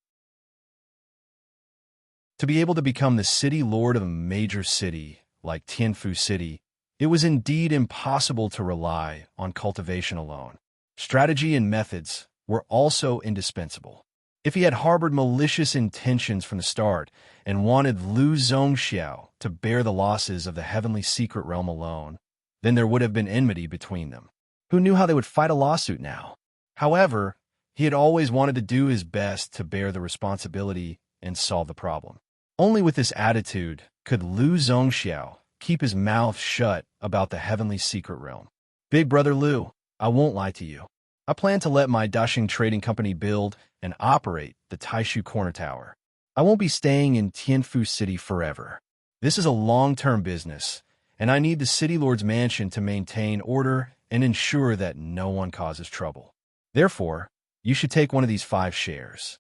To be able to become the city lord of a major city like Tianfu City, it was indeed impossible to rely on cultivation alone. Strategy and methods were also indispensable. If he had harbored malicious intentions from the start and wanted Lu Zhongxiao to bear the losses of the heavenly secret realm alone, then there would have been enmity between them. Who knew how they would fight a lawsuit now? However, he had always wanted to do his best to bear the responsibility and solve the problem. Only with this attitude could Lu Zhongxiao keep his mouth shut about the heavenly secret realm. Big Brother Lu, I won't lie to you. I plan to let my Dashing Trading Company build and operate the Taishu Corner Tower. I won't be staying in Tianfu City forever. This is a long-term business, and I need the City Lord's Mansion to maintain order and ensure that no one causes trouble. Therefore, you should take one of these 5 shares.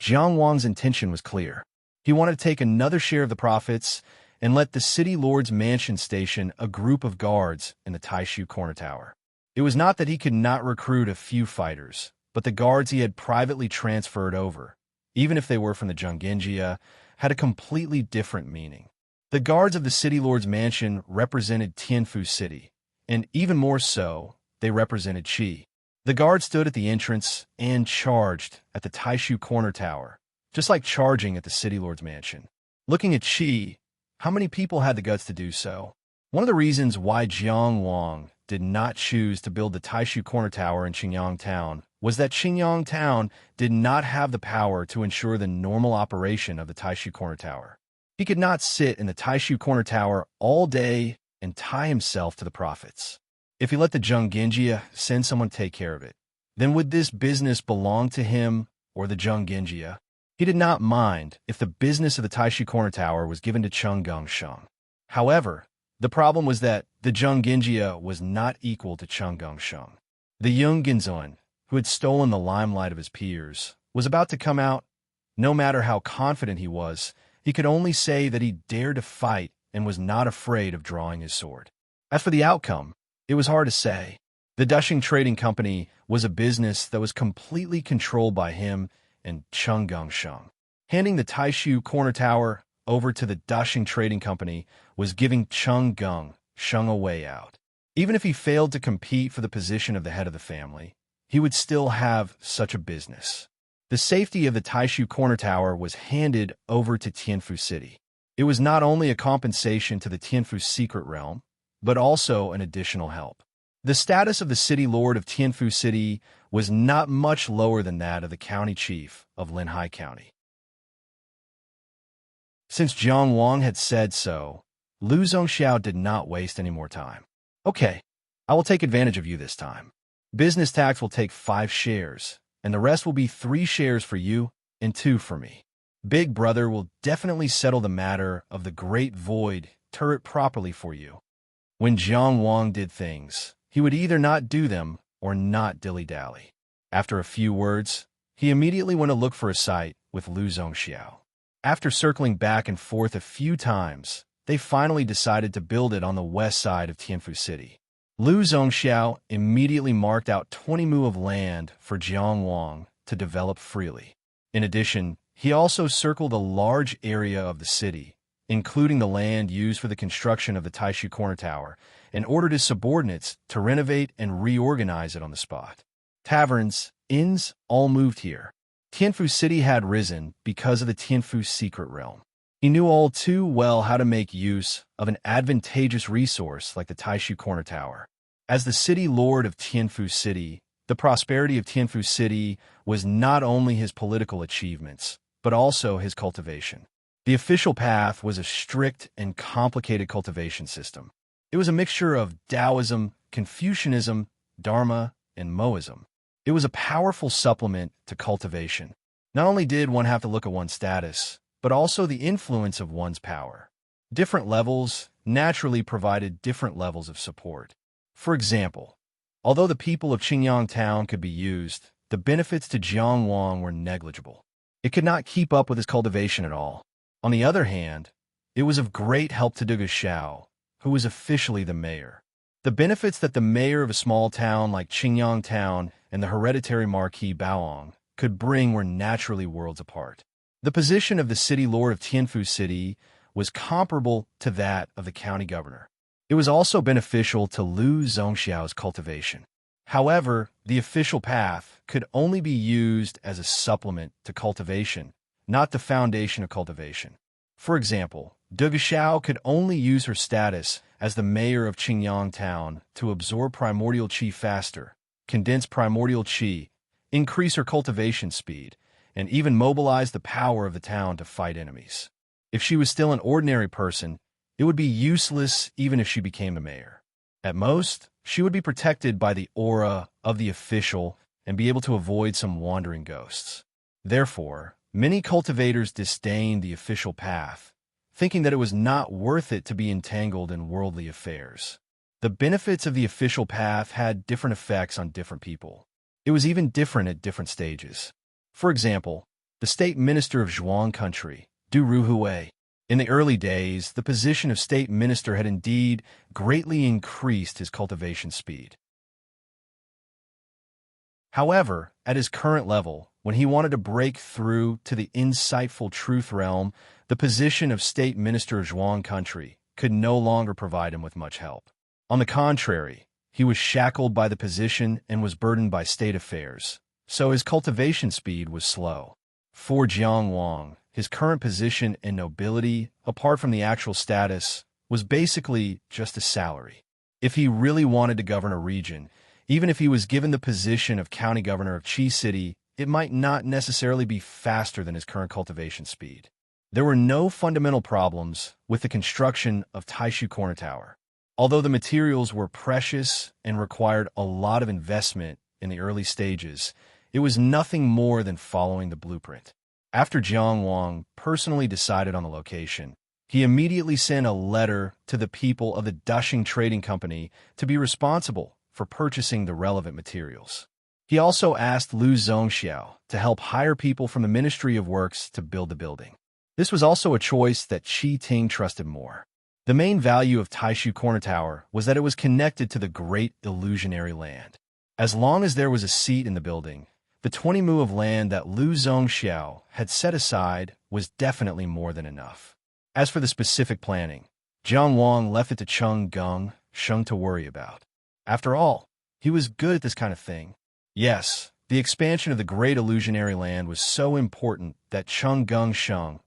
Jiang Wang's intention was clear. He wanted to take another share of the profits and let the City Lord's Mansion station a group of guards in the Taishu Corner Tower. It was not that he could not recruit a few fighters, but the guards he had privately transferred over, even if they were from the Zhonggenjia, had a completely different meaning. The guards of the City Lord's Mansion represented Tianfu City, and even more so, they represented Qi. The guard stood at the entrance and charged at the Taishu Corner Tower, just like charging at the City Lord's Mansion. Looking at Qi, how many people had the guts to do so? One of the reasons why Jiang Wang did not choose to build the Taishu Corner Tower in Qingyang Town was that Qingyang Town did not have the power to ensure the normal operation of the Taishu Corner Tower. He could not sit in the Taishu Corner Tower all day and tie himself to the profits. If he let the Junginjia send someone to take care of it, then would this business belong to him or the Junginjia? He did not mind if the business of the Taishu Corner Tower was given to Chung Gongsheng. However, the problem was that the Junginjia was not equal to Chung Gongsheng. The young Ginzun, who had stolen the limelight of his peers, was about to come out. No matter how confident he was, he could only say that he dared to fight and was not afraid of drawing his sword. As for the outcome, it was hard to say. The Dushing Trading Company was a business that was completely controlled by him and Chung Gongsheng. Handing the Taishu Corner Tower over to the Dushing Trading Company was giving Chung Gongsheng a way out. Even if he failed to compete for the position of the head of the family, he would still have such a business. The safety of the Taishu Corner Tower was handed over to Tianfu City. It was not only a compensation to the Tianfu secret realm, but also an additional help. The status of the city lord of Tianfu City was not much lower than that of the county chief of Linhai County. Since Jiang Wang had said so, Lu Zongxiao did not waste any more time. Okay, I will take advantage of you this time. Business tax will take 5 shares, and the rest will be 3 shares for you and 2 for me. Big Brother will definitely settle the matter of the Great Void turret properly for you. When Jiang Wang did things, he would either not do them or not dilly-dally. After a few words, he immediately went to look for a site with Lu Zongxiao. After circling back and forth a few times, they finally decided to build it on the west side of Tianfu City. Lu Zongxiao immediately marked out 20 mu of land for Jiang Wang to develop freely. In addition, he also circled a large area of the city, including the land used for the construction of the Taishu Corner Tower, and ordered his subordinates to renovate and reorganize it on the spot. Taverns, inns, all moved here. Tianfu City had risen because of the Tianfu secret realm. He knew all too well how to make use of an advantageous resource like the Taishu Corner Tower. As the city lord of Tianfu City, the prosperity of Tianfu City was not only his political achievements, but also his cultivation. The official path was a strict and complicated cultivation system. It was a mixture of Taoism, Confucianism, Dharma, and Moism. It was a powerful supplement to cultivation. Not only did one have to look at one's status, but also the influence of one's power. Different levels naturally provided different levels of support. For example, although the people of Qingyang Town could be used, the benefits to Jiang Wang were negligible. It could not keep up with his cultivation at all. On the other hand, it was of great help to Dugu Xiao, who was officially the mayor. The benefits that the mayor of a small town like Qingyang Town and the hereditary Marquis Baoang could bring were naturally worlds apart. The position of the city lord of Tianfu City was comparable to that of the county governor. It was also beneficial to Lu Zongxiao's cultivation. However, the official path could only be used as a supplement to cultivation, not the foundation of cultivation. For example, Dugu Xiao could only use her status as the mayor of Qingyang Town to absorb primordial qi faster, condense primordial qi, increase her cultivation speed, and even mobilize the power of the town to fight enemies. If she was still an ordinary person, it would be useless even if she became a mayor. At most, she would be protected by the aura of the official and be able to avoid some wandering ghosts. Therefore, many cultivators disdained the official path, thinking that it was not worth it to be entangled in worldly affairs. The benefits of the official path had different effects on different people. It was even different at different stages. For example, the state minister of Zhuang Country, Du Ruhui. In the early days, the position of state minister had indeed greatly increased his cultivation speed. However, at his current level, when he wanted to break through to the insightful truth realm, the position of state minister of Zhuang Country could no longer provide him with much help. On the contrary, he was shackled by the position and was burdened by state affairs, so his cultivation speed was slow. For Jiang Wang, his current position and nobility, apart from the actual status, was basically just a salary. If he really wanted to govern a region, even if he was given the position of county governor of Qi City, it might not necessarily be faster than his current cultivation speed. There were no fundamental problems with the construction of Taishu Corner Tower. Although the materials were precious and required a lot of investment in the early stages, it was nothing more than following the blueprint. After Jiang Wang personally decided on the location, he immediately sent a letter to the people of the Dushing Trading Company to be responsible for purchasing the relevant materials. He also asked Lu Zongxiao to help hire people from the Ministry of Works to build the building. This was also a choice that Qi Ting trusted more. The main value of Taishu Corner Tower was that it was connected to the great illusionary land. As long as there was a seat in the building, the 20 mu of land that Lu Zongxiao had set aside was definitely more than enough. As for the specific planning, Jiang Wang left it to Sheng to worry about. After all, he was good at this kind of thing. Yes, the expansion of the great illusionary land was so important that Sheng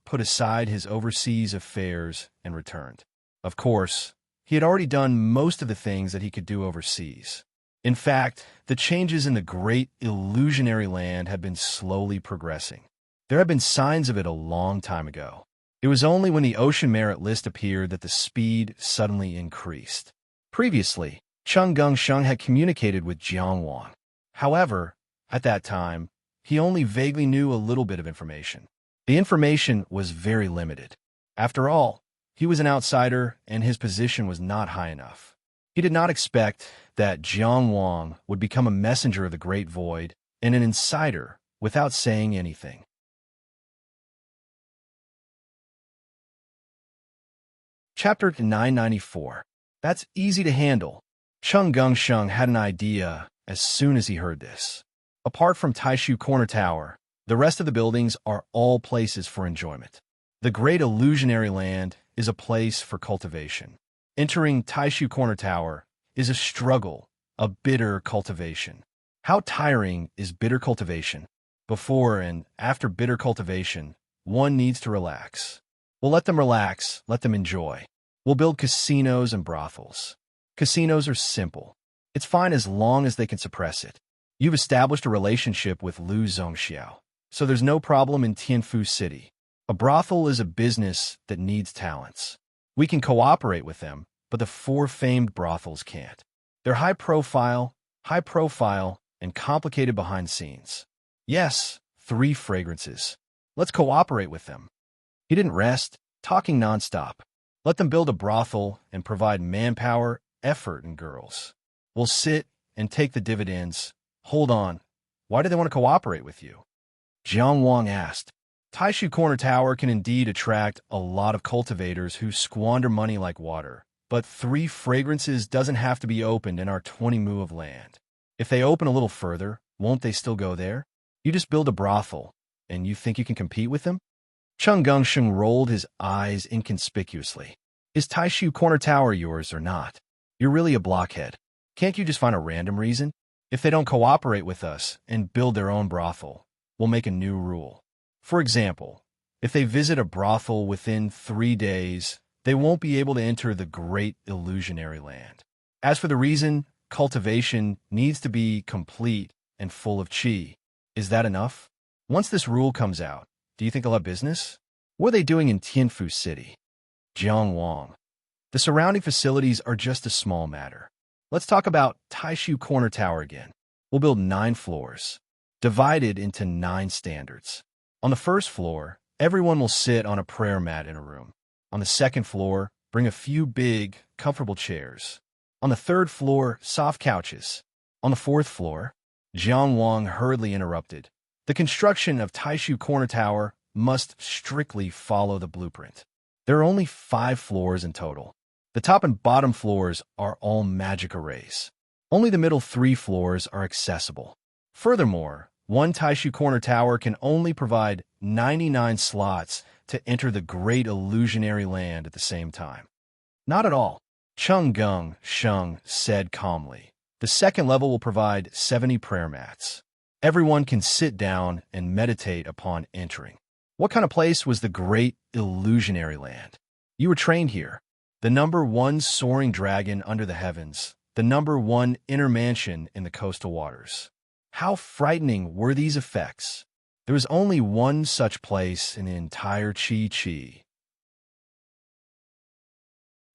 put aside his overseas affairs and returned. Of course, he had already done most of the things that he could do overseas. In fact, the changes in the great illusionary land had been slowly progressing. There had been signs of it a long time ago. It was only when the ocean merit list appeared that the speed suddenly increased. Previously, Sheng had communicated with Jiang Wang. However, at that time, he only vaguely knew a little bit of information. The information was very limited. After all, he was an outsider and his position was not high enough. He did not expect that Jiang Wang would become a messenger of the Great Void and an insider without saying anything. Chapter 994. That's easy to handle. Sheng had an idea as soon as he heard this. Apart from Taishu Corner Tower, the rest of the buildings are all places for enjoyment. The great illusionary land is a place for cultivation. Entering Taishu Corner Tower is a struggle, a bitter cultivation. How tiring is bitter cultivation? Before and after bitter cultivation, one needs to relax. We'll let them relax, let them enjoy. We'll build casinos and brothels. Casinos are simple. It's fine as long as they can suppress it. You've established a relationship with Lu Zongxiao, so there's no problem in Tianfu City. A brothel is a business that needs talents. We can cooperate with them, but the four famed brothels can't. They're high profile, and complicated behind scenes. Yes, 3 fragrances. Let's cooperate with them. He didn't rest, talking nonstop. Let them build a brothel and provide manpower, effort, and girls. We'll sit and take the dividends. Hold on. Why do they want to cooperate with you? Jiang Wang asked. Taishu Corner Tower can indeed attract a lot of cultivators who squander money like water, but 3 fragrances doesn't have to be opened in our 20 mu of land. If they open a little further, won't they still go there? You just build a brothel, and you think you can compete with them? Sheng rolled his eyes inconspicuously. Is Taishu Corner Tower yours or not? You're really a blockhead. Can't you just find a random reason? If they don't cooperate with us and build their own brothel, we'll make a new rule. For example, if they visit a brothel within 3 days, they won't be able to enter the great illusionary land. As for the reason, cultivation needs to be complete and full of qi. Is that enough? Once this rule comes out, do you think they'll have business? What are they doing in Tianfu City? Jiang Wang. The surrounding facilities are just a small matter. Let's talk about Taishu Corner Tower again. We'll build 9 floors, divided into 9 standards. On the first floor, everyone will sit on a prayer mat in a room. On the second floor, bring a few big, comfortable chairs. On the third floor, soft couches. On the fourth floor, Jiang Wang hurriedly interrupted. The construction of Taishu Corner Tower must strictly follow the blueprint. There are only 5 floors in total. The top and bottom floors are all magic arrays. Only the middle 3 floors are accessible. Furthermore, one Taishu Corner Tower can only provide 99 slots to enter the great illusionary land at the same time. Not at all, Sheng said calmly. The second level will provide 70 prayer mats. Everyone can sit down and meditate upon entering. What kind of place was the great illusionary land? You were trained here. The number 1 soaring dragon under the heavens, the number 1 inner mansion in the coastal waters. How frightening were these effects? There was only one such place in the entire Chi.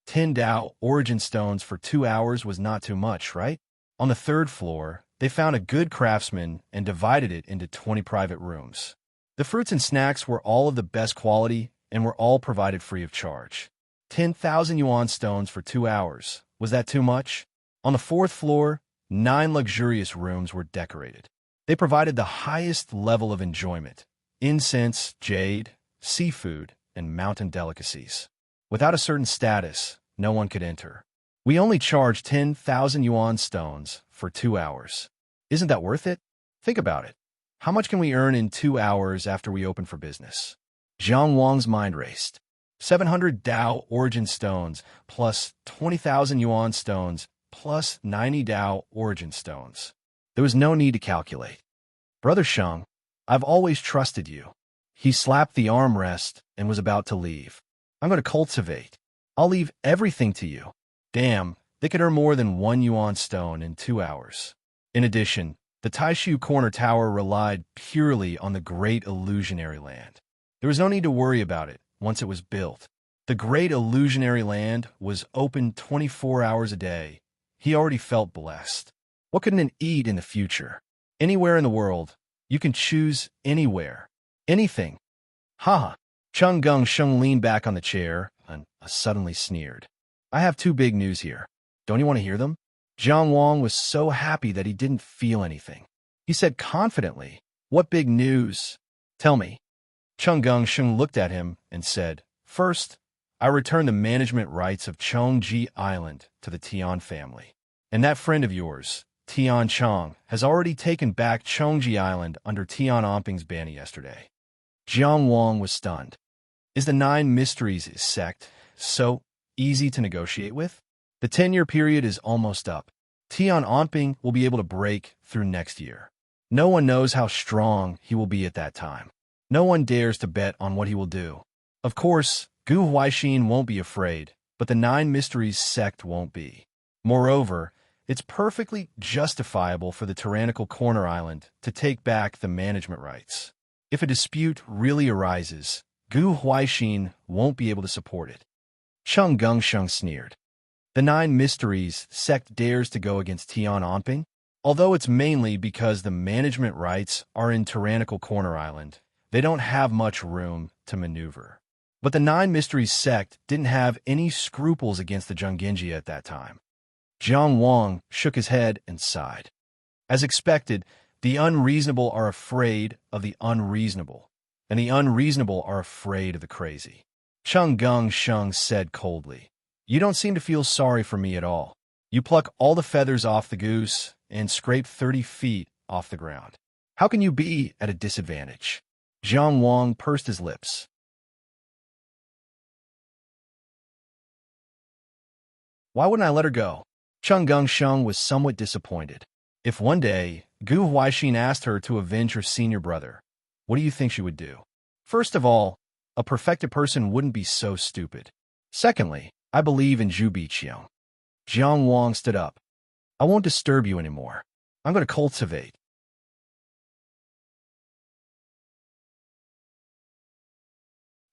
10 Tao origin stones for 2 hours was not too much, right? On the third floor, they found a good craftsman and divided it into 20 private rooms. The fruits and snacks were all of the best quality and were all provided free of charge. 10,000 yuan stones for 2 hours. Was that too much? On the fourth floor, 9 luxurious rooms were decorated. They provided the highest level of enjoyment: incense, jade, seafood, and mountain delicacies. Without a certain status, no one could enter. We only charge 10,000 yuan stones for 2 hours. Isn't that worth it? Think about it. How much can we earn in 2 hours after we open for business? Jiang Wang's mind raced. 700 Dao origin stones plus 20,000 yuan stones plus 90 Dao origin stones. There was no need to calculate. Brother Sheng, I've always trusted you. He slapped the armrest and was about to leave. I'm going to cultivate. I'll leave everything to you. Damn, they could earn more than 1 yuan stone in 2 hours. In addition, the Taishu Corner Tower relied purely on the Great Illusionary Land. There was no need to worry about it once it was built. The Great Illusionary Land was open 24 hours a day. He already felt blessed. What couldn't it eat in the future? Anywhere in the world. You can choose anywhere. Anything. Haha. Chung Gung Sheng leaned back on the chair and suddenly sneered. I have 2 big news here. Don't you want to hear them? Jiang Wang was so happy that he didn't feel anything. He said confidently, What big news? Tell me. Chung Gung Sheng looked at him and said, First, I returned the management rights of Chongji Island to the Tian family. And that friend of yours, Tian Chong, has already taken back Chongji Island under Tian Omping's ban yesterday. Jiang Wang was stunned. Is the 9 Mysteries sect so easy to negotiate with? The 10-year period is almost up. Tian Omping will be able to break through next year. No one knows how strong he will be at that time. No one dares to bet on what he will do. Of course, Gu Huaixin won't be afraid, but the 9 Mysteries sect won't be. Moreover, it's perfectly justifiable for the tyrannical Corner Island to take back the management rights. If a dispute really arises, Gu Huaixin won't be able to support it. Chung Gung Sheng sneered. The 9 Mysteries sect dares to go against Tian Omping? Although it's mainly because the management rights are in tyrannical Corner Island, they don't have much room to maneuver. But the 9 Mysteries sect didn't have any scruples against the Zhonggenjia at that time. Jiang Wang shook his head and sighed. As expected, the unreasonable are afraid of the unreasonable, and the unreasonable are afraid of the crazy. Chung Gung Sheng said coldly, You don't seem to feel sorry for me at all. You pluck all the feathers off the goose and scrape 30 feet off the ground. How can you be at a disadvantage? Jiang Wang pursed his lips. Why wouldn't I let her go? Chung Gung Sheng was somewhat disappointed. If one day Gu Huaixin asked her to avenge her senior brother, what do you think she would do? First of all, a perfected person wouldn't be so stupid. Secondly, I believe in Zhu Biqiang. Jiang Wang stood up. I won't disturb you anymore. I'm going to cultivate.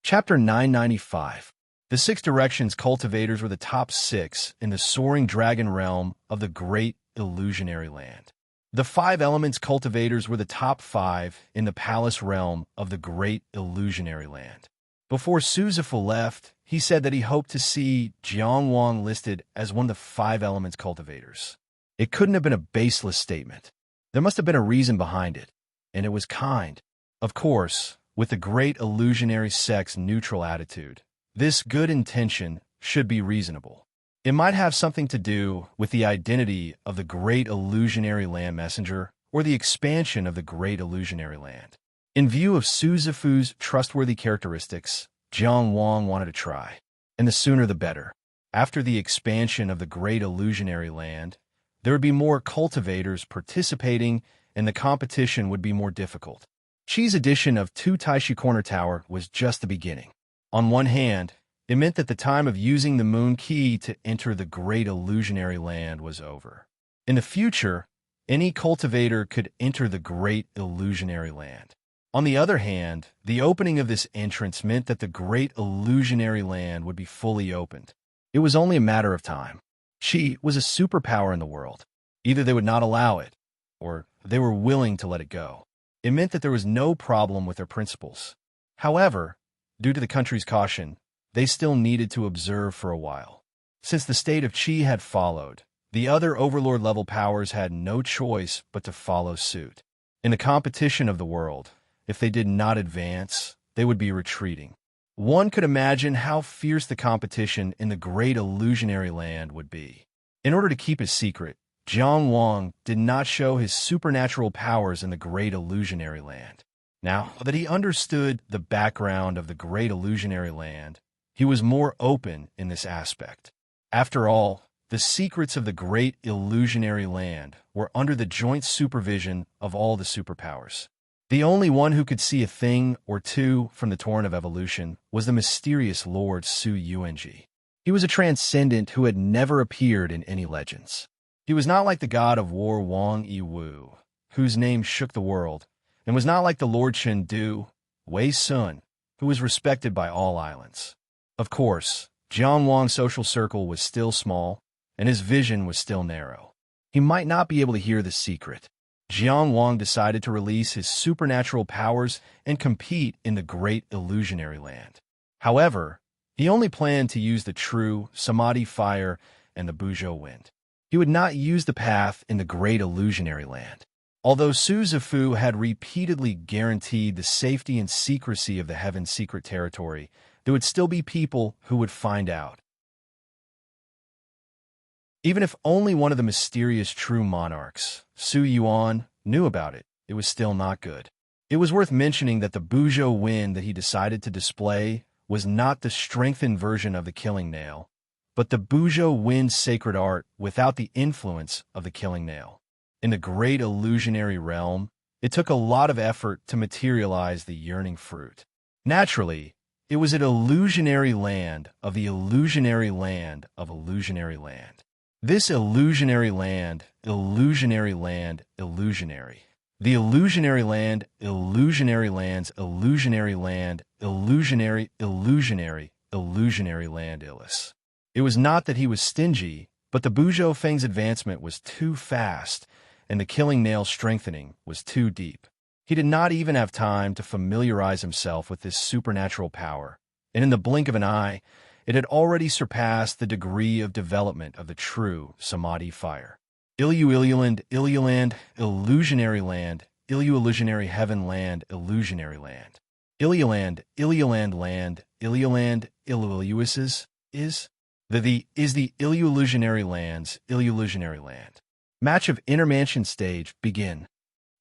Chapter 995. The 6 Directions cultivators were the top 6 in the soaring dragon realm of the Great Illusionary Land. The 5 Elements cultivators were the top 5 in the palace realm of the Great Illusionary Land. Before Suzifu left, he said that he hoped to see Jiang Wang listed as one of the 5 Elements cultivators. It couldn't have been a baseless statement. There must have been a reason behind it, and it was kind. Of course, with the Great Illusionary sect's neutral attitude, this good intention should be reasonable. It might have something to do with the identity of the Great Illusionary Land Messenger or the expansion of the Great Illusionary Land. In view of Suzifu's trustworthy characteristics, Jiang Wang wanted to try, and the sooner the better. After the expansion of the Great Illusionary Land, there would be more cultivators participating and the competition would be more difficult. Qi's addition of 2 Taishu Corner Tower was just the beginning. On one hand, it meant that the time of using the Moon Key to enter the Great Illusionary Land was over. In the future, any cultivator could enter the Great Illusionary Land. On the other hand, the opening of this entrance meant that the Great Illusionary Land would be fully opened. It was only a matter of time. Qi was a superpower in the world. Either they would not allow it, or they were willing to let it go. It meant that there was no problem with their principles. However, due to the country's caution, they still needed to observe for a while. Since the state of Qi had followed, the other overlord-level powers had no choice but to follow suit. In the competition of the world, if they did not advance, they would be retreating. One could imagine how fierce the competition in the great illusionary land would be. In order to keep his secret, Jiang Wang did not show his supernatural powers in the great illusionary land. Now that he understood the background of the great illusionary land, he was more open in this aspect. After all, the secrets of the great illusionary land were under the joint supervision of all the superpowers. The only one who could see a thing or two from the torrent of evolution was the mysterious Lord Su Yuanji. He was a transcendent who had never appeared in any legends. He was not like the god of war Wang Yiwu, whose name shook the world, and was not like the Lord Chengdu, Wei Sun, who was respected by all islands. Of course, Jiang Wang's social circle was still small, and his vision was still narrow. He might not be able to hear the secret. Jiang Wang decided to release his supernatural powers and compete in the great illusionary land. However, he only planned to use the true Samadhi fire and the Buzhou wind. He would not use the path in the great illusionary land. Although Su Zifu had repeatedly guaranteed the safety and secrecy of the Heaven's secret territory, there would still be people who would find out. Even if only one of the mysterious true monarchs, Su Yuan, knew about it, it was still not good. It was worth mentioning that the Buzhou wind that he decided to display was not the strengthened version of the killing nail, but the Buzhou wind sacred art without the influence of the killing nail. In the great illusionary realm, it took a lot of effort to materialize the yearning fruit. Naturally, it was an illusionary land of the illusionary land of illusionary land. This illusionary land, illusionary land, illusionary. The illusionary land, illusionary lands, illusionary land, illusionary, illusionary, illusionary land, Illis. It was not that he was stingy, but the Buzhou Feng's advancement was too fast, and the killing nail's strengthening was too deep. He did not even have time to familiarize himself with this supernatural power, and in the blink of an eye, it had already surpassed the degree of development of the true Samadhi fire. Illuland, Illuland, illusionary land, illusionary heaven land, illusionary land. Illuland, Illuland land, Illuland, Illuises, is the illusionary lands, illusionary land. Match of intermansion stage begin.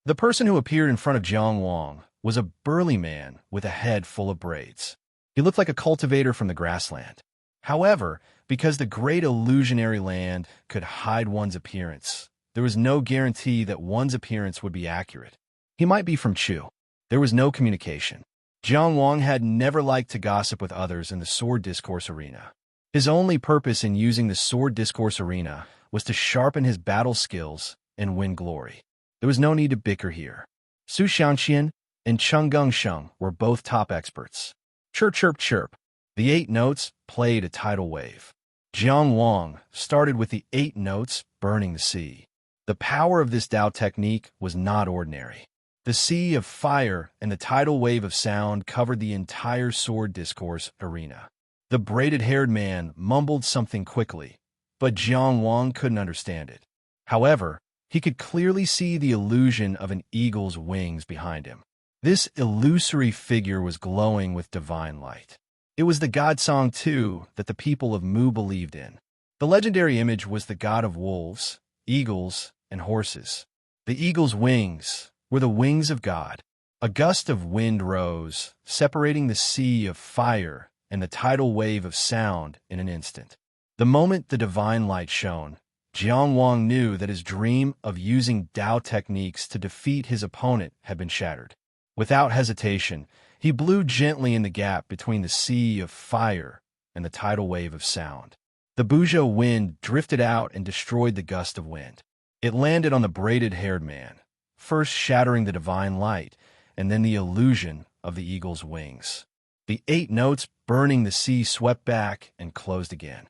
The person who appeared in front of Jiang Wang was a burly man with a head full of braids. He looked like a cultivator from the grassland. However, because the great illusionary land could hide one's appearance, there was no guarantee that one's appearance would be accurate. He might be from Chu. There was no communication. Jiang Wang had never liked to gossip with others in the sword discourse arena. His only purpose in using the sword discourse arena was to sharpen his battle skills and win glory. There was no need to bicker here. Su Xianxian and Cheng Gengsheng were both top experts. Chirp, chirp, chirp. The 8 notes played a tidal wave. Jiang Wang started with the 8 notes burning the sea. The power of this Tao technique was not ordinary. The sea of fire and the tidal wave of sound covered the entire sword discourse arena. The braided-haired man mumbled something quickly, but Jiang Wang couldn't understand it. However, he could clearly see the illusion of an eagle's wings behind him. This illusory figure was glowing with divine light. It was the god Song Tu that the people of Mu believed in. The legendary image was the god of wolves, eagles, and horses. The eagle's wings were the wings of God. A gust of wind rose, separating the sea of fire and the tidal wave of sound in an instant. The moment the divine light shone, Jiang Wang knew that his dream of using Tao techniques to defeat his opponent had been shattered. Without hesitation, he blew gently in the gap between the sea of fire and the tidal wave of sound. The Buzhou wind drifted out and destroyed the gust of wind. It landed on the braided-haired man, first shattering the divine light, and then the illusion of the eagle's wings. The 8 notes burning the sea swept back and closed again.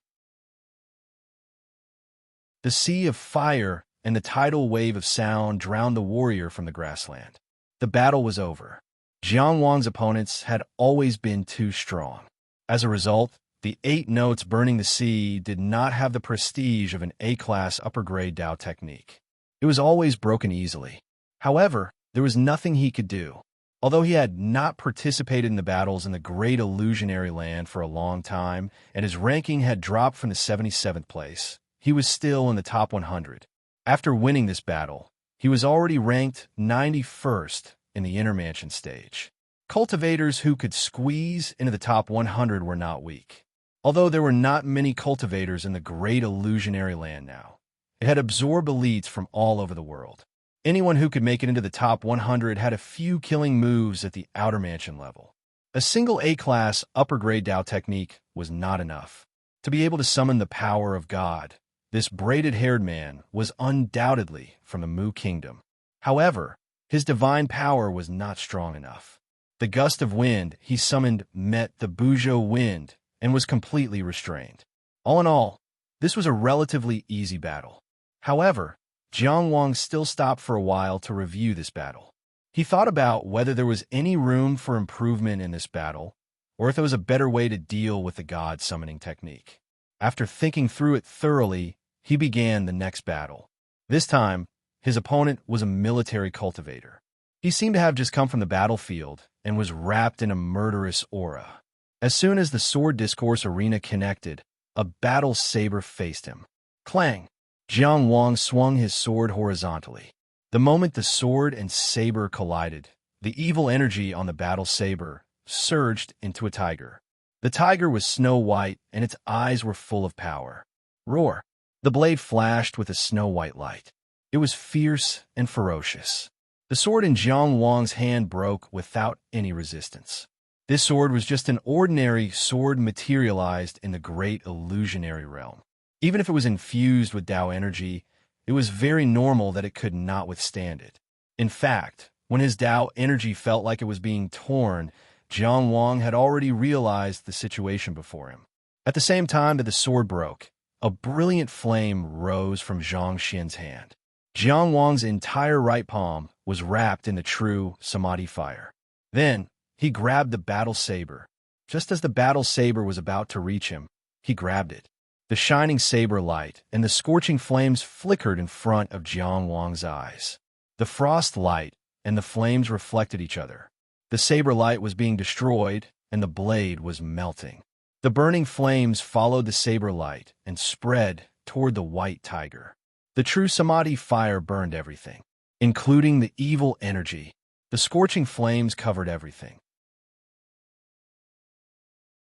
The sea of fire and the tidal wave of sound drowned the warrior from the grassland. The battle was over. Jiang Wang's opponents had always been too strong. As a result, the 8 notes burning the sea did not have the prestige of an A-class upper-grade Dao technique. It was always broken easily. However, there was nothing he could do. Although he had not participated in the battles in the Great Illusionary Land for a long time, and his ranking had dropped from the 77th place, he was still in the top 100. After winning this battle, he was already ranked 91st in the Intermansion stage. Cultivators who could squeeze into the top 100 were not weak. Although there were not many cultivators in the Great Illusionary Land now, it had absorbed elites from all over the world. Anyone who could make it into the top 100 had a few killing moves at the Outer Mansion level. A single A-class upper-grade Dao technique was not enough. To be able to summon the power of God, this braided-haired man was undoubtedly from the Mu Kingdom. However, his divine power was not strong enough. The gust of wind he summoned met the Buzhou wind and was completely restrained. All in all, this was a relatively easy battle. However, Jiang Wang still stopped for a while to review this battle. He thought about whether there was any room for improvement in this battle, or if there was a better way to deal with the God summoning technique. After thinking through it thoroughly, he began the next battle. This time, his opponent was a military cultivator. He seemed to have just come from the battlefield and was wrapped in a murderous aura. As soon as the sword discourse arena connected, a battle saber faced him. Clang! Jiang Wang swung his sword horizontally. The moment the sword and saber collided, the evil energy on the battle saber surged into a tiger. The tiger was snow white, and its eyes were full of power. Roar! The blade flashed with a snow-white light. It was fierce and ferocious. The sword in Jiang Wang's hand broke without any resistance. This sword was just an ordinary sword materialized in the Great Illusionary Realm. Even if it was infused with Dao energy, it was very normal that it could not withstand it. In fact, when his Dao energy felt like it was being torn, Jiang Wang had already realized the situation before him. At the same time that the sword broke, a brilliant flame rose from Zhang Xian's hand. Jiang Wang's entire right palm was wrapped in the true samadhi fire. Then, he grabbed the battle saber. Just as the battle saber was about to reach him, he grabbed it. The shining saber light and the scorching flames flickered in front of Jiang Wang's eyes. The frost light and the flames reflected each other. The saber light was being destroyed, and the blade was melting. The burning flames followed the saber light and spread toward the white tiger. The true samadhi fire burned everything, including the evil energy. The scorching flames covered everything.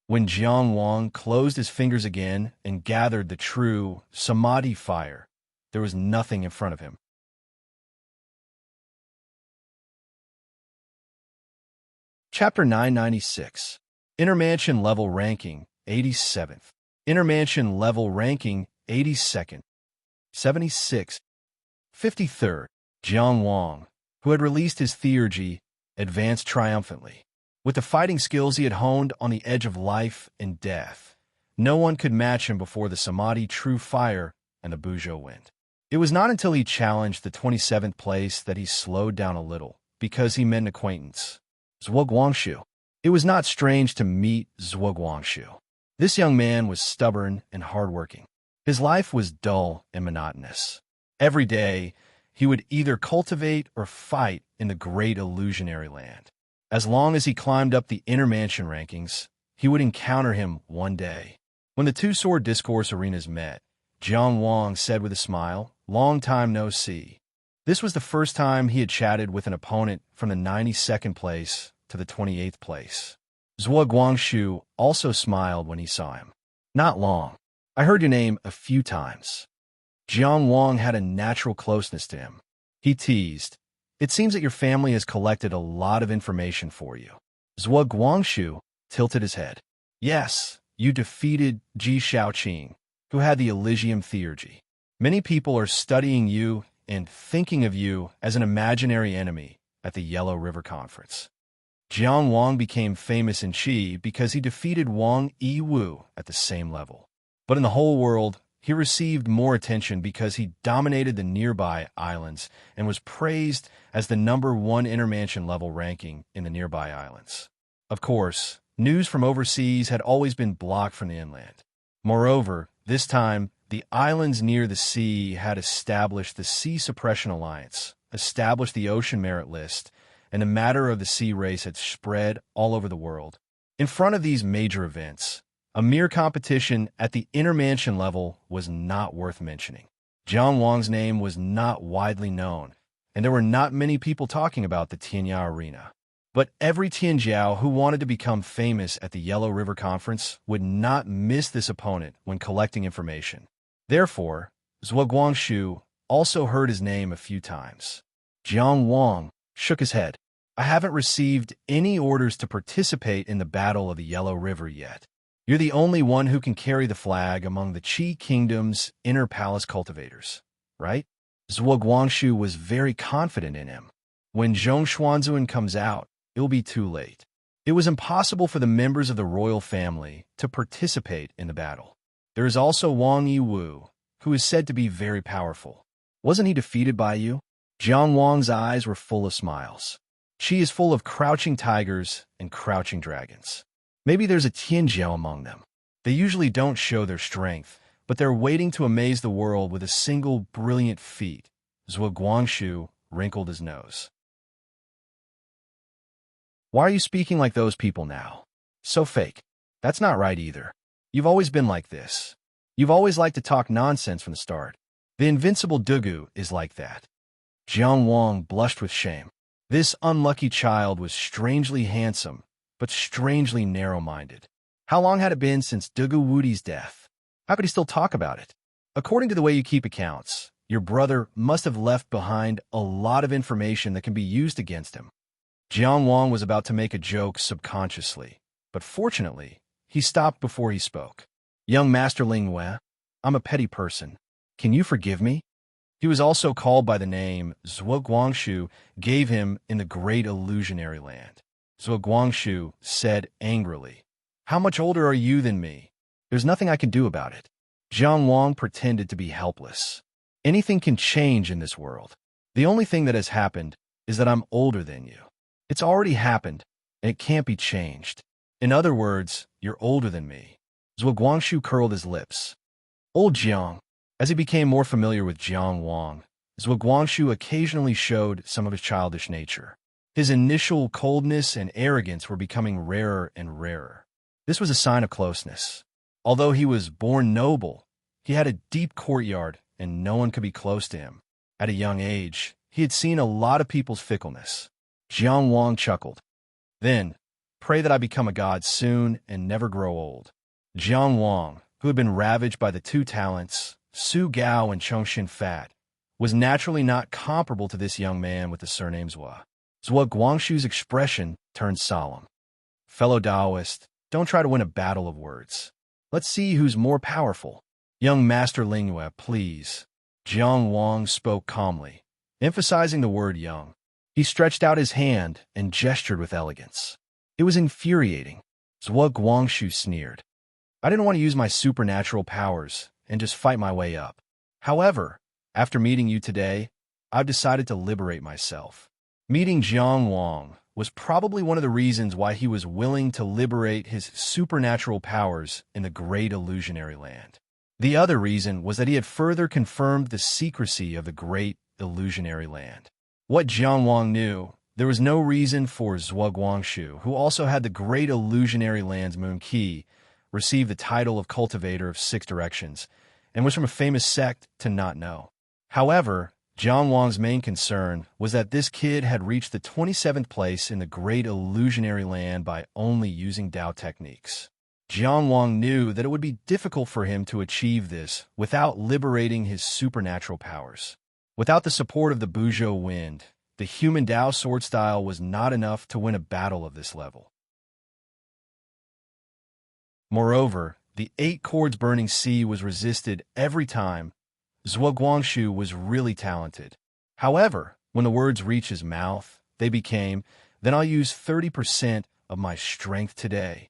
When Jiang Wang closed his fingers again and gathered the true samadhi fire, there was nothing in front of him. Chapter 996. Intermansion Level Ranking, 87th. Intermansion Level Ranking, 82nd. 76th. 53rd. Jiang Wang, who had released his theurgy, advanced triumphantly. With the fighting skills he had honed on the edge of life and death, no one could match him before the Samadhi True Fire and the Buzhou Wind. It was not until he challenged the 27th place that he slowed down a little, because he met an acquaintance, Zhuo Guangshu. It was not strange to meet Zhuo Guangshu. This young man was stubborn and hardworking. His life was dull and monotonous. Every day, he would either cultivate or fight in the Great Illusionary Land. As long as he climbed up the Intermansion rankings, he would encounter him one day. When the two sword discourse arenas met, Jiang Wang said with a smile, "Long time no see." This was the first time he had chatted with an opponent from the 92nd place to the 28th place. Zhuo Guangshu also smiled when he saw him. "Not long. I heard your name a few times." Jiang Wang had a natural closeness to him. He teased, "It seems that your family has collected a lot of information for you." Zhuo Guangshu tilted his head. "Yes, you defeated Ji Shaoqing, who had the Elysium Theurgy. Many people are studying you and thinking of you as an imaginary enemy at the Yellow River Conference." Jiang Wang became famous in Qi because he defeated Wang Yiwu at the same level. But in the whole world, he received more attention because he dominated the nearby islands and was praised as the #1 intermansion level ranking in the nearby islands. Of course, news from overseas had always been blocked from the inland. Moreover, this time, the islands near the sea had established the Sea Suppression Alliance, established the Ocean Merit List, and the matter of the sea race had spread all over the world. In front of these major events, a mere competition at the intermansion level was not worth mentioning. Jiang Wang's name was not widely known, and there were not many people talking about the Tianjiao arena. But every Tianjiao who wanted to become famous at the Yellow River Conference would not miss this opponent when collecting information. Therefore, Zhuo Guangshu also heard his name a few times. Jiang Wang shook his head. I haven't received any orders to participate in the Battle of the Yellow River yet. You're the only one who can carry the flag among the Qi Kingdom's inner palace cultivators, right? Zhuo Guangshu was very confident in him. When Zhong Xuanzun comes out, it will be too late. It was impossible for the members of the royal family to participate in the battle. There is also Wang Yiwu, who is said to be very powerful. Wasn't he defeated by you? Jiang Wang's eyes were full of smiles. She is full of crouching tigers and crouching dragons. Maybe there's a Tianjiao among them. They usually don't show their strength, but they're waiting to amaze the world with a single brilliant feat. Zhuo Guangshu wrinkled his nose. Why are you speaking like those people now? So fake. That's not right either. You've always been like this. You've always liked to talk nonsense from the start. The invincible Dugu is like that. Jiang Wang blushed with shame. This unlucky child was strangely handsome, but strangely narrow-minded. How long had it been since Dugu Wudi's death? How could he still talk about it? According to the way you keep accounts, your brother must have left behind a lot of information that can be used against him. Jiang Wang was about to make a joke subconsciously, but fortunately, he stopped before he spoke. Young Master Lingyue, I'm a petty person. Can you forgive me? He was also called by the name Zhuo Guangshu gave him in the Great Illusionary Land. Zhuo Guangshu said angrily, How much older are you than me? There's nothing I can do about it. Jiang Wang pretended to be helpless. Anything can change in this world. The only thing that has happened is that I'm older than you. It's already happened, and it can't be changed. In other words, you're older than me. Zhuo Guangshu curled his lips. Old Jiang. As he became more familiar with Jiang Wang, Zhuo Guangshu occasionally showed some of his childish nature. His initial coldness and arrogance were becoming rarer and rarer. This was a sign of closeness. Although he was born noble, he had a deep courtyard and no one could be close to him. At a young age, he had seen a lot of people's fickleness. Jiang Wang chuckled. Then, pray that I become a god soon and never grow old. Jiang Wang, who had been ravaged by the two talents, Su Gao and Chongshin Fat, was naturally not comparable to this young man with the surname Zhua. Zhuo Guangshu's expression turned solemn. Fellow Taoist, don't try to win a battle of words. Let's see who's more powerful. Young Master Lingyue, please. Jiang Wang spoke calmly, emphasizing the word young. He stretched out his hand and gestured with elegance. It was infuriating. Zhuo Guangshu sneered. I didn't want to use my supernatural powers and just fight my way up. However, after meeting you today, I've decided to liberate myself. Meeting Jiang Wang was probably one of the reasons why he was willing to liberate his supernatural powers in the Great Illusionary Land. The other reason was that he had further confirmed the secrecy of the Great Illusionary Land. What Jiang Wang knew, there was no reason for Zhuo Guangshu, who also had the Great Illusionary Land's moon key, receive the title of Cultivator of Six Directions, and was from a famous sect, to not know. However, Jiang Wang's main concern was that this kid had reached the 27th place in the Great Illusionary Land by only using Dao techniques. Jiang Wang knew that it would be difficult for him to achieve this without liberating his supernatural powers. Without the support of the Buzhou wind, the human Dao sword style was not enough to win a battle of this level. Moreover, the 8 chords burning sea was resisted every time. Zhuo Guangshu was really talented. However, when the words reached his mouth, they became, then I'll use 30% of my strength today.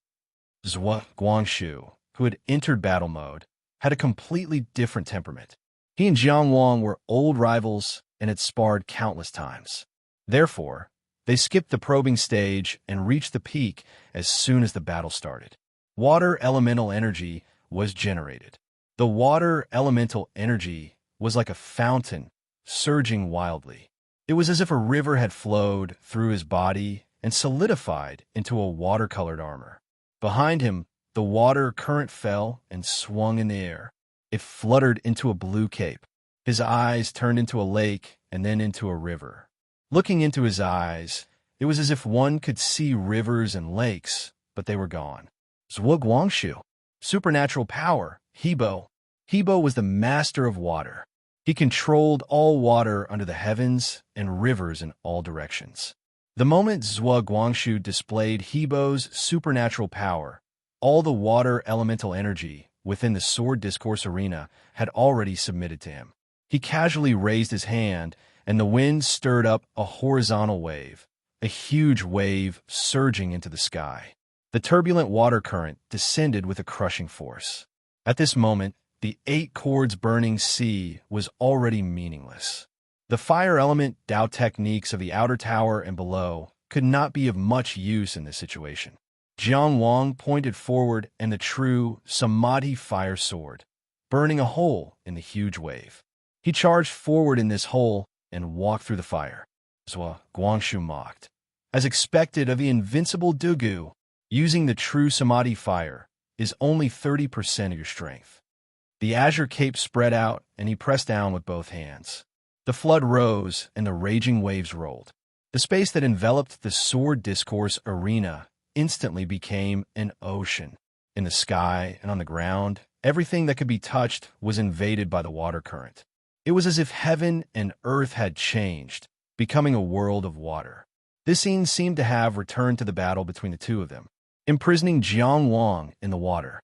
Zhuo Guangshu, who had entered battle mode, had a completely different temperament. He and Jiang Wang were old rivals and had sparred countless times. Therefore, they skipped the probing stage and reached the peak as soon as the battle started. Water elemental energy was generated. The water elemental energy was like a fountain, surging wildly. It was as if a river had flowed through his body and solidified into a watercolored armor. Behind him, the water current fell and swung in the air. It fluttered into a blue cape. His eyes turned into a lake and then into a river. Looking into his eyes, it was as if one could see rivers and lakes, but they were gone. Zhuo Guangshu. Supernatural power. Hebo. Hebo was the master of water. He controlled all water under the heavens and rivers in all directions. The moment Zhuo Guangshu displayed Hebo's supernatural power, all the water elemental energy within the sword discourse arena had already submitted to him. He casually raised his hand, and the wind stirred up a horizontal wave, a huge wave surging into the sky. The turbulent water current descended with a crushing force. At this moment, the 8 chords burning sea was already meaningless. The fire element Tao techniques of the outer tower and below could not be of much use in this situation. Jiang Wang pointed forward and the true Samadhi fire sword, burning a hole in the huge wave. He charged forward in this hole and walked through the fire. Zhuo Guangshu mocked. As expected of the invincible Dugu, using the true Samadhi fire is only 30% of your strength. The azure cape spread out, and he pressed down with both hands. The flood rose, and the raging waves rolled. The space that enveloped the sword discourse arena instantly became an ocean. In the sky and on the ground, everything that could be touched was invaded by the water current. It was as if heaven and earth had changed, becoming a world of water. This scene seemed to have returned to the battle between the two of them, imprisoning Jiang Wang in the water.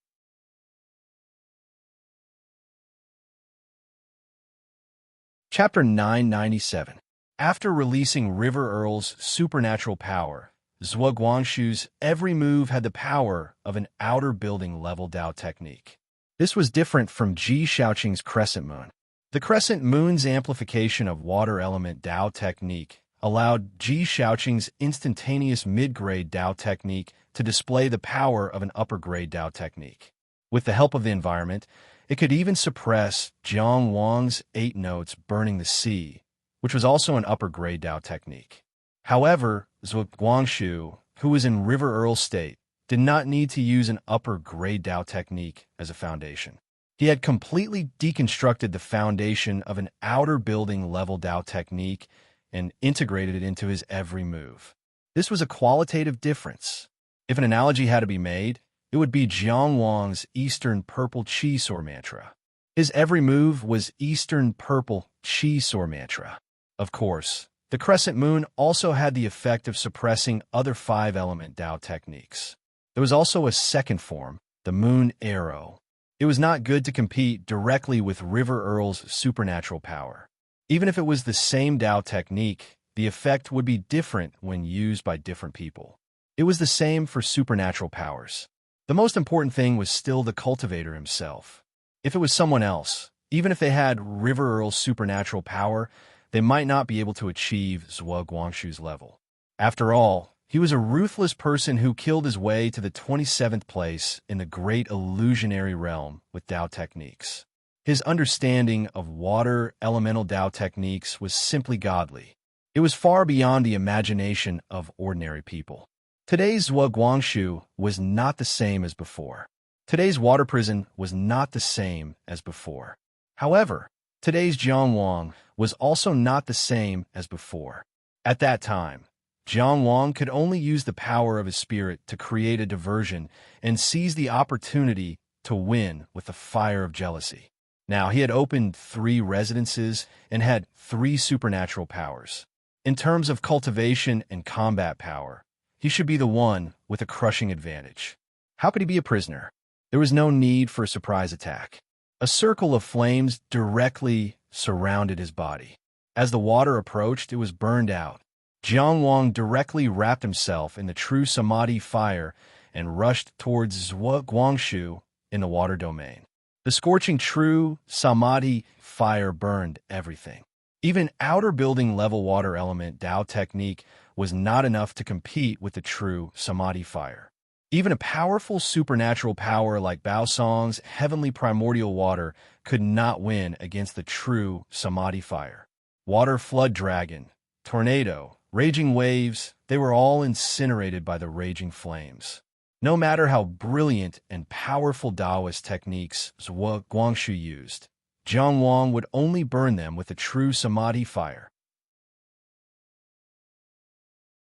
Chapter 997. After releasing River Earl's supernatural power, Zhuo Guangshu's every move had the power of an outer building level Dao technique. This was different from Ji Shaoqing's crescent moon. The crescent moon's amplification of water element Dao technique allowed Ji Shaoqing's instantaneous mid-grade Dao technique to display the power of an upper-grade Dao technique. With the help of the environment, it could even suppress Jiang Wang's 8 notes burning the sea, which was also an upper-grade Dao technique. However, Zhuo Guangshu, who was in River Earl state, did not need to use an upper-grade Dao technique as a foundation. He had completely deconstructed the foundation of an outer building level Dao technique and integrated it into his every move. This was a qualitative difference. If an analogy had to be made, it would be Jiang Wang's Eastern Purple Chi Sword mantra. His every move was Eastern Purple Chi Sword mantra. Of course, the crescent moon also had the effect of suppressing other 5-element Dao techniques. There was also a second form, the moon arrow. It was not good to compete directly with River Earl's supernatural power. Even if it was the same Dao technique, the effect would be different when used by different people. It was the same for supernatural powers. The most important thing was still the cultivator himself. If it was someone else, even if they had River Earl's supernatural power, they might not be able to achieve Zhuo Guangshu's level. After all, he was a ruthless person who killed his way to the 27th place in the great illusionary realm with Dao techniques. His understanding of water elemental Dao techniques was simply godly. It was far beyond the imagination of ordinary people. Today's Zhuo Guangshu was not the same as before. Today's water prison was not the same as before. However, today's Jiang Wang was also not the same as before. At that time, Jiang Wang could only use the power of his spirit to create a diversion and seize the opportunity to win with the fire of jealousy. Now, he had opened 3 residences and had 3 supernatural powers. In terms of cultivation and combat power, he should be the one with a crushing advantage. How could he be a prisoner? There was no need for a surprise attack. A circle of flames directly surrounded his body. As the water approached, it was burned out. Jiang Wang directly wrapped himself in the true Samadhi fire and rushed towards Zhuo Guangshu in the water domain. The scorching true samadhi fire burned everything. Even outer building level water element Tao technique was not enough to compete with the true samadhi fire. Even a powerful supernatural power like Bao Song's heavenly primordial water could not win against the true samadhi fire. Water flood dragon, tornado, raging waves, they were all incinerated by the raging flames. No matter how brilliant and powerful Taoist techniques Zhuo Guangxu used, Jiang Wang would only burn them with the true samadhi fire.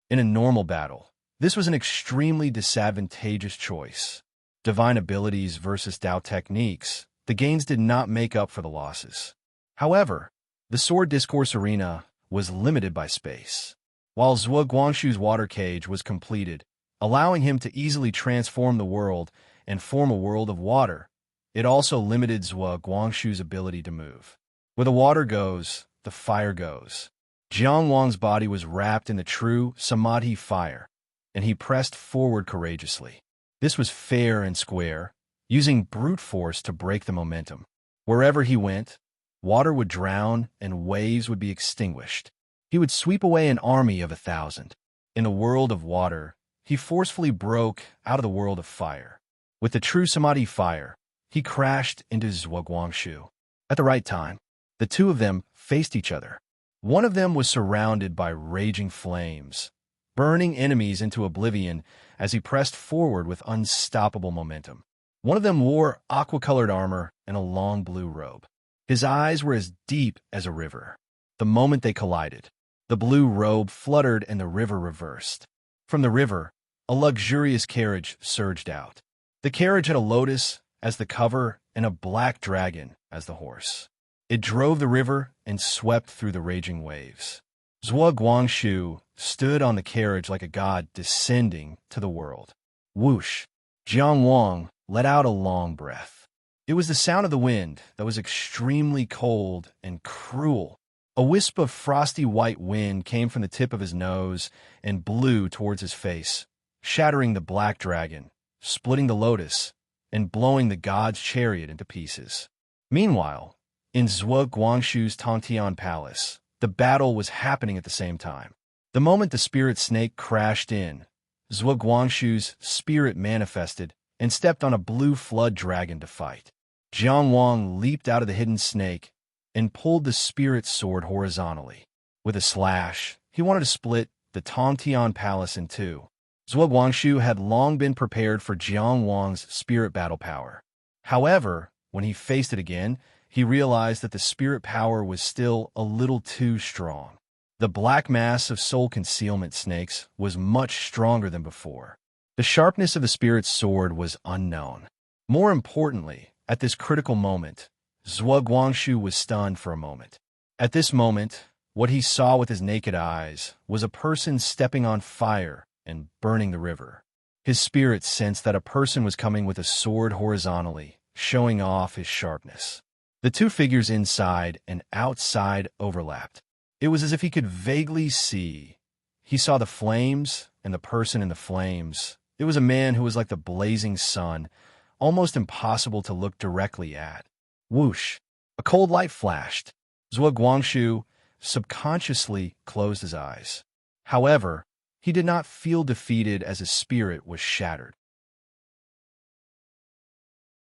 In a normal battle, this was an extremely disadvantageous choice. Divine abilities versus Tao techniques, the gains did not make up for the losses. However, the sword discourse arena was limited by space. While Zhuo Guangxu's water cage was completed, allowing him to easily transform the world and form a world of water, it also limited Zhuo Guangxu's ability to move. Where the water goes, the fire goes. Jiang Wang's body was wrapped in the true samadhi fire, and he pressed forward courageously. This was fair and square, using brute force to break the momentum. Wherever he went, water would drown and waves would be extinguished. He would sweep away an army of 1,000. In the world of water, he forcefully broke out of the world of fire. With the true samadhi fire, he crashed into Zhuo Guangxu. At the right time, the two of them faced each other. One of them was surrounded by raging flames, burning enemies into oblivion as he pressed forward with unstoppable momentum. One of them wore aqua-colored armor and a long blue robe. His eyes were as deep as a river. The moment they collided, the blue robe fluttered and the river reversed. From the river, a luxurious carriage surged out. The carriage had a lotus as the cover and a black dragon as the horse. It drove the river and swept through the raging waves. Zhuo Guangxu stood on the carriage like a god descending to the world. Whoosh! Jiang Wang let out a long breath. It was the sound of the wind that was extremely cold and cruel. A wisp of frosty white wind came from the tip of his nose and blew towards his face, shattering the black dragon, splitting the lotus, and blowing the god's chariot into pieces. Meanwhile, in Zhuo Guangxu's Tongtian Palace, the battle was happening at the same time. The moment the spirit snake crashed in, Zhuo Guangxu's spirit manifested and stepped on a blue flood dragon to fight. Jiang Wang leaped out of the hidden snake and pulled the spirit's sword horizontally. With a slash, he wanted to split the Tongtian Palace in two. Zhuo Guangxu had long been prepared for Jiang Wang's spirit battle power. However, when he faced it again, he realized that the spirit power was still a little too strong. The black mass of soul concealment snakes was much stronger than before. The sharpness of the spirit's sword was unknown. More importantly, at this critical moment, Zhuo Guangxu was stunned for a moment. At this moment, what he saw with his naked eyes was a person stepping on fire and burning the river. His spirit sensed that a person was coming with a sword horizontally, showing off his sharpness. The two figures inside and outside overlapped. It was as if he could vaguely see. He saw the flames and the person in the flames. It was a man who was like the blazing sun, almost impossible to look directly at. Whoosh! A cold light flashed. Zhuo Guangxu subconsciously closed his eyes. However, he did not feel defeated as his spirit was shattered.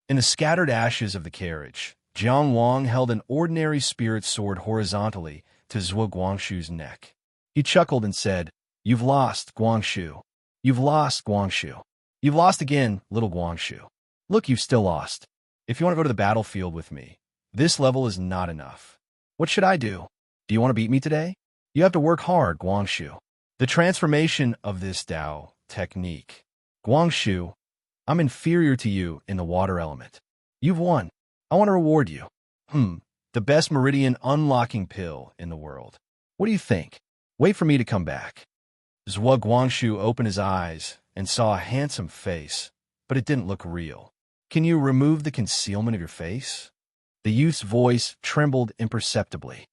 In the scattered ashes of the carriage, Jiang Wang held an ordinary spirit sword horizontally to Zhuo Guangxu's neck. He chuckled and said, "You've lost, Guangxu. You've lost, Guangxu. You've lost again, little Guangxu. Look, you've still lost. If you want to go to the battlefield with me, this level is not enough. What should I do? Do you want to beat me today? You have to work hard, Guangxu." The transformation of this Tao technique. Guangxu, I'm inferior to you in the water element. You've won. I want to reward you. The best meridian unlocking pill in the world. What do you think? Wait for me to come back. Zhuo Guangxu opened his eyes and saw a handsome face, but it didn't look real. Can you remove the concealment of your face? The youth's voice trembled imperceptibly.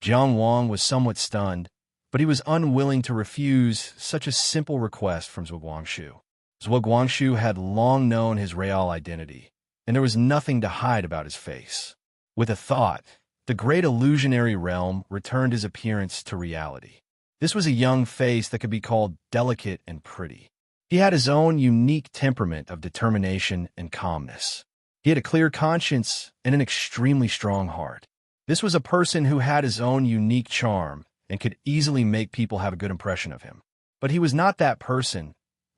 Jiang Wang was somewhat stunned, but he was unwilling to refuse such a simple request from Zhuo Guangxu. Zhuo Guangxu had long known his real identity, and there was nothing to hide about his face. With a thought, the great illusionary realm returned his appearance to reality. This was a young face that could be called delicate and pretty. He had his own unique temperament of determination and calmness. He had a clear conscience and an extremely strong heart. This was a person who had his own unique charm and could easily make people have a good impression of him. But he was not that person.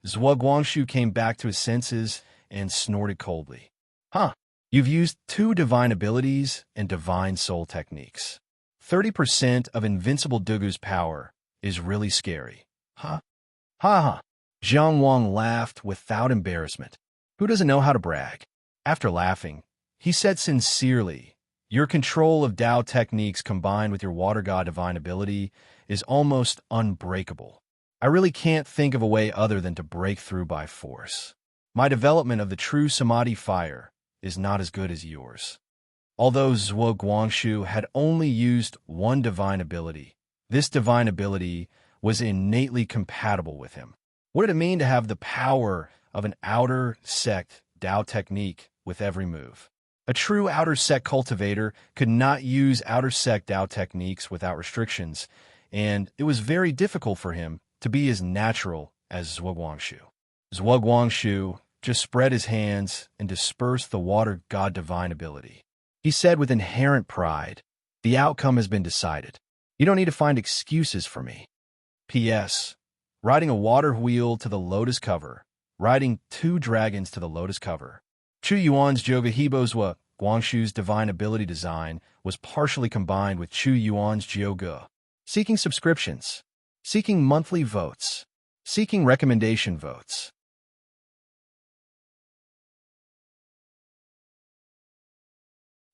Zhuo Guangshu came back to his senses and snorted coldly. Huh, you've used 2 divine abilities and divine soul techniques. 30% of Invincible Dugu's power is really scary. Huh? Ha ha. Jiang Wang laughed without embarrassment. Who doesn't know how to brag? After laughing, he said sincerely, your control of Dao techniques combined with your water god divine ability is almost unbreakable. I really can't think of a way other than to break through by force. My development of the true Samadhi fire is not as good as yours. Although Zhuo Guangshu had only used 1 divine ability, this divine ability was innately compatible with him. What did it mean to have the power of an outer sect Dao technique with every move? A true outer sect cultivator could not use outer sect Dao techniques without restrictions, and it was very difficult for him to be as natural as Zhuo Guangshu. Zhuo Guangshu just spread his hands and dispersed the water god divine ability. He said with inherent pride, the outcome has been decided. You don't need to find excuses for me. P.S. Riding a water wheel to the lotus cover, riding 2 dragons to the lotus cover. Chu Yuan's Joga Hebozwa, Guangshu's divine ability design, was partially combined with Chu Yuan's Jioge. Seeking subscriptions. Seeking monthly votes. Seeking recommendation votes.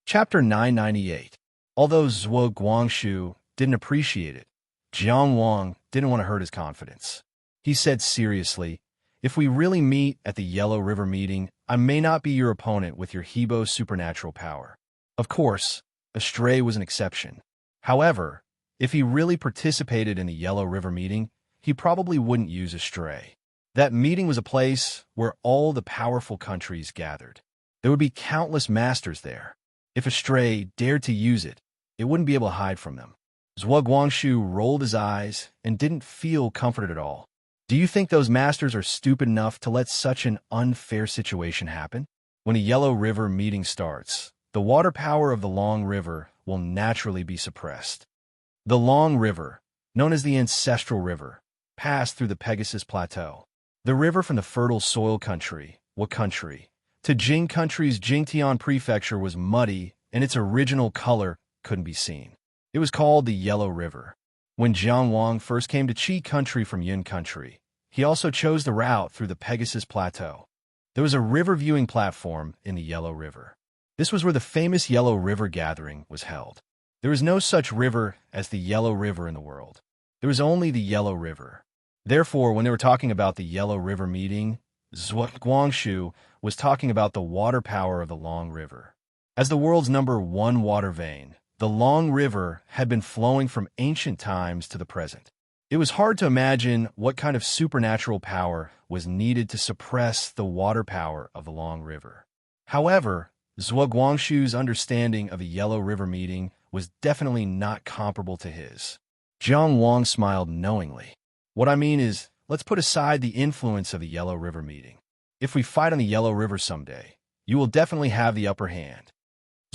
Chapter 998. Although Zhuo Guangshu didn't appreciate it, Jiang Wang didn't want to hurt his confidence. He said seriously, if we really meet at the Yellow River meeting, I may not be your opponent with your Hebo's supernatural power. Of course, Astray was an exception. However, if he really participated in the Yellow River meeting, he probably wouldn't use Astray. That meeting was a place where all the powerful countries gathered. There would be countless masters there. If Astray dared to use it, it wouldn't be able to hide from them. Zhuo Guangshu rolled his eyes and didn't feel comforted at all. Do you think those masters are stupid enough to let such an unfair situation happen? When a Yellow River meeting starts, the water power of the Long River will naturally be suppressed. The Long River, known as the Ancestral River, passed through the Pegasus Plateau. The river from the fertile soil country, Wa country, to Jing country's Jingtian prefecture was muddy and its original color couldn't be seen. It was called the Yellow River. When Jiang Wang first came to Qi country from Yin country, he also chose the route through the Pegasus Plateau. There was a river viewing platform in the Yellow River. This was where the famous Yellow River gathering was held. There is no such river as the Yellow River in the world. There was only the Yellow River. Therefore, when they were talking about the Yellow River meeting, Zhuo Guangshu was talking about the water power of the Long River. As the world's #1 water vein, the Long River had been flowing from ancient times to the present. It was hard to imagine what kind of supernatural power was needed to suppress the water power of the Long River. However, Zhuo Guangshu's understanding of a Yellow River meeting was definitely not comparable to his. Jiang Wang smiled knowingly. What I mean is, let's put aside the influence of the Yellow River meeting. If we fight on the Yellow River someday, you will definitely have the upper hand.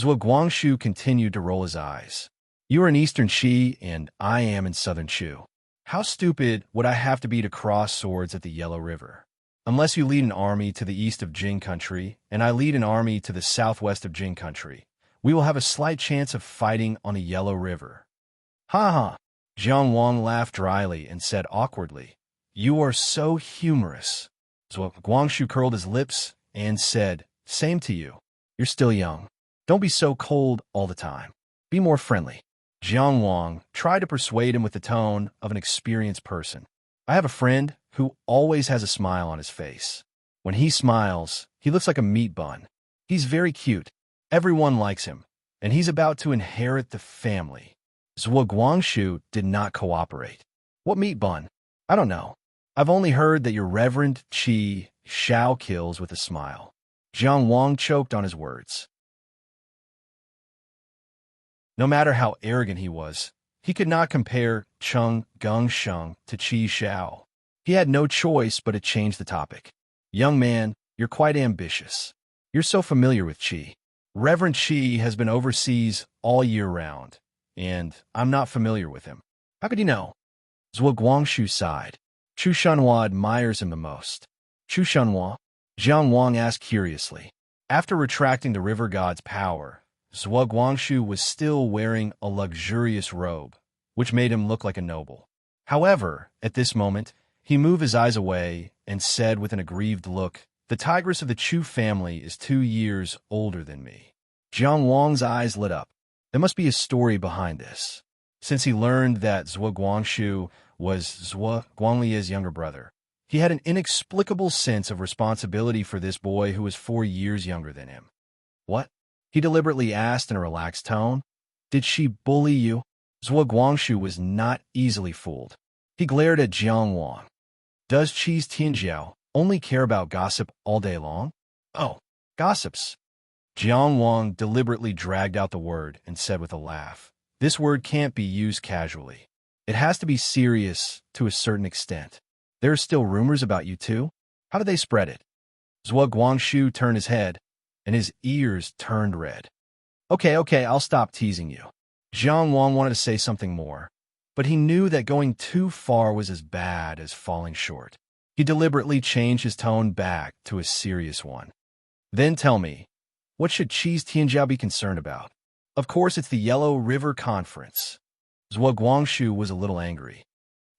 Zhuo Guangshu continued to roll his eyes. You are in Eastern Qi, and I am in Southern Chu. How stupid would I have to be to cross swords at the Yellow River? Unless you lead an army to the east of Jing country, and I lead an army to the southwest of Jing country, we will have a slight chance of fighting on the Yellow River. Ha ha! Jiang Wang laughed dryly and said awkwardly, You are so humorous. Zhuo Guangshu curled his lips and said, Same to you. You're still young. Don't be so cold all the time. Be more friendly. Jiang Wang tried to persuade him with the tone of an experienced person. I have a friend who always has a smile on his face. When he smiles, he looks like a meat bun. He's very cute. Everyone likes him, and he's about to inherit the family. Zhuo Guangshu did not cooperate. What meat bun? I don't know. I've only heard that your Reverend Qi Shao kills with a smile. Jiang Wang choked on his words. No matter how arrogant he could not compare Cheng Gengsheng to Qi Xiao. He had no choice but to change the topic. Young man, you're quite ambitious. You're so familiar with Qi. Reverend Qi has been overseas all year round, and I'm not familiar with him. How could you know? Zhuo Guangshu sighed. Chu Shanhua admires him the most. Chu Shanhua? Jiang Wang asked curiously. After retracting the river god's power, Zhuo Guangshu was still wearing a luxurious robe, which made him look like a noble. However, at this moment, he moved his eyes away and said with an aggrieved look, "The tigress of the Chu family is 2 years older than me." Jiang Wang's eyes lit up. There must be a story behind this. Since he learned that Zhuo Guangshu was Zhuo Guanglia's younger brother, he had an inexplicable sense of responsibility for this boy who was 4 years younger than him. What? He deliberately asked in a relaxed tone. Did she bully you? Zhuo Guangshu was not easily fooled. He glared at Jiang Wang. Does Qi's Tianjiao only care about gossip all day long? Oh, gossips. Jiang Wang deliberately dragged out the word and said with a laugh, "This word can't be used casually. It has to be serious to a certain extent. There are still rumors about you too? How did they spread it?" Zhuo Guangshu turned his head, and his ears turned red. Okay, I'll stop teasing you. Jiang Wang wanted to say something more, but he knew that going too far was as bad as falling short. He deliberately changed his tone back to a serious one. Then tell me, what should Qi's Tianjiao be concerned about? Of course, it's the Yellow River Conference. Zhuo Guangshu was a little angry.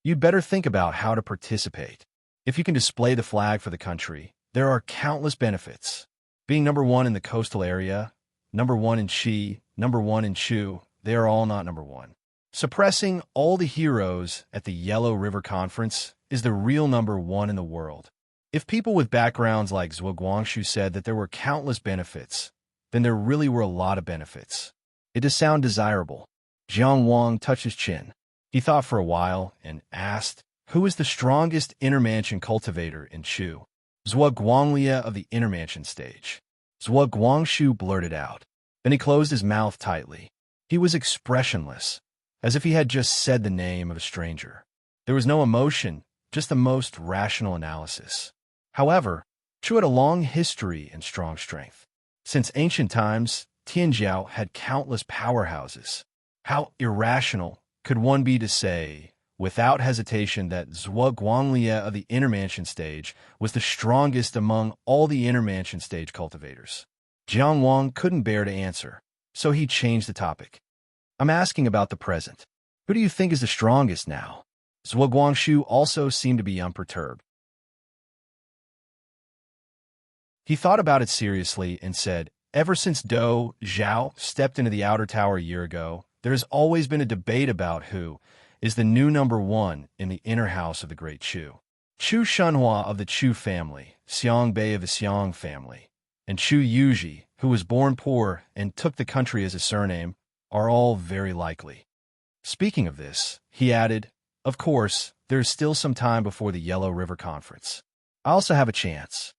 You'd better think about how to participate. If you can display the flag for the country, there are countless benefits. Being number 1 in the coastal area, number 1 in Qi, number 1 in Chu, they are all not number 1. Suppressing all the heroes at the Yellow River Conference is the real number 1 in the world. If people with backgrounds like Zhuo Guangshu said that there were countless benefits, then there really were a lot of benefits. It does sound desirable. Jiang Wang touched his chin. He thought for a while and asked, who is the strongest inner mansion cultivator in Chu? Zhuo Guanglia of the inner mansion stage. Zhuo Guangshu blurted out. Then he closed his mouth tightly. He was expressionless, as if he had just said the name of a stranger. There was no emotion, just the most rational analysis. However, Chu had a long history and strong strength. Since ancient times, Tianjiao had countless powerhouses. How irrational could one be to say, without hesitation, that Zhuo Guanglia of the inner mansion stage was the strongest among all the inner mansion stage cultivators? Jiang Wang couldn't bear to answer, so he changed the topic. I'm asking about the present. Who do you think is the strongest now? Zhuo Guangshu also seemed to be unperturbed. He thought about it seriously and said, ever since Dou Zhao stepped into the outer tower a year ago, there has always been a debate about who is the new number 1 in the inner house of the Great Chu. Chu Shanhua of the Chu family, Xiang Bei of the Xiang family, and Chu Yuji, who was born poor and took the country as a surname, are all very likely. Speaking of this, he added, of course, there is still some time before the Yellow River Conference. I also have a chance.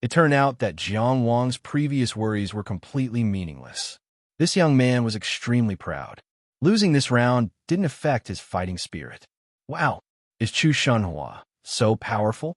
It turned out that Jiang Wang's previous worries were completely meaningless. This young man was extremely proud. Losing this round didn't affect his fighting spirit. Wow, is Chu Shanhua so powerful?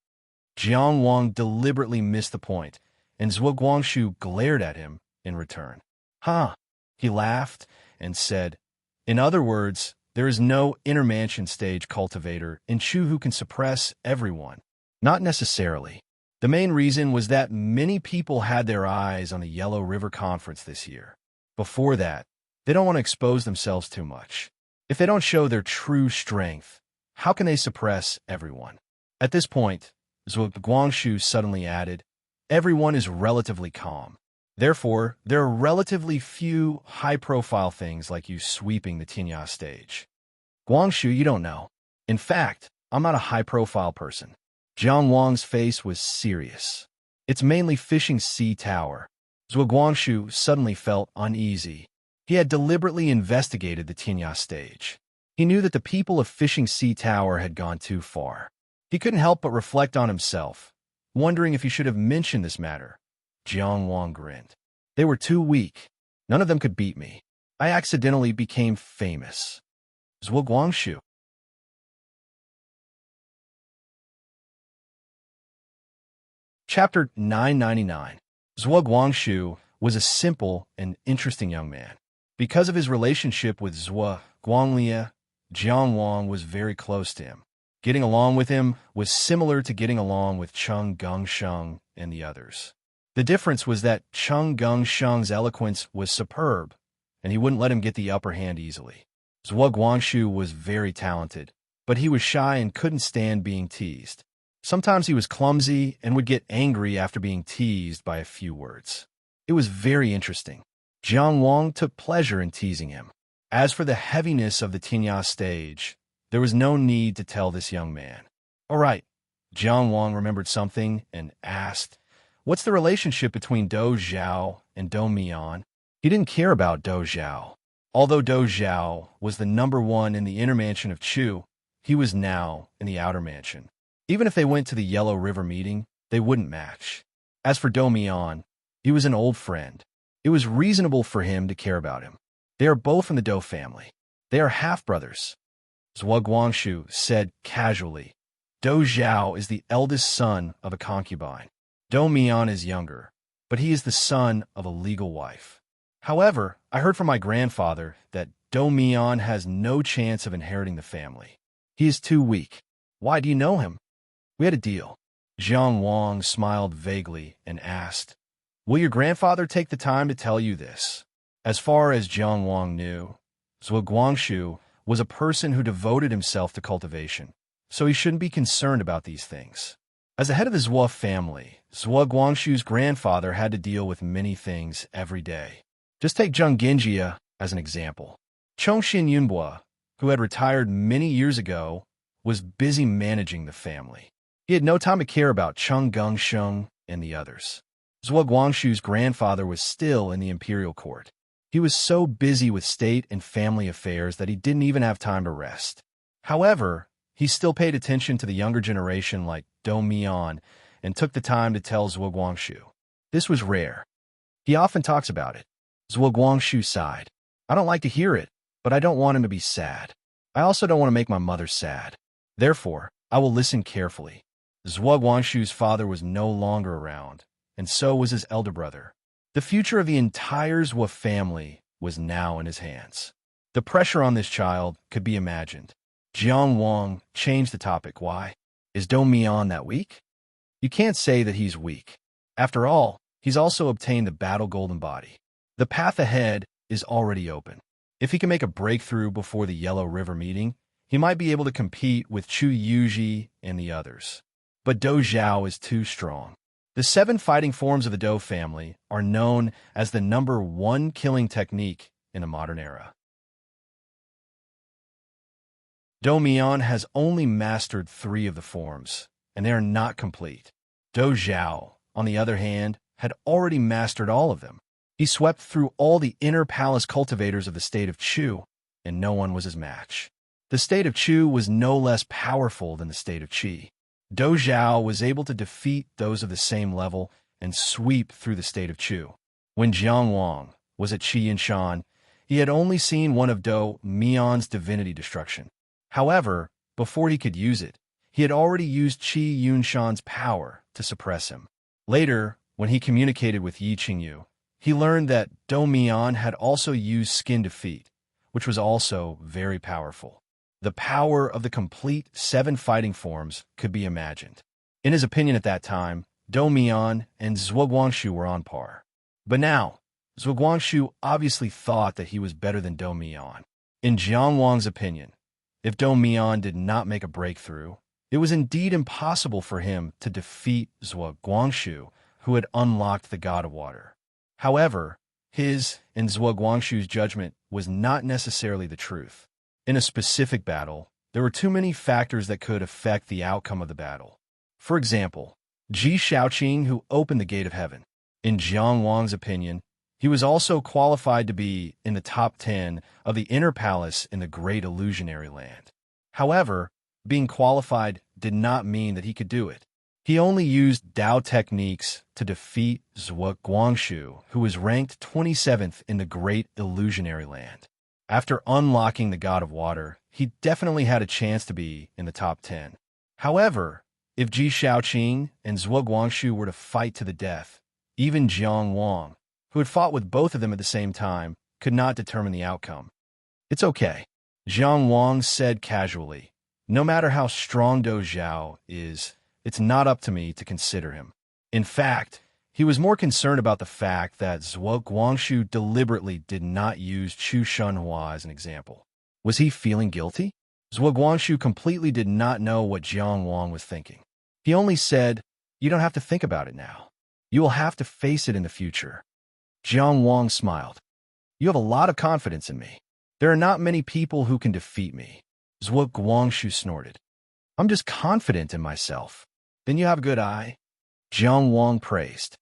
Jiang Wang deliberately missed the point, and Zhuo Guangshu glared at him in return. Huh, he laughed and said, in other words, there is no inner mansion stage cultivator in Chu who can suppress everyone. Not necessarily. The main reason was that many people had their eyes on the Yellow River Conference this year. Before that, they don't want to expose themselves too much. If they don't show their true strength, how can they suppress everyone? At this point, Zhuo Guangshu suddenly added, everyone is relatively calm. Therefore, there are relatively few high-profile things like you sweeping the Tinya stage. Guangshu, you don't know. In fact, I'm not a high-profile person. Jiang Wang's face was serious. It's mainly Fishing Sea Tower. Zhuo Guangshu suddenly felt uneasy. He had deliberately investigated the Tinya stage. He knew that the people of Fishing Sea Tower had gone too far. He couldn't help but reflect on himself, wondering if he should have mentioned this matter. Jiang Wang grinned. They were too weak. None of them could beat me. I accidentally became famous. Zhuo Guangshu. Chapter 999. Zhuo Guangshu was a simple and interesting young man. Because of his relationship with Zhuo Guanglia, Jiang Wang was very close to him. Getting along with him was similar to getting along with Cheng Gengsheng and the others. The difference was that Cheng Gengsheng's eloquence was superb, and he wouldn't let him get the upper hand easily. Zhuo Guangshu was very talented, but he was shy and couldn't stand being teased. Sometimes he was clumsy and would get angry after being teased by a few words. It was very interesting. Jiang Wang took pleasure in teasing him. As for the heaviness of the Tinya stage, there was no need to tell this young man. All right, Jiang Wang remembered something and asked, "What's the relationship between Do Zhao and Do Mian?" He didn't care about Do Zhao. Although Do Zhao was the number one in the inner mansion of Chu, he was now in the outer mansion. Even if they went to the Yellow River meeting, they wouldn't match. As for Do Mian, he was an old friend. It was reasonable for him to care about him. They are both in the Do family. They are half-brothers. Zhuo Guangshu said casually, Do Zhao is the eldest son of a concubine. Do Mian is younger, but he is the son of a legal wife. However, I heard from my grandfather that Do Mian has no chance of inheriting the family. He is too weak. Why do you know him? We had a deal. Jiang Wang smiled vaguely and asked, Will your grandfather take the time to tell you this? As far as Jiang Wang knew, Zhuo Guangshu was a person who devoted himself to cultivation, so he shouldn't be concerned about these things. As the head of the Zhuo family, Zhuo Guangshu's grandfather had to deal with many things every day. Just take Zheng Genjia as an example. Chongxin Yunbua, who had retired many years ago, was busy managing the family. He had no time to care about Cheng Gengsheng and the others. Zhuo Guangshu's grandfather was still in the imperial court. He was so busy with state and family affairs that he didn't even have time to rest. However, he still paid attention to the younger generation like Do Mian and took the time to tell Zhuo Guangshu. This was rare. He often talks about it. Zhuo Guangshu sighed. I don't like to hear it, but I don't want him to be sad. I also don't want to make my mother sad. Therefore, I will listen carefully. Zhuo Guangshu's father was no longer around, and so was his elder brother. The future of the entire Zhuo family was now in his hands. The pressure on this child could be imagined. Jiang Wang changed the topic. Why? Is Do Mian that weak? You can't say that he's weak. After all, he's also obtained the battle golden body. The path ahead is already open. If he can make a breakthrough before the Yellow River meeting, he might be able to compete with Chu Yuji and the others. But Do Zhao is too strong. The 7 fighting forms of the Do family are known as the number 1 killing technique in the modern era. Do Mian has only mastered 3 of the forms, and they are not complete. Do Zhao, on the other hand, had already mastered all of them. He swept through all the inner palace cultivators of the state of Chu, and no one was his match. The state of Chu was no less powerful than the state of Qi. Do Zhao was able to defeat those of the same level and sweep through the state of Chu. When Jiang Wang was at Qi Yinshan, he had only seen one of Do Mian's divinity destruction. However, before he could use it, he had already used Qi Yunshan's power to suppress him. Later, when he communicated with Yi Qingyu, he learned that Do Mian had also used skin defeat, which was also very powerful. The power of the complete 7 fighting forms could be imagined. In his opinion at that time, Do Mian and Zhuo Guangshu were on par. But now, Zhuo Guangshu obviously thought that he was better than Do Mian. In Jiang Wang's opinion, if Do Mian did not make a breakthrough, it was indeed impossible for him to defeat Zhuo Guangshu, who had unlocked the God of Water. However, his and Zhuo Guangshu's judgment was not necessarily the truth. In a specific battle, there were too many factors that could affect the outcome of the battle. For example, Ji Shaoqing, who opened the gate of heaven. In Jiang Wang's opinion, he was also qualified to be in the top 10 of the inner palace in the great illusionary land. However, being qualified did not mean that he could do it. He only used Dao techniques to defeat Zhuo Guangshu, who was ranked 27th in the Great Illusionary Land. After unlocking the God of Water, he definitely had a chance to be in the top 10. However, if Ji Shaoqing and Zhuo Guangshu were to fight to the death, even Jiang Wang, who had fought with both of them at the same time, could not determine the outcome. It's okay, Jiang Wang said casually. No matter how strong Do Zhao is, it's not up to me to consider him. In fact, he was more concerned about the fact that Zhuo Guangshu deliberately did not use Chu Shunhua as an example. Was he feeling guilty? Zhuo Guangshu completely did not know what Jiang Wang was thinking. He only said, "You don't have to think about it now. You will have to face it in the future." Jiang Wang smiled. "You have a lot of confidence in me. There are not many people who can defeat me." Zhuo Guangshu snorted. "I'm just confident in myself." "Then you have a good eye," Jiang Wang praised.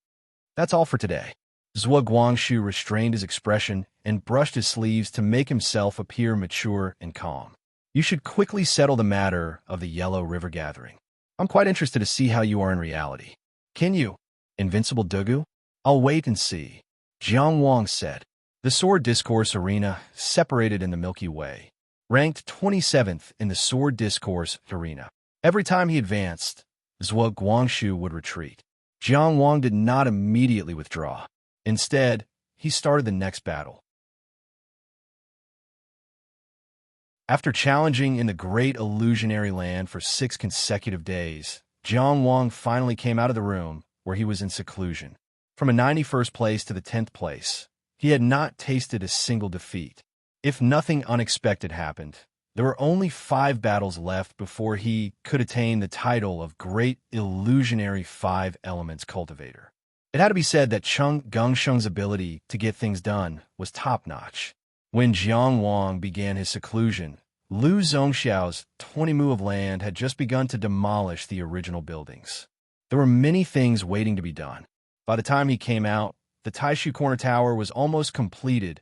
"That's all for today." Zhuo Guangshu restrained his expression and brushed his sleeves to make himself appear mature and calm. "You should quickly settle the matter of the Yellow River Gathering. I'm quite interested to see how you are in reality." "Can you, Invincible Dugu?" "I'll wait and see," Jiang Wang said. The Sword Discourse Arena separated in the Milky Way, ranked 27th in the Sword Discourse Arena. Every time he advanced, Zhuo Guangshu would retreat. Jiang Wang did not immediately withdraw. Instead, he started the next battle. After challenging in the Great Illusionary Land for 6 consecutive days, Jiang Wang finally came out of the room where he was in seclusion. From a 91st place to the 10th place, he had not tasted a single defeat. If nothing unexpected happened, there were only 5 battles left before he could attain the title of Great Illusionary 5 Elements Cultivator. It had to be said that Cheng Gengsheng's ability to get things done was top-notch. When Jiang Wang began his seclusion, Lu Zhongxiao's 20 mu of land had just begun to demolish the original buildings. There were many things waiting to be done. By the time he came out, the Taishu Corner Tower was almost completed.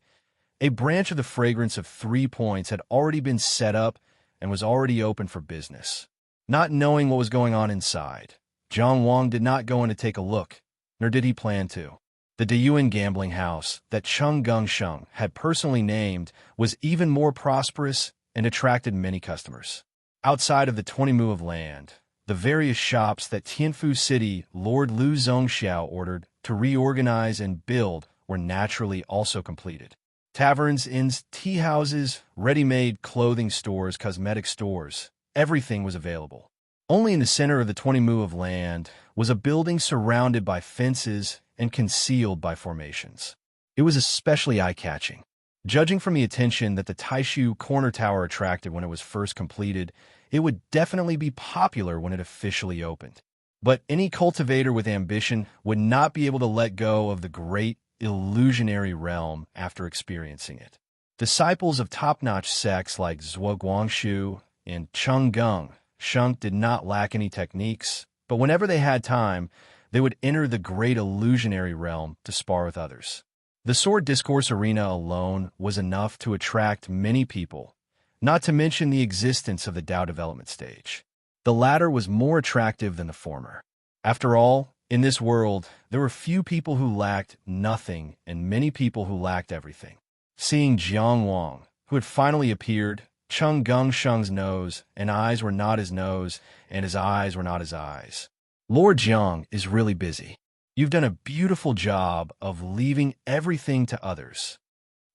A branch of the Fragrance of 3 Points had already been set up and was already open for business. Not knowing what was going on inside, Jiang Wang did not go in to take a look, nor did he plan to. The Deyuan gambling house that Cheng Gengsheng had personally named was even more prosperous and attracted many customers. Outside of the 20 mu of land, the various shops that Tianfu City Lord Lu Zhongxiao ordered to reorganize and build were naturally also completed. Taverns, inns, tea houses, ready-made clothing stores, cosmetic stores, everything was available. Only in the center of the 20 mu of land was a building surrounded by fences and concealed by formations. It was especially eye-catching. Judging from the attention that the Taishu Corner Tower attracted when it was first completed, it would definitely be popular when it officially opened. But any cultivator with ambition would not be able to let go of the Great Illusionary Realm after experiencing it. Disciples of top-notch sects like Zhuo Guangshu and Cheng Gengsheng did not lack any techniques, but whenever they had time, they would enter the Great Illusionary Realm to spar with others. The Sword Discourse Arena alone was enough to attract many people, not to mention the existence of the Dao development stage. The latter was more attractive than the former. After all, in this world, there were few people who lacked nothing and many people who lacked everything. Seeing Jiang Wang, who had finally appeared, Cheng Gengsheng's nose and eyes were not his nose, and his eyes were not his eyes. "Lord Jiang is really busy. You've done a beautiful job of leaving everything to others."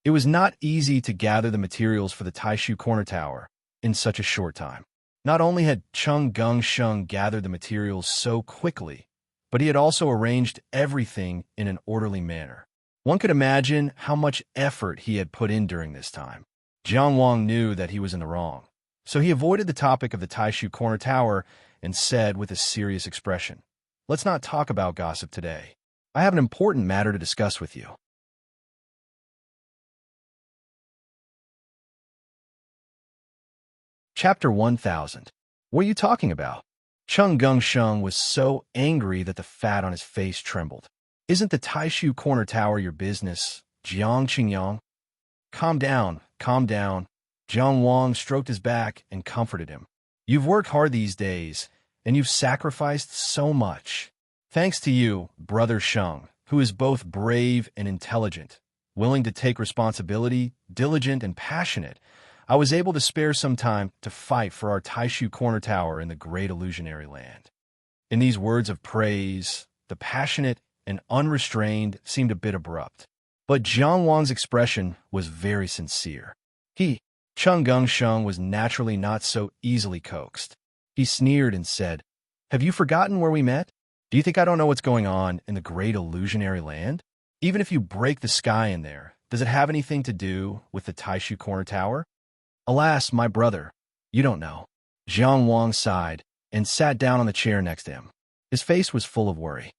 It was not easy to gather the materials for the Taishu Corner Tower in such a short time. Not only had Cheng Gengsheng gathered the materials so quickly, but he had also arranged everything in an orderly manner. One could imagine how much effort he had put in during this time. Jiang Wang knew that he was in the wrong, so he avoided the topic of the Taishu Corner Tower and said with a serious expression, "Let's not talk about gossip today. I have an important matter to discuss with you." Chapter 1000. What are you talking about? Cheng Gengsheng was so angry that the fat on his face trembled. "Isn't the Taishu Corner Tower your business, Jiang Qingyang?" Calm down, calm down." Jiang Wang stroked his back and comforted him. "You've worked hard these days, and you've sacrificed so much. Thanks to you, Brother Sheng, who is both brave and intelligent, willing to take responsibility, diligent and passionate, I was able to spare some time to fight for our Taishu Corner Tower in the great illusionary land. In these words of praise, the passionate and unrestrained seemed a bit abrupt. But Jiang Wang's expression was very sincere. Cheng Sheng, was naturally not so easily coaxed. He sneered and said, "Have you forgotten where we met? Do you think I don't know what's going on in the great illusionary land? Even if you break the sky in there, does it have anything to do with the Taishu Corner Tower?" "Alas, my brother, you don't know." Jiang Wang sighed and sat down on the chair next to him. His face was full of worry.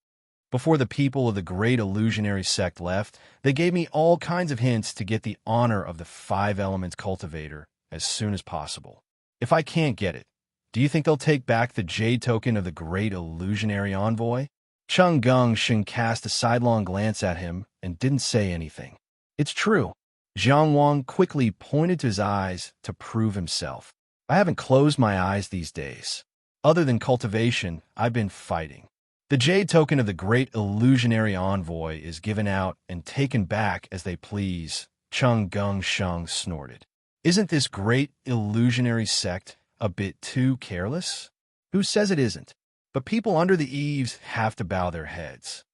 "Before the people of the great illusionary sect left, they gave me all kinds of hints to get the honor of the 5 elements cultivator as soon as possible. If I can't get it, do you think they'll take back the jade token of the great illusionary envoy?" Cheng Sheng cast a sidelong glance at him and didn't say anything. "It's true." Jiang Wang quickly pointed to his eyes to prove himself. "I haven't closed my eyes these days. Other than cultivation, I've been fighting. The jade token of the great illusionary envoy is given out and taken back as they please." Cheng Sheng snorted. "Isn't this great illusionary sect a bit too careless?" "Who says it isn't? But people under the eaves have to bow their heads."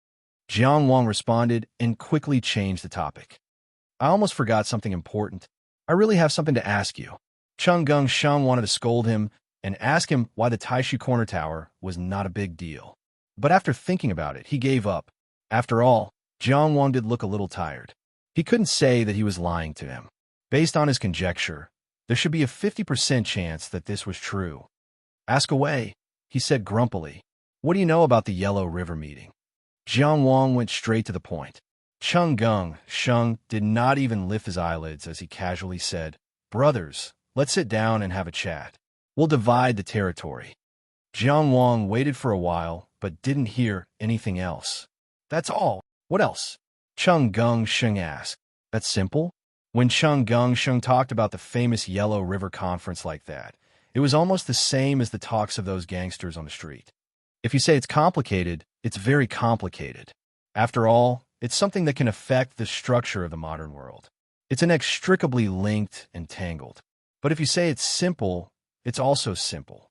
Jiang Wang responded and quickly changed the topic. "I almost forgot something important. I really have something to ask you." Cheng Sheng wanted to scold him and ask him why the Taishu Corner Tower was not a big deal. But after thinking about it, he gave up. After all, Jiang Wang did look a little tired. He couldn't say that he was lying to him. Based on his conjecture, there should be a 50% chance that this was true. "Ask away," he said grumpily. "What do you know about the Yellow River meeting?" Jiang Wang went straight to the point. Cheng Sheng did not even lift his eyelids as he casually said, "Brothers, let's sit down and have a chat. We'll divide the territory." Jiang Wang waited for a while, but didn't hear anything else. "That's all. What else?" Cheng Sheng asked. "That's simple." When Cheng Sheng talked about the famous Yellow River Conference like that, it was almost the same as the talks of those gangsters on the street. If you say it's complicated, it's very complicated. After all, it's something that can affect the structure of the modern world. It's inextricably linked and tangled. But if you say it's simple, it's also simple.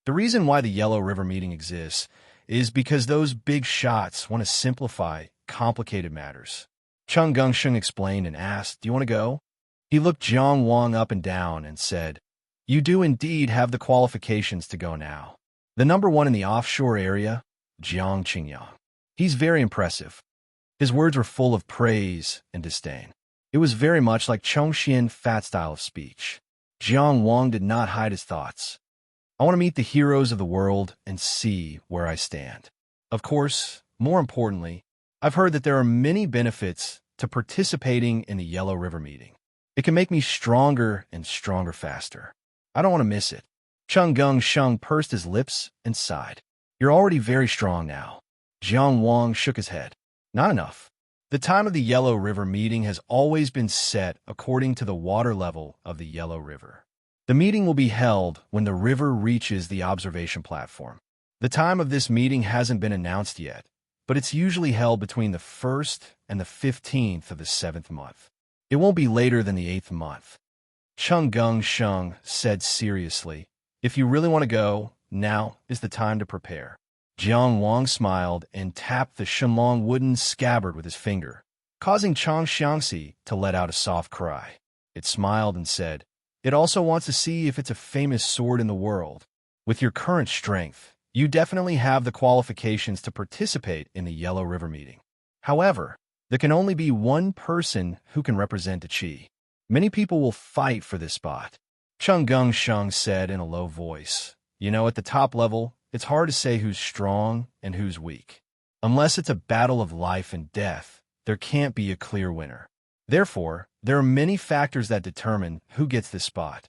The reason why the Yellow River meeting exists is because those big shots want to simplify complicated matters. Cheng Sheng explained and asked, "Do you want to go?" He looked Jiang Wang up and down and said, "You do indeed have the qualifications to go now. The number 1 in the offshore area, Jiang Qingyang. He's very impressive." His words were full of praise and disdain. It was very much like Chongxian fat style of speech. Jiang Wang did not hide his thoughts. "I want to meet the heroes of the world and see where I stand. Of course, more importantly, I've heard that there are many benefits to participating in the Yellow River meeting. It can make me stronger and stronger faster. I don't want to miss it." Cheng Sheng pursed his lips and sighed. "You're already very strong now." Jiang Wang shook his head. "Not enough. The time of the Yellow River meeting has always been set according to the water level of the Yellow River. The meeting will be held when the river reaches the observation platform. The time of this meeting hasn't been announced yet, but it's usually held between the 1st and the 15th of the 7th month. It won't be later than the 8th month." Cheng Sheng said seriously, "If you really want to go, now is the time to prepare." Jiang Wang smiled and tapped the Shenlong wooden scabbard with his finger, causing Chang Xiangxi to let out a soft cry. It smiled and said, "It also wants to see if it's a famous sword in the world. With your current strength, you definitely have the qualifications to participate in the Yellow River meeting. However, there can only be one person who can represent the Qi. Many people will fight for this spot." Cheng Sheng said in a low voice, "You know, at the top level, it's hard to say who's strong and who's weak. Unless it's a battle of life and death, there can't be a clear winner. Therefore, there are many factors that determine who gets this spot."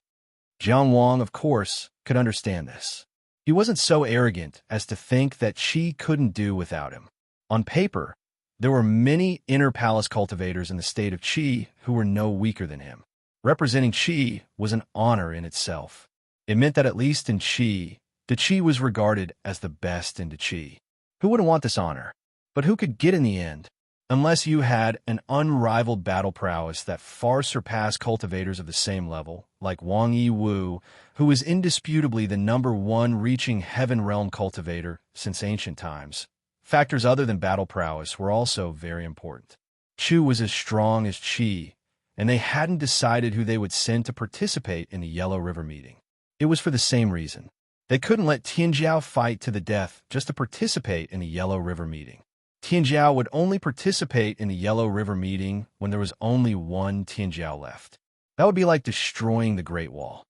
Jiang Wang, of course, could understand this. He wasn't so arrogant as to think that Qi couldn't do without him. On paper, there were many inner palace cultivators in the state of Qi who were no weaker than him. Representing Qi was an honor in itself. It meant that at least in Qi, the Qi was regarded as the best in the Qi. Who wouldn't want this honor? But who could get in the end? Unless you had an unrivaled battle prowess that far surpassed cultivators of the same level, like Wang Yi-Wu, who was indisputably the #1 reaching heaven realm cultivator since ancient times. Factors other than battle prowess were also very important. Chu was as strong as Qi, and they hadn't decided who they would send to participate in the Yellow River meeting. It was for the same reason. They couldn't let Tianjiao fight to the death just to participate in the Yellow River meeting. Tianjiao would only participate in the Yellow River meeting when there was only one Tianjiao left. That would be like destroying the Great Wall.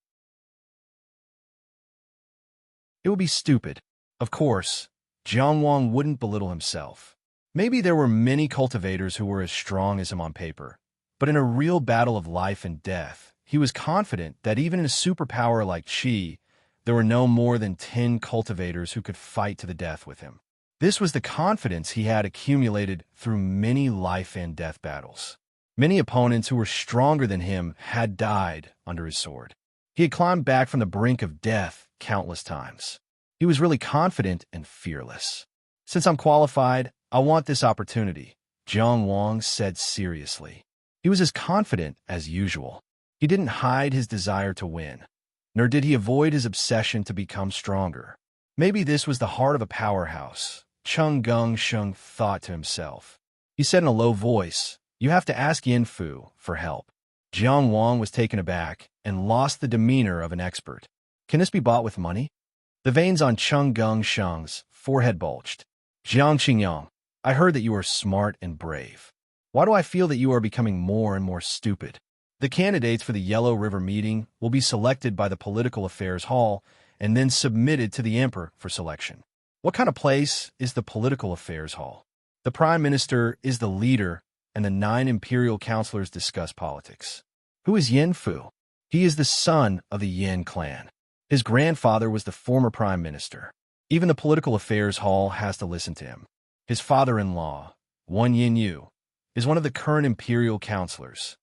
It would be stupid. Of course, Jiang Wang wouldn't belittle himself. Maybe there were many cultivators who were as strong as him on paper, but in a real battle of life and death, he was confident that even in a superpower like Qi, there were no more than 10 cultivators who could fight to the death with him. This was the confidence he had accumulated through many life and death battles. Many opponents who were stronger than him had died under his sword. He had climbed back from the brink of death countless times. He was really confident and fearless. Since I'm qualified, I want this opportunity, Jiang Wang said seriously. He was as confident as usual. He didn't hide his desire to win, nor did he avoid his obsession to become stronger. Maybe this was the heart of a powerhouse, Cheng Gongsheng thought to himself. He said in a low voice, "You have to ask Yin Fu for help." Jiang Wang was taken aback and lost the demeanor of an expert. Can this be bought with money? The veins on Cheng Gongsheng's forehead bulged. Jiang Qingyang, I heard that you are smart and brave. Why do I feel that you are becoming more and more stupid? The candidates for the Yellow River meeting will be selected by the Political Affairs Hall and then submitted to the Emperor for selection. What kind of place is the Political Affairs Hall? The Prime Minister is the leader, and the 9 imperial counselors discuss politics. Who is Yin Fu? He is the son of the Yin clan. His grandfather was the former Prime Minister. Even the Political Affairs Hall has to listen to him. His father-in-law, Wan Yin-Yu, is one of the current imperial counselors.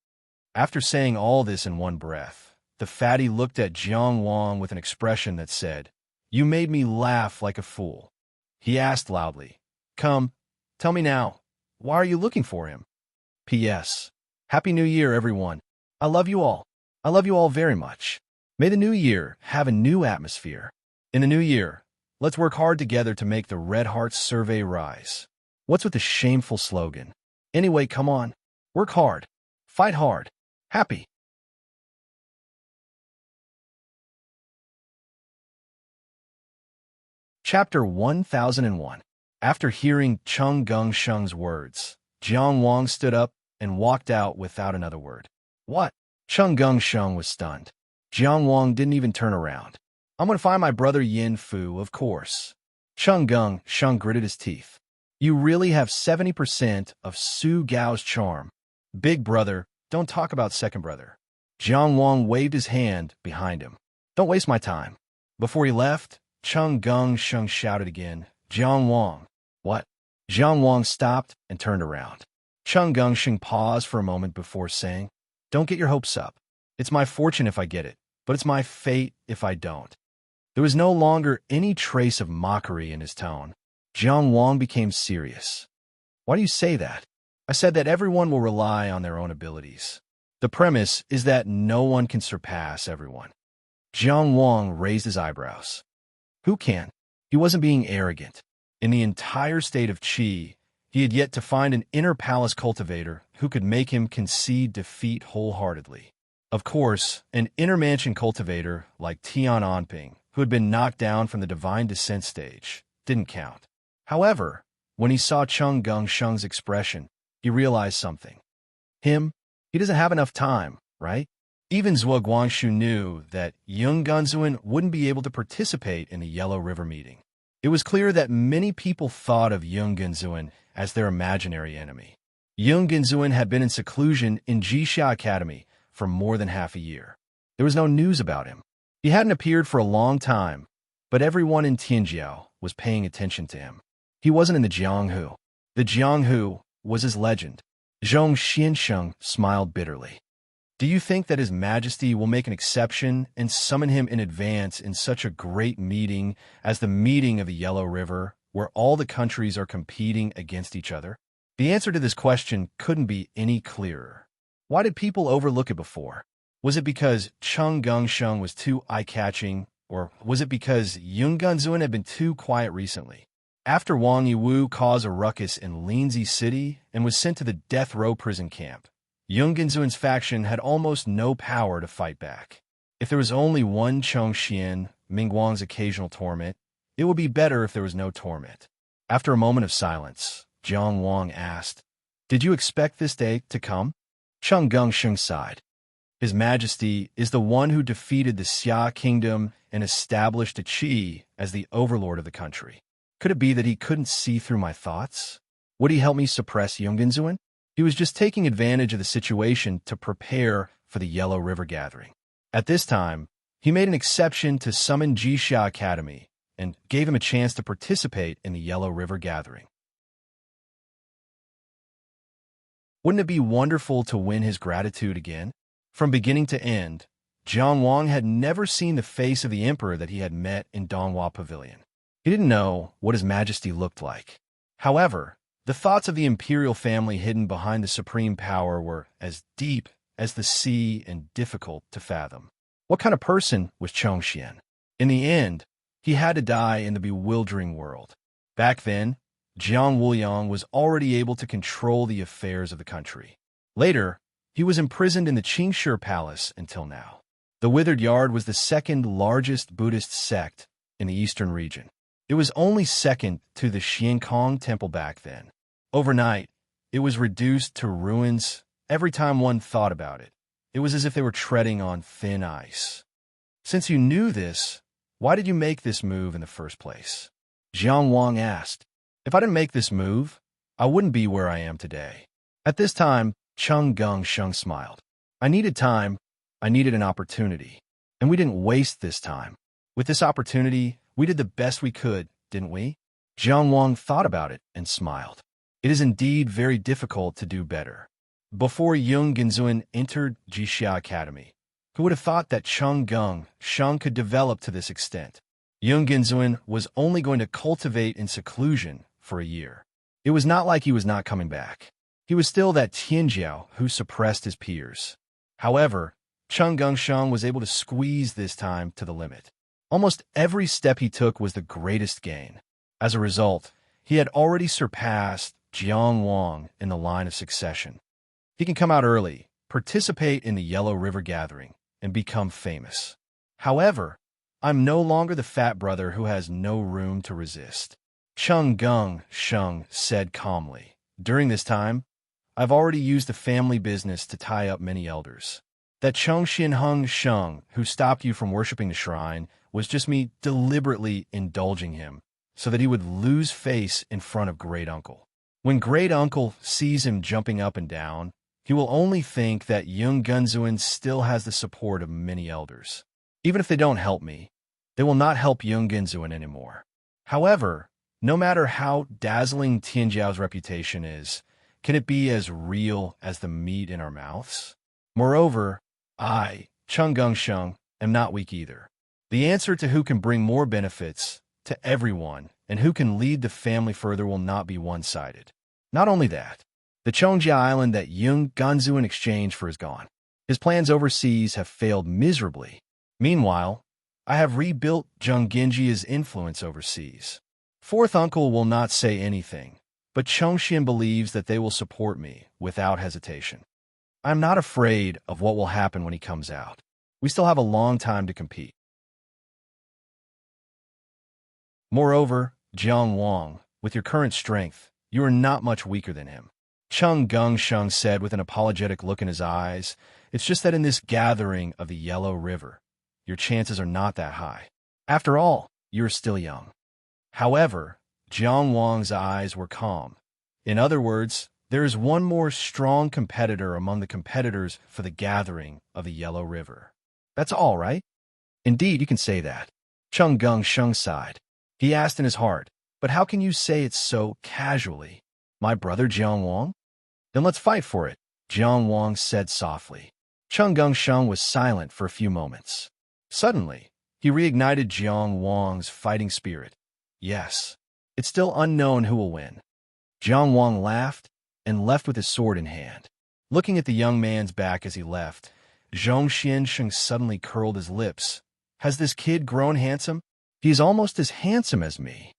After saying all this in one breath, the fatty looked at Jiang Wang with an expression that said, "You made me laugh like a fool." He asked loudly, "Come, tell me now, why are you looking for him?" P.S. Happy New Year, everyone. I love you all. I love you all very much. May the new year have a new atmosphere. In the new year, let's work hard together to make the Red Hearts survey rise. What's with the shameful slogan? Anyway, come on. Work hard. Fight hard. Happy. Chapter 1001. After hearing Cheng Gongsheng's words, Jiang Wang stood up and walked out without another word. What? Cheng Gongsheng was stunned. Jiang Wang didn't even turn around. I'm going to find my brother Yin Fu, of course. Cheng Gongsheng gritted his teeth. You really have 70% of Su Gao's charm. Big brother, don't talk about second brother. Jiang Wang waved his hand behind him. Don't waste my time. Before he left, Cheng Gongsheng shouted again, Jiang Wang. What? Jiang Wang stopped and turned around. Cheng Gongsheng paused for a moment before saying, Don't get your hopes up. It's my fortune if I get it, but it's my fate if I don't. There was no longer any trace of mockery in his tone. Jiang Wang became serious. Why do you say that? I said that everyone will rely on their own abilities. The premise is that no one can surpass everyone. Jiang Wang raised his eyebrows. Who can? He wasn't being arrogant. In the entire state of Qi, he had yet to find an inner palace cultivator who could make him concede defeat wholeheartedly. Of course, an inner mansion cultivator like Tian Anping, who had been knocked down from the divine descent stage, didn't count. However, when he saw Cheng Gongsheng's expression, he realized something. Him? He doesn't have enough time, right? Even Zhuo Guangshu knew that Yung Gunzuan wouldn't be able to participate in the Yellow River meeting. It was clear that many people thought of Yung Gunzuan as their imaginary enemy. Yung Gunzuan had been in seclusion in Jixia Academy for more than half a year. There was no news about him. He hadn't appeared for a long time, but everyone in Tianjiao was paying attention to him. He wasn't in the Jianghu. The Jianghu was his legend. Zhong Xiansheng smiled bitterly. Do you think that His Majesty will make an exception and summon him in advance in such a great meeting as the meeting of the Yellow River, where all the countries are competing against each other? The answer to this question couldn't be any clearer. Why did people overlook it before? Was it because Chung Gungsheng was too eye-catching, or was it because Yung Gunzuan had been too quiet recently? After Wang Yiwu caused a ruckus in Linzi City and was sent to the death row prison camp, Yung Gunzuan's faction had almost no power to fight back. If there was only one Chong Xian, Mingguang's occasional torment, it would be better if there was no torment. After a moment of silence, Jiang Wang asked, "Did you expect this day to come?" Chung Gungsheng sighed. His Majesty is the one who defeated the Xia kingdom and established the Qi as the overlord of the country. Could it be that he couldn't see through my thoughts? Would he help me suppress Yunganzuan? He was just taking advantage of the situation to prepare for the Yellow River gathering. At this time, he made an exception to summon Jixia Academy and gave him a chance to participate in the Yellow River gathering. Wouldn't it be wonderful to win his gratitude again? From beginning to end, Jiang Wang had never seen the face of the emperor that he had met in Donghua Pavilion. He didn't know what His Majesty looked like. However, the thoughts of the imperial family hidden behind the supreme power were as deep as the sea and difficult to fathom. What kind of person was Chong Xian? In the end, he had to die in the bewildering world. Back then, Jiang Wuyang was already able to control the affairs of the country. Later, he was imprisoned in the Qingshi Palace until now. The Withered Yard was the second largest Buddhist sect in the eastern region. It was only second to the Xiankong Temple back then. Overnight, it was reduced to ruins. Every time one thought about it, it was as if they were treading on thin ice. Since you knew this, why did you make this move in the first place? Jiang Wang asked. If I didn't make this move, I wouldn't be where I am today. At this time, Chung Gungsheng smiled. I needed time. I needed an opportunity. And we didn't waste this time. With this opportunity, we did the best we could, didn't we? Jiang Wang thought about it and smiled. It is indeed very difficult to do better. Before Yung Gunzuan entered Jixia Academy, who would have thought that Chung Gungsheng could develop to this extent? Yung Gunzuan was only going to cultivate in seclusion for a year. It was not like he was not coming back. He was still that Tianjiao who suppressed his peers. However, Chung Gungsheng was able to squeeze this time to the limit. Almost every step he took was the greatest gain. As a result, he had already surpassed Jiang Wang in the line of succession. He can come out early, participate in the Yellow River gathering, and become famous. However, I'm no longer the fat brother who has no room to resist. Chung Gungsheng said calmly. During this time, I've already used the family business to tie up many elders. That Chung Sheng, who stopped you from worshiping the shrine, was just me deliberately indulging him so that he would lose face in front of Great Uncle. When Great Uncle sees him jumping up and down, he will only think that Yung Gunzuan still has the support of many elders. Even if they don't help me, they will not help Yung Gunzuan anymore. However, no matter how dazzling Tianjiao's reputation is, can it be as real as the meat in our mouths? Moreover, I, Chung Gungsheng, am not weak either. The answer to who can bring more benefits to everyone and who can lead the family further will not be one-sided. Not only that, the Chongjia island that Yung Gunzuan exchanged for is gone. His plans overseas have failed miserably. Meanwhile, I have rebuilt Zhenggenjia's influence overseas. Fourth uncle will not say anything, but Chongxian believes that they will support me without hesitation. I am not afraid of what will happen when he comes out. We still have a long time to compete. Moreover, Jiang Wang, with your current strength, you are not much weaker than him. Chung Gungsheng said with an apologetic look in his eyes, it's just that in this gathering of the Yellow River, your chances are not that high. After all, you are still young. However, Jiang Wang's eyes were calm. In other words, there is one more strong competitor among the competitors for the gathering of the Yellow River. That's all, right? Indeed, you can say that. Chung Gungsheng sighed. He asked in his heart, but how can you say it so casually? My brother Jiang Wang? Then let's fight for it, Jiang Wang said softly. Chung Gungsheng was silent for a few moments. Suddenly, he reignited Jiang Wang's fighting spirit. Yes, it's still unknown who will win. Jiang Wang laughed and left with his sword in hand. Looking at the young man's back as he left, Zhong Xiansheng suddenly curled his lips. Has this kid grown handsome? He's almost as handsome as me.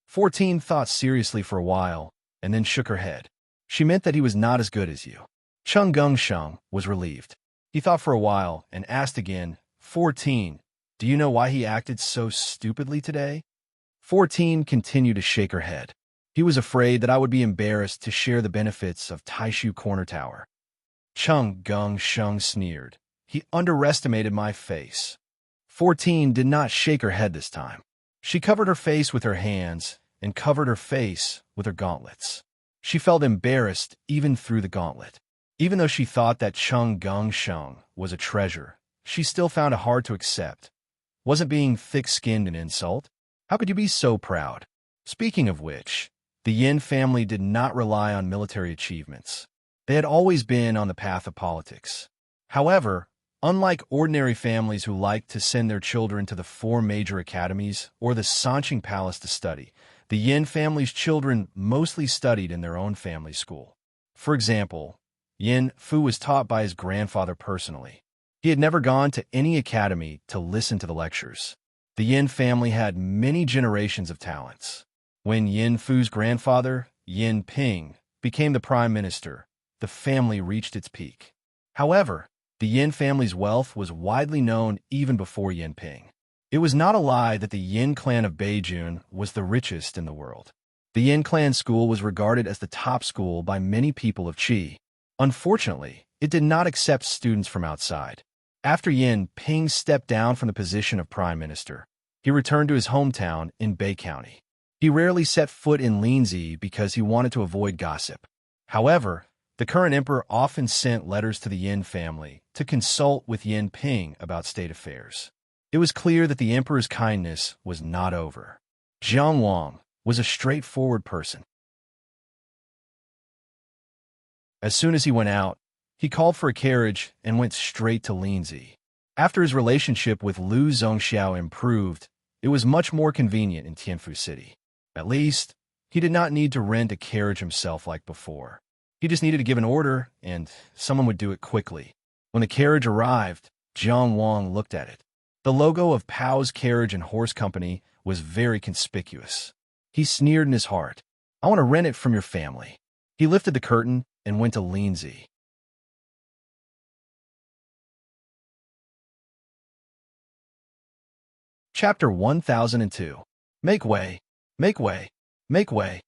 14 thought seriously for a while, and then shook her head. She meant that he was not as good as you. Chung Gungsheng was relieved. He thought for a while and asked again, 14, do you know why he acted so stupidly today? 14 continued to shake her head. He was afraid that I would be embarrassed to share the benefits of Taishu Corner Tower. Chung Gungsheng sneered. He underestimated my face. 14 did not shake her head this time. She covered her face with her hands and covered her face with her gauntlets. She felt embarrassed even through the gauntlet. Even though she thought that Chung Gungsheng was a treasure, she still found it hard to accept. Wasn't being thick-skinned an insult? How could you be so proud? Speaking of which, the Yin family did not rely on military achievements. They had always been on the path of politics. However, unlike ordinary families who liked to send their children to the 4 major academies or the Sanqing Palace to study, the Yin family's children mostly studied in their own family school. For example, Yin Fu was taught by his grandfather personally. He had never gone to any academy to listen to the lectures. The Yin family had many generations of talents. When Yin Fu's grandfather, Yin Ping, became the prime minister, the family reached its peak. However, the Yin family's wealth was widely known even before Yin Ping. It was not a lie that the Yin clan of Beijun was the richest in the world. The Yin clan school was regarded as the top school by many people of Qi. Unfortunately, it did not accept students from outside. After Yin Ping stepped down from the position of prime minister, he returned to his hometown in Bei County. He rarely set foot in Linzi because he wanted to avoid gossip. However, the current emperor often sent letters to the Yin family to consult with Yin Ping about state affairs. It was clear that the emperor's kindness was not over. Jiang Wang was a straightforward person. As soon as he went out, he called for a carriage and went straight to Linzi. After his relationship with Lu Zhongxiao improved, it was much more convenient in Tianfu City. At least, he did not need to rent a carriage himself like before. He just needed to give an order, and someone would do it quickly. When the carriage arrived, Jiang Wang looked at it. The logo of Pao's Carriage and Horse Company was very conspicuous. He sneered in his heart. I want to rent it from your family. He lifted the curtain and went to Linzi. Chapter 1002. Make way, make way, make way.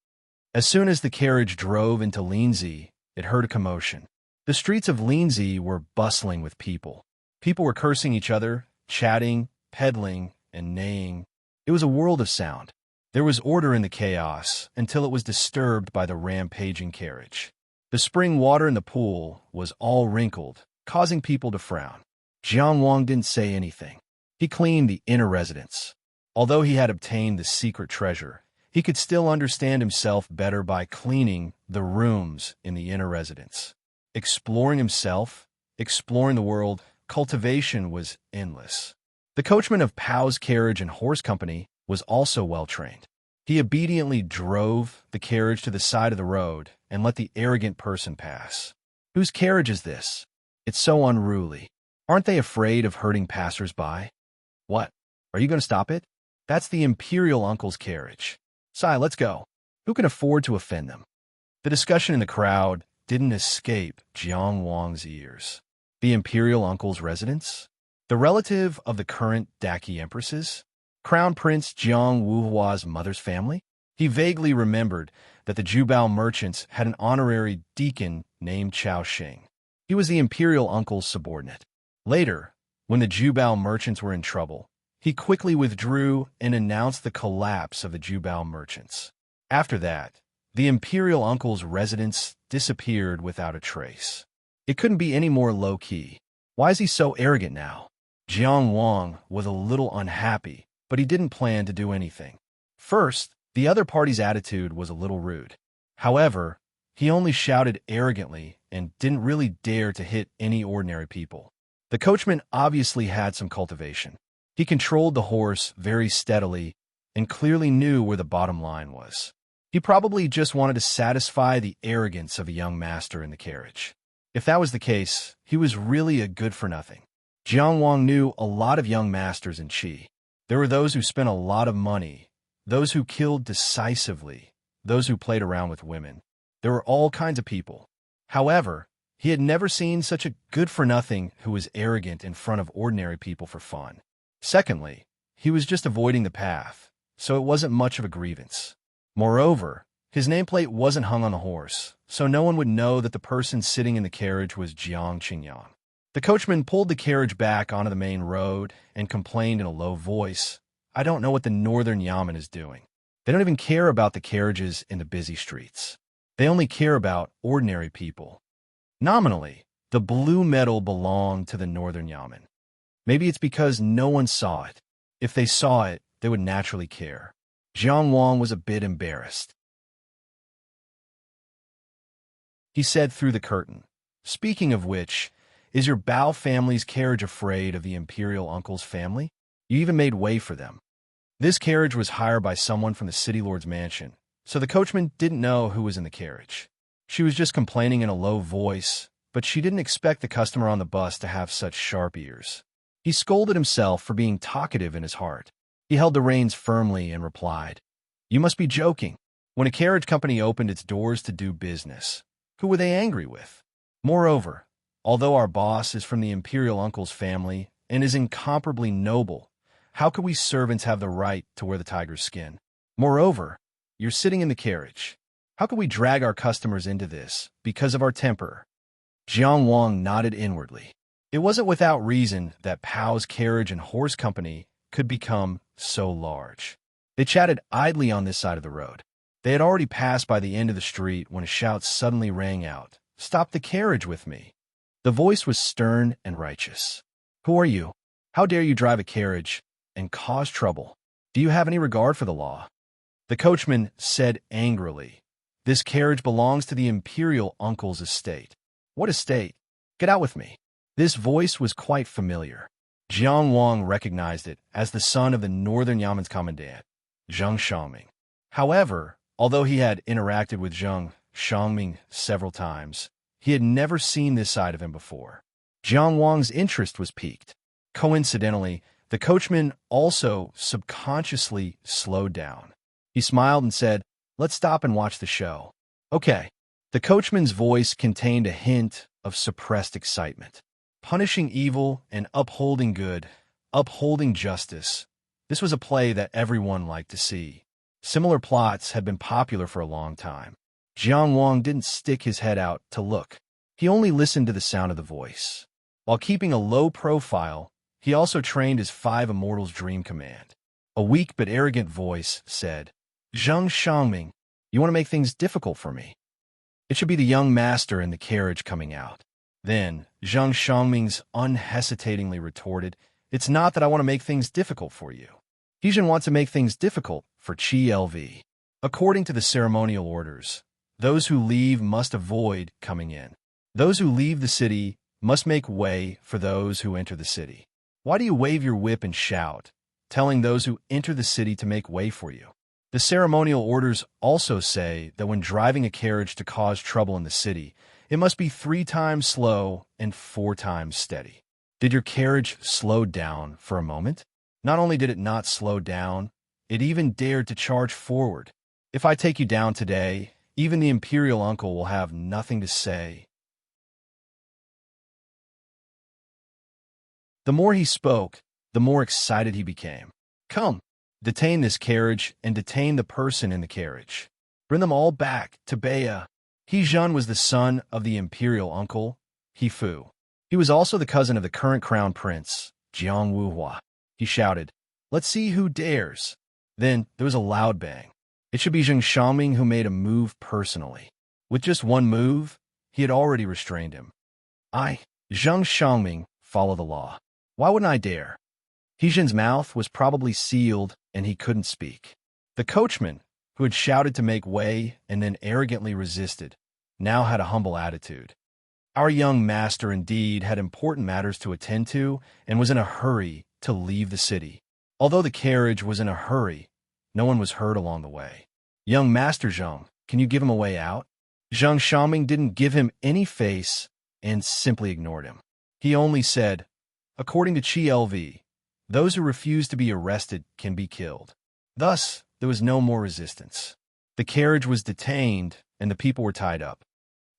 As soon as the carriage drove into Linzi, it heard a commotion. The streets of Linzi were bustling with people. People were cursing each other, chatting, peddling, and neighing. It was a world of sound. There was order in the chaos until it was disturbed by the rampaging carriage. The spring water in the pool was all wrinkled, causing people to frown. Jiang Wang didn't say anything. He cleaned the inner residence. Although he had obtained the secret treasure, he could still understand himself better by cleaning the rooms in the inner residence. Exploring himself, exploring the world, cultivation was endless. The coachman of Pao's Carriage and Horse Company was also well-trained. He obediently drove the carriage to the side of the road and let the arrogant person pass. Whose carriage is this? It's so unruly. Aren't they afraid of hurting passers-by? What? Are you going to stop it? That's the imperial uncle's carriage. Sai, let's go. Who can afford to offend them? The discussion in the crowd didn't escape Jiang Wang's ears. The imperial uncle's residence? The relative of the current Daqi empresses? Crown Prince Jiang Wuhua's mother's family? He vaguely remembered that the Jubao merchants had an honorary deacon named Chao Xing. He was the imperial uncle's subordinate. Later, when the Jubao merchants were in trouble, he quickly withdrew and announced the collapse of the Jubao merchants. After that, the imperial uncle's residence disappeared without a trace. It couldn't be any more low-key. Why is he so arrogant now? Jiang Wang was a little unhappy, but he didn't plan to do anything. First, the other party's attitude was a little rude. However, he only shouted arrogantly and didn't really dare to hit any ordinary people. The coachman obviously had some cultivation. He controlled the horse very steadily and clearly knew where the bottom line was. He probably just wanted to satisfy the arrogance of a young master in the carriage. If that was the case, he was really a good-for-nothing. Jiang Wang knew a lot of young masters in Qi. There were those who spent a lot of money, those who killed decisively, those who played around with women. There were all kinds of people. However, he had never seen such a good-for-nothing who was arrogant in front of ordinary people for fun. Secondly, he was just avoiding the path, so it wasn't much of a grievance. Moreover, his nameplate wasn't hung on the horse, so no one would know that the person sitting in the carriage was Jiang Qingyang. The coachman pulled the carriage back onto the main road and complained in a low voice, "I don't know what the northern yamen is doing. They don't even care about the carriages in the busy streets. They only care about ordinary people." Nominally, the blue medal belonged to the northern yamen. Maybe it's because no one saw it. If they saw it, they would naturally care. Jiang Wang was a bit embarrassed. He said through the curtain, "Speaking of which, is your Bao family's carriage afraid of the imperial uncle's family? You even made way for them." This carriage was hired by someone from the city lord's mansion, so the coachman didn't know who was in the carriage. She was just complaining in a low voice, but she didn't expect the customer on the bus to have such sharp ears. He scolded himself for being talkative in his heart. He held the reins firmly and replied, "You must be joking. When a carriage company opened its doors to do business, who were they angry with? Moreover, although our boss is from the imperial uncle's family and is incomparably noble, how could we servants have the right to wear the tiger's skin? Moreover, you're sitting in the carriage. How could we drag our customers into this because of our temper?" Jiang Wang nodded inwardly. It wasn't without reason that Pao's carriage and horse company could become so large. They chatted idly on this side of the road. They had already passed by the end of the street when a shout suddenly rang out, "Stop the carriage with me." The voice was stern and righteous. "Who are you? How dare you drive a carriage and cause trouble? Do you have any regard for the law?" The coachman said angrily, "This carriage belongs to the imperial uncle's estate." "What estate? Get out with me." This voice was quite familiar. Jiang Wang recognized it as the son of the northern Yamen's commandant, Zheng Shangming. However, although he had interacted with Zheng Shangming several times, he had never seen this side of him before. Jiang Wang's interest was piqued. Coincidentally, the coachman also subconsciously slowed down. He smiled and said, "Let's stop and watch the show." "Okay." The coachman's voice contained a hint of suppressed excitement. Punishing evil and upholding good, upholding justice. This was a play that everyone liked to see. Similar plots had been popular for a long time. Jiang Wang didn't stick his head out to look. He only listened to the sound of the voice. While keeping a low profile, he also trained his 5 immortals' dream command. A weak but arrogant voice said, "Zheng Shangming, you want to make things difficult for me?" It should be the young master in the carriage coming out. Then, Zheng Shangming's unhesitatingly retorted, "It's not that I want to make things difficult for you. Heijin wants to make things difficult for Qi LV. According to the ceremonial orders, those who leave must avoid coming in. Those who leave the city must make way for those who enter the city. Why do you wave your whip and shout, telling those who enter the city to make way for you?" The ceremonial orders also say that when driving a carriage to cause trouble in the city, it must be 3 times slow and 4 times steady. Did your carriage slow down for a moment? Not only did it not slow down, it even dared to charge forward. If I take you down today, even the imperial uncle will have nothing to say. The more he spoke, the more excited he became. "Come, detain this carriage and detain the person in the carriage. Bring them all back to Baya." Heijun was the son of the imperial uncle, Hifu. He was also the cousin of the current crown prince, Jiang Wuhua. He shouted, "Let's see who dares." Then there was a loud bang. It should be Zheng Shangming who made a move personally. With just one move, he had already restrained him. Zheng Shangming, follow the law. Why wouldn't I dare?" Heijun's mouth was probably sealed and he couldn't speak. The coachman, who had shouted to make way and then arrogantly resisted, now had a humble attitude. Our young master indeed had important matters to attend to and was in a hurry to leave the city. Although the carriage was in a hurry, no one was hurt along the way. Young Master Zhang, can you give him a way out? Zhang Xiaoming didn't give him any face and simply ignored him. He only said, according to Qi LV, those who refuse to be arrested can be killed. Thus, there was no more resistance. The carriage was detained and the people were tied up.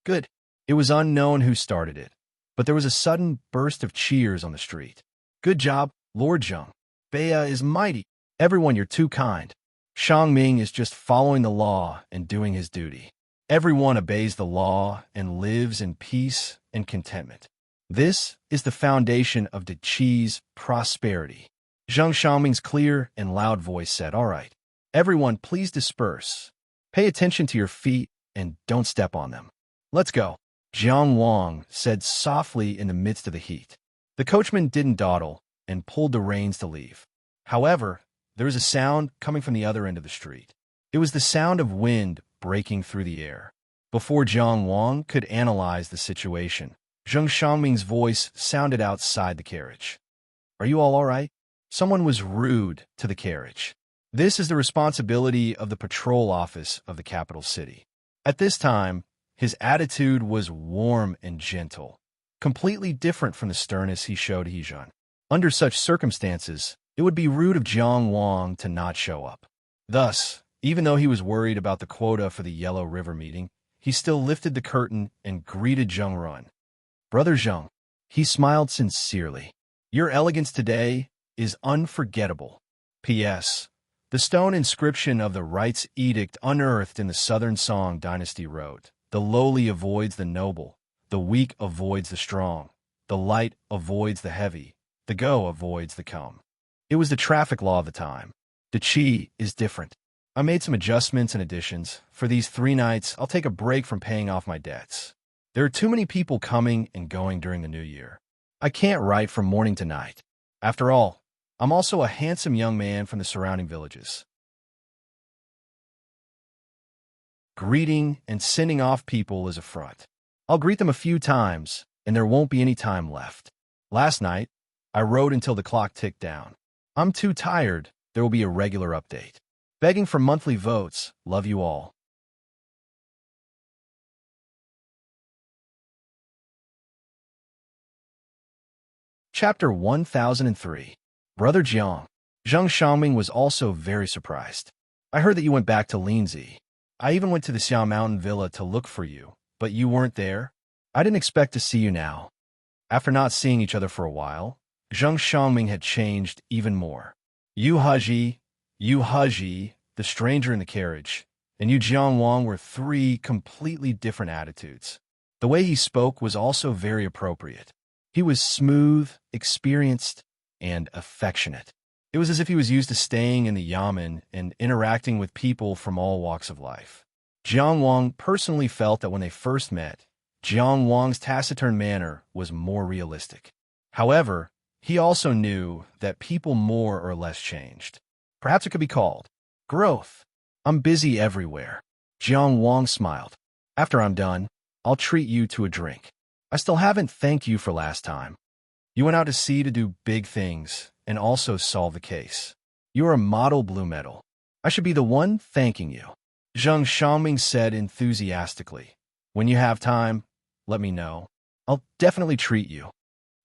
Good. It was unknown who started it, but there was a sudden burst of cheers on the street. Good job, Lord Zhang. Bea is mighty. Everyone, you're too kind. Shang Ming is just following the law and doing his duty. Everyone obeys the law and lives in peace and contentment. This is the foundation of the Qi's prosperity. Zhang Xiaoming's clear and loud voice said, all right, everyone please disperse. Pay attention to your feet and don't step on them. Let's go. Jiang Wang said softly in the midst of the heat. The coachman didn't dawdle and pulled the reins to leave. However, there was a sound coming from the other end of the street. It was the sound of wind breaking through the air. Before Jiang Wang could analyze the situation, Zhang Xiaoming's voice sounded outside the carriage. Are you all right? Someone was rude to the carriage. This is the responsibility of the patrol office of the capital city. At this time, his attitude was warm and gentle, completely different from the sternness he showed Hezhan. Under such circumstances, it would be rude of Jiang Wang to not show up. Thus, even though he was worried about the quota for the Yellow River meeting, he still lifted the curtain and greeted Zheng Run. Brother Zheng, he smiled sincerely. Your elegance today is unforgettable. P.S. The stone inscription of the Rights Edict unearthed in the Southern Song Dynasty wrote, the lowly avoids the noble, the weak avoids the strong, the light avoids the heavy, the go avoids the come. It was the traffic law of the time. The Qi is different. I made some adjustments and additions. For these 3 nights, I'll take a break from paying off my debts. There are too many people coming and going during the new year. I can't write from morning to night. After all, I'm also a handsome young man from the surrounding villages. Greeting and sending off people is a front. I'll greet them a few times, and there won't be any time left. Last night, I wrote until the clock ticked down. I'm too tired. There will be a regular update. Begging for monthly votes. Love you all. Chapter 1003. Brother Jiang. Zhang Xiaoming was also very surprised. I heard that you went back to Linzi. I even went to the Xia Mountain Villa to look for you, but you weren't there. I didn't expect to see you now. After not seeing each other for a while, Zhang Xiaoming had changed even more. You Haji, the stranger in the carriage, and you Jiang Wang were 3 completely different attitudes. The way he spoke was also very appropriate. He was smooth, experienced, and affectionate. It was as if he was used to staying in the yamen and interacting with people from all walks of life. Jiang Wang personally felt that when they first met, Jiang Wang's taciturn manner was more realistic. However, he also knew that people more or less changed. Perhaps it could be called growth. I'm busy everywhere. Jiang Wang smiled. After I'm done, I'll treat you to a drink. I still haven't thanked you for last time. You went out to sea to do big things and also solve the case. You're a model blue medal. I should be the one thanking you. Zhang Xiaoming said enthusiastically. When you have time, let me know. I'll definitely treat you.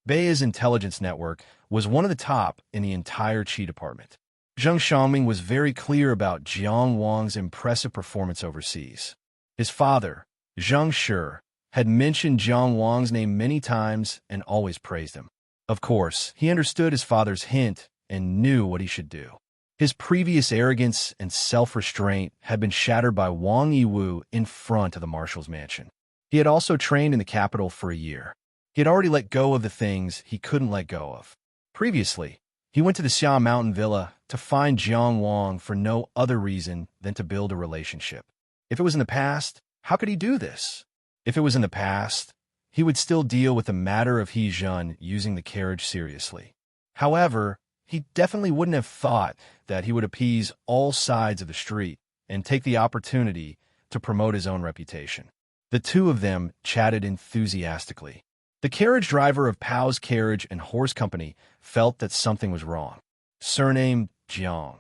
Bei's intelligence network was one of the top in the entire Qi department. Zhang Xiaoming was very clear about Jiang Wang's impressive performance overseas. His father, Zhang Shi, had mentioned Jiang Wang's name many times and always praised him. Of course, he understood his father's hint and knew what he should do. His previous arrogance and self-restraint had been shattered by Wang Yiwu in front of the marshal's mansion. He had also trained in the capital for a year. He had already let go of the things he couldn't let go of. Previously, he went to the Xia Mountain Villa to find Jiang Wang for no other reason than to build a relationship. If it was in the past, how could he do this? If it was in the past, he would still deal with the matter of Hezhan using the carriage seriously. However, he definitely wouldn't have thought that he would appease all sides of the street and take the opportunity to promote his own reputation. The two of them chatted enthusiastically. The carriage driver of Pao's Carriage and Horse Company felt that something was wrong. Surname Jiang.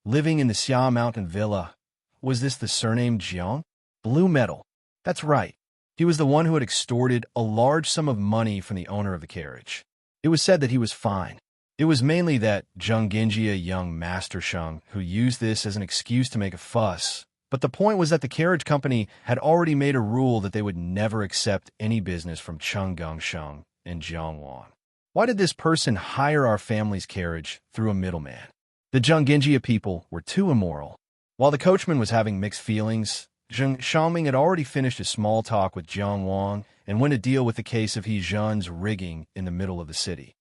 Living in the Xia Mountain Villa. Was this the surname Jiang? Blue metal. That's right. He was the one who had extorted a large sum of money from the owner of the carriage. It was said that he was fine. It was mainly that Zheng Genji, a young master Sheng, who used this as an excuse to make a fuss. But the point was that the carriage company had already made a rule that they would never accept any business from Cheng Gongsheng and Jiang Wang. Why did this person hire our family's carriage through a middleman? The Zheng Genji people were too immoral. While the coachman was having mixed feelings, Zheng Xiaoming had already finished a small talk with Jiang Wang and went to deal with the case of He Zhen's rigging in the middle of the city.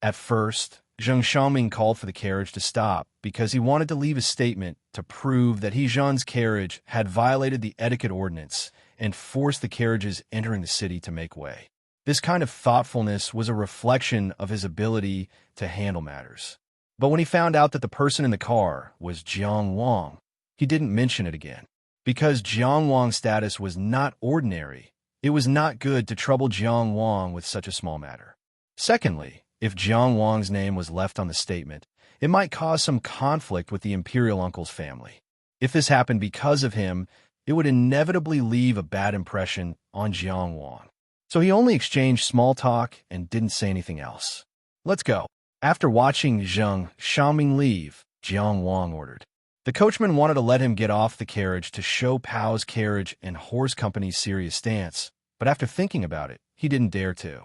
At first, Zheng Xiaoming called for the carriage to stop because he wanted to leave a statement to prove that He Zhen's carriage had violated the etiquette ordinance and forced the carriages entering the city to make way. This kind of thoughtfulness was a reflection of his ability to handle matters. But when he found out that the person in the car was Jiang Wang, he didn't mention it again. Because Jiang Wang's status was not ordinary, it was not good to trouble Jiang Wang with such a small matter. Secondly, if Jiang Wang's name was left on the statement, it might cause some conflict with the imperial uncle's family. If this happened because of him, it would inevitably leave a bad impression on Jiang Wang. So he only exchanged small talk and didn't say anything else. Let's go. After watching Zheng Xiaoming leave, Jiang Wang ordered. The coachman wanted to let him get off the carriage to show Pao's Carriage and Horse Company's serious stance, but after thinking about it, he didn't dare to.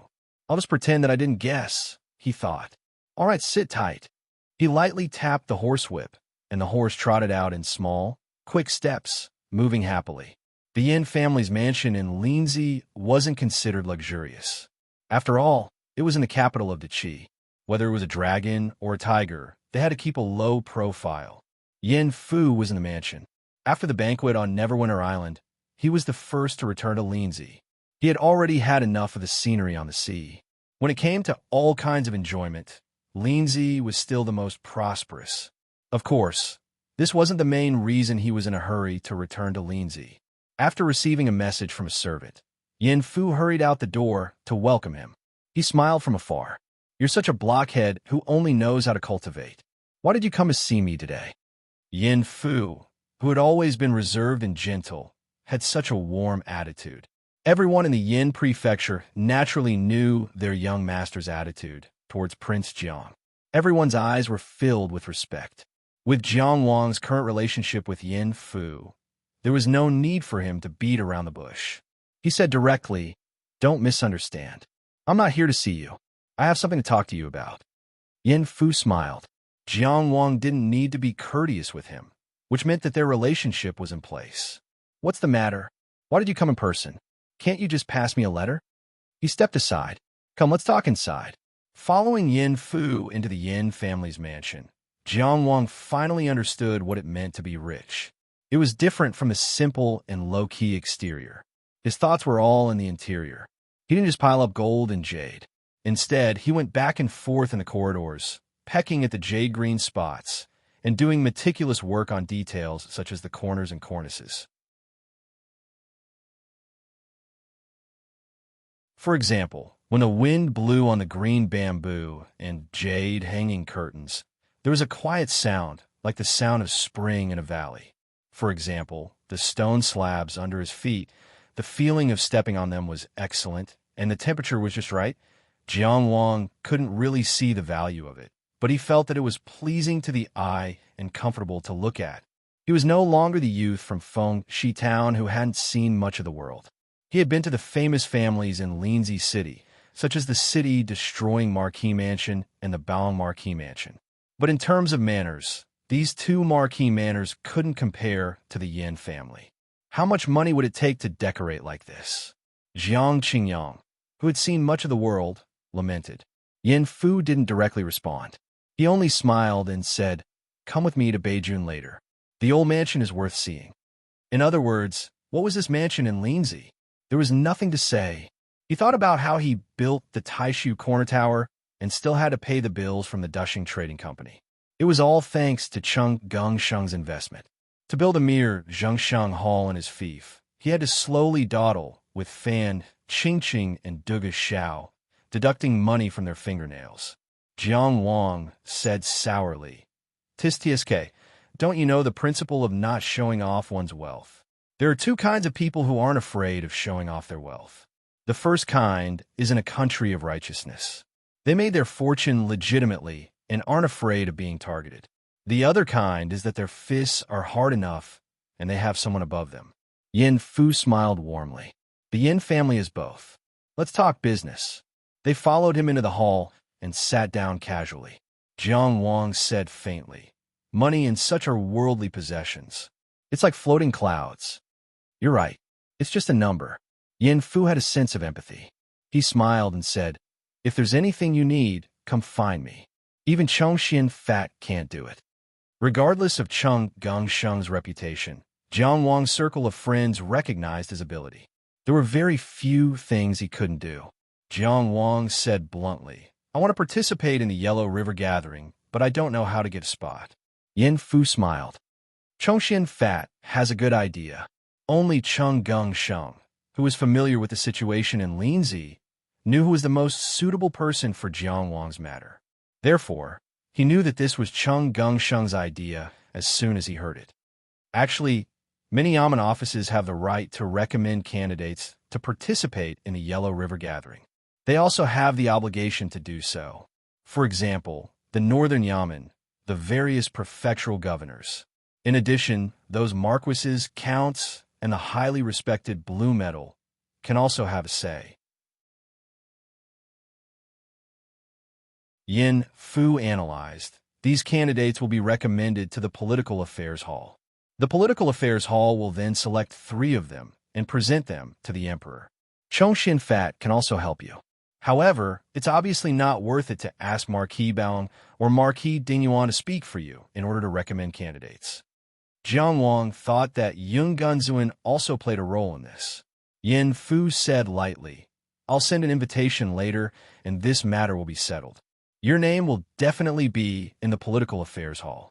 I'll just pretend that I didn't guess, he thought. All right, sit tight. He lightly tapped the horsewhip, and the horse trotted out in small, quick steps, moving happily. The Yin family's mansion in Linzi wasn't considered luxurious. After all, it was in the capital of the Qi. Whether it was a dragon or a tiger, they had to keep a low profile. Yin Fu was in the mansion. After the banquet on Neverwinter Island, he was the first to return to Linzi. He had already had enough of the scenery on the sea. When it came to all kinds of enjoyment, Linzi was still the most prosperous. Of course, this wasn't the main reason he was in a hurry to return to Linzi. After receiving a message from a servant, Yin Fu hurried out the door to welcome him. He smiled from afar. You're such a blockhead who only knows how to cultivate. Why did you come to see me today? Yin Fu, who had always been reserved and gentle, had such a warm attitude. Everyone in the Yin prefecture naturally knew their young master's attitude towards Prince Jiang. Everyone's eyes were filled with respect. With Jiang Wang's current relationship with Yin Fu, there was no need for him to beat around the bush. He said directly, "Don't misunderstand. I'm not here to see you. I have something to talk to you about." Yin Fu smiled. Jiang Wang didn't need to be courteous with him, which meant that their relationship was in place. What's the matter? Why did you come in person? Can't you just pass me a letter? He stepped aside. Come, let's talk inside. Following Yin Fu into the Yin family's mansion, Jiang Wang finally understood what it meant to be rich. It was different from his simple and low-key exterior. His thoughts were all in the interior. He didn't just pile up gold and jade. Instead, he went back and forth in the corridors, pecking at the jade-green spots and doing meticulous work on details such as the corners and cornices. For example, when the wind blew on the green bamboo and jade hanging curtains, there was a quiet sound like the sound of spring in a valley. For example, the stone slabs under his feet, the feeling of stepping on them was excellent, and the temperature was just right. Jiang Wang couldn't really see the value of it, but he felt that it was pleasing to the eye and comfortable to look at. He was no longer the youth from Feng Shi Town who hadn't seen much of the world. He had been to the famous families in Linzi City, such as the city-destroying Marquis Mansion and the Baoang Marquis Mansion. But in terms of manners, these two Marquis manors couldn't compare to the Yin family. How much money would it take to decorate like this? Jiang Qingyang, who had seen much of the world, lamented. Yin Fu didn't directly respond. He only smiled and said, "Come with me to Beijun later. The old mansion is worth seeing." In other words, what was this mansion in Linzi? There was nothing to say. He thought about how he built the Taishu Corner Tower and still had to pay the bills from the Dushing Trading Company. It was all thanks to Cheng Gongsheng's investment. To build a mere Zhengsheng Hall in his fief, he had to slowly dawdle with Fan, Qingqing, and Duga Xiao, deducting money from their fingernails. Jiang Wang said sourly, "Tis TSK, don't you know the principle of not showing off one's wealth? There are two kinds of people who aren't afraid of showing off their wealth. The first kind is in a country of righteousness. They made their fortune legitimately and aren't afraid of being targeted. The other kind is that their fists are hard enough and they have someone above them." Yin Fu smiled warmly. "The Yin family is both. Let's talk business." They followed him into the hall and sat down casually. Jiang Wang said faintly, "Money and such are worldly possessions. It's like floating clouds." "You're right. It's just a number." Yin Fu had a sense of empathy. He smiled and said, "If there's anything you need, come find me. Even Chongxian Fat can't do it." Regardless of Cheng Gongsheng's reputation, Jiang Wang's circle of friends recognized his ability. There were very few things he couldn't do. Jiang Wang said bluntly, "I want to participate in the Yellow River gathering, but I don't know how to get a spot." Yin Fu smiled. "Chongxian Fat has a good idea." Only Cheng Gongsheng, who was familiar with the situation in Linzi, knew who was the most suitable person for Jiang Wang's matter. Therefore, he knew that this was Cheng Gongsheng's idea as soon as he heard it. Actually, many Yamen offices have the right to recommend candidates to participate in the Yellow River gathering. They also have the obligation to do so. For example, the Northern Yamen, the various prefectural governors. In addition, those marquises, counts, and the highly respected Blue Metal can also have a say. Yin Fu analyzed. These candidates will be recommended to the Political Affairs Hall. The Political Affairs Hall will then select 3 of them and present them to the Emperor. Chongxian Fat can also help you. However, it's obviously not worth it to ask Marquis Baong or Marquis Dingyuan to speak for you in order to recommend candidates. Jiang Wang thought that Yung Gunzuan also played a role in this. Yin Fu said lightly, "I'll send an invitation later, and this matter will be settled. Your name will definitely be in the Political Affairs Hall."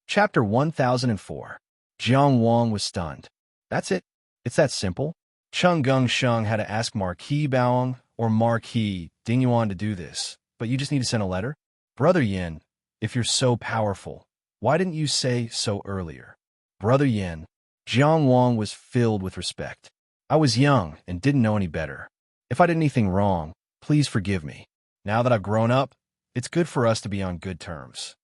Chapter 1004. Jiang Wang was stunned. "That's it? It's that simple?" Cheng Gongsheng had to ask Marquis Baong or Marquis Dingyuan to do this, but you just need to send a letter? "Brother Yin, if you're so powerful, why didn't you say so earlier?" "Brother Yin." Jiang Wang was filled with respect. "I was young and didn't know any better. If I did anything wrong, please forgive me. Now that I've grown up, it's good for us to be on good terms."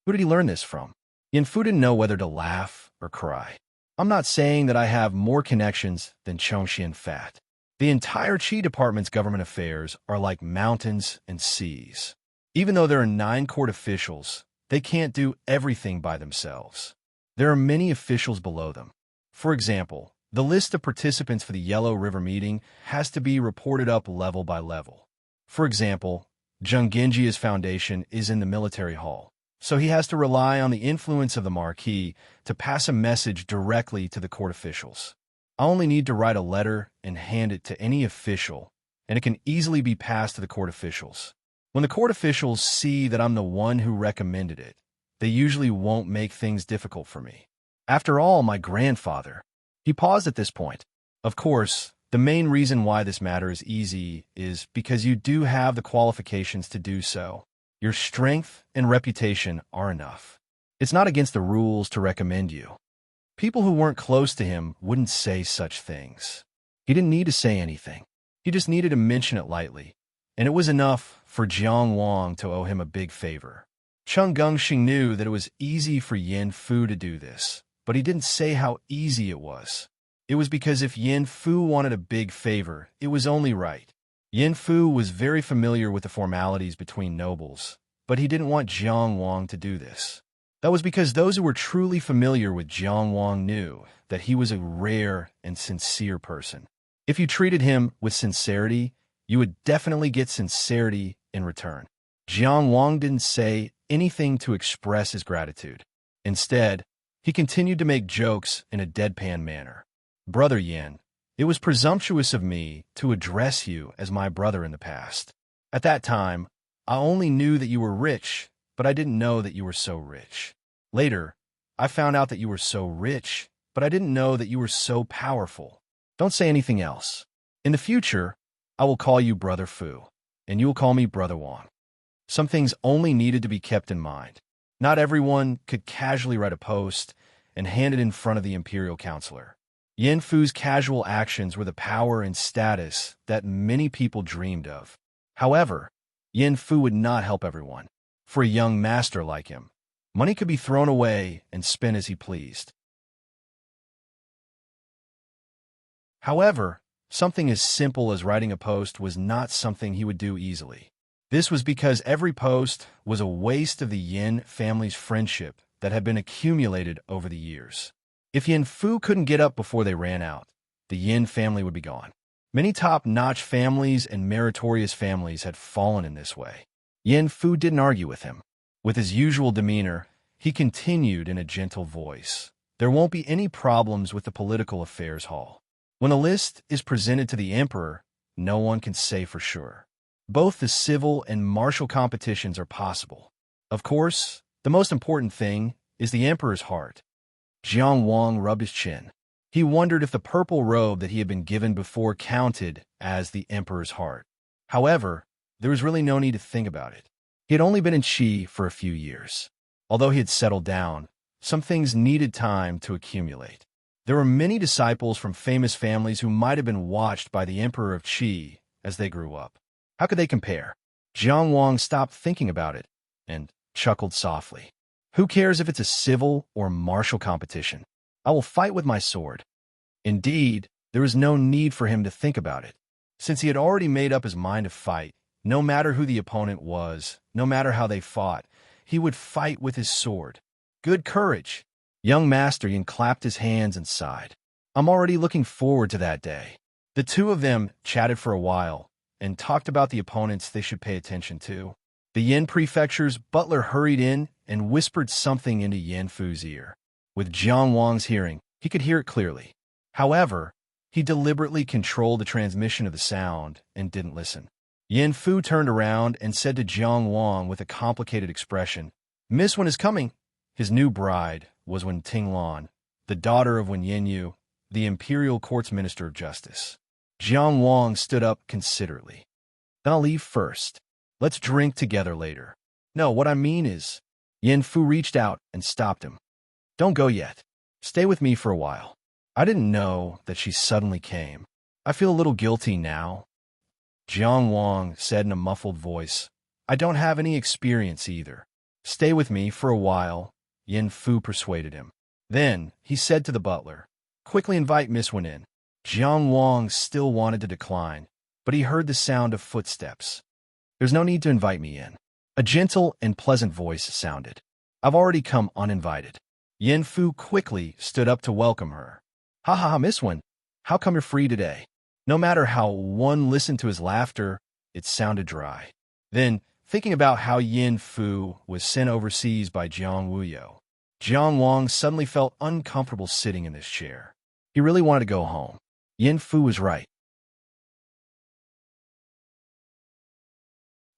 Who did he learn this from? Yin Fu didn't know whether to laugh or cry. "I'm not saying that I have more connections than Chongxian Fat. The entire Qi Department's government affairs are like mountains and seas. Even though there are 9 court officials, they can't do everything by themselves. There are many officials below them. For example, the list of participants for the Yellow River meeting has to be reported up level by level. For example, Zheng Genjia's foundation is in the military hall, so he has to rely on the influence of the Marquis to pass a message directly to the court officials. I only need to write a letter and hand it to any official, and it can easily be passed to the court officials. When the court officials see that I'm the one who recommended it, they usually won't make things difficult for me. After all, my grandfather..." He paused at this point. "Of course, the main reason why this matter is easy is because you do have the qualifications to do so. Your strength and reputation are enough. It's not against the rules to recommend you." People who weren't close to him wouldn't say such things. He didn't need to say anything. He just needed to mention it lightly, and it was enough for Jiang Wang to owe him a big favor. Cheng Gongxing knew that it was easy for Yin Fu to do this, but he didn't say how easy it was. It was because if Yin Fu wanted a big favor, it was only right. Yin Fu was very familiar with the formalities between nobles, but he didn't want Jiang Wang to do this. That was because those who were truly familiar with Jiang Wang knew that he was a rare and sincere person. If you treated him with sincerity, you would definitely get sincerity in return. Jiang Wang didn't say anything to express his gratitude. Instead, he continued to make jokes in a deadpan manner. "Brother Yin, it was presumptuous of me to address you as my brother in the past. At that time, I only knew that you were rich, but I didn't know that you were so rich. Later, I found out that you were so rich, but I didn't know that you were so powerful. Don't say anything else. In the future, I will call you Brother Fu, and you will call me Brother Wang. Some things only needed to be kept in mind. Not everyone could casually write a post and hand it in front of the imperial counselor. Yin Fu's casual actions were the power and status that many people dreamed of. However, Yin Fu would not help everyone. For a young master like him, money could be thrown away and spent as he pleased. However, something as simple as writing a post was not something he would do easily. This was because every post was a waste of the Yin family's friendship that had been accumulated over the years. If Yin Fu couldn't get up before they ran out, the Yin family would be gone. Many top-notch families and meritorious families had fallen in this way. Yin Fu didn't argue with him. With his usual demeanor, he continued in a gentle voice. There won't be any problems with the political affairs hall. When a list is presented to the emperor, no one can say for sure. Both the civil and martial competitions are possible. Of course, the most important thing is the emperor's heart. Jiang Wang rubbed his chin. He wondered if the purple robe that he had been given before counted as the emperor's heart. However, there was really no need to think about it. He had only been in Qi for a few years. Although he had settled down, some things needed time to accumulate. There were many disciples from famous families who might have been watched by the emperor of Qi as they grew up. How could they compare? Jiang Wang stopped thinking about it and chuckled softly. Who cares if it's a civil or martial competition? I will fight with my sword. Indeed, there was no need for him to think about it. Since he had already made up his mind to fight, no matter who the opponent was, no matter how they fought, he would fight with his sword. Good courage. Young Master Yin clapped his hands and sighed. I'm already looking forward to that day. The two of them chatted for a while and talked about the opponents they should pay attention to. The Yin prefecture's butler hurried in and whispered something into Yin Fu's ear. With Jiang Wang's hearing, he could hear it clearly. However, he deliberately controlled the transmission of the sound and didn't listen. Yin Fu turned around and said to Jiang Wang with a complicated expression, Miss Wen is coming. His new bride was Wen Tinglan, the daughter of Wen Yinyu, the imperial court's minister of justice. Jiang Wang stood up considerately. Then I'll leave first. Let's drink together later. No, what I mean is, Yin Fu reached out and stopped him. Don't go yet. Stay with me for a while. I didn't know that she suddenly came. I feel a little guilty now. Jiang Wang said in a muffled voice, I don't have any experience either. Stay with me for a while, Yin Fu persuaded him. Then he said to the butler, quickly invite Miss Wen in. Jiang Wang still wanted to decline, but he heard the sound of footsteps. There's no need to invite me in. A gentle and pleasant voice sounded. I've already come uninvited. Yin Fu quickly stood up to welcome her. Ha ha ha, Miss Wen. How come you're free today? No matter how one listened to his laughter, it sounded dry. Then, thinking about how Yin Fu was sent overseas by Jiang Wuyo, Jiang Wang suddenly felt uncomfortable sitting in this chair. He really wanted to go home. Yin Fu was right.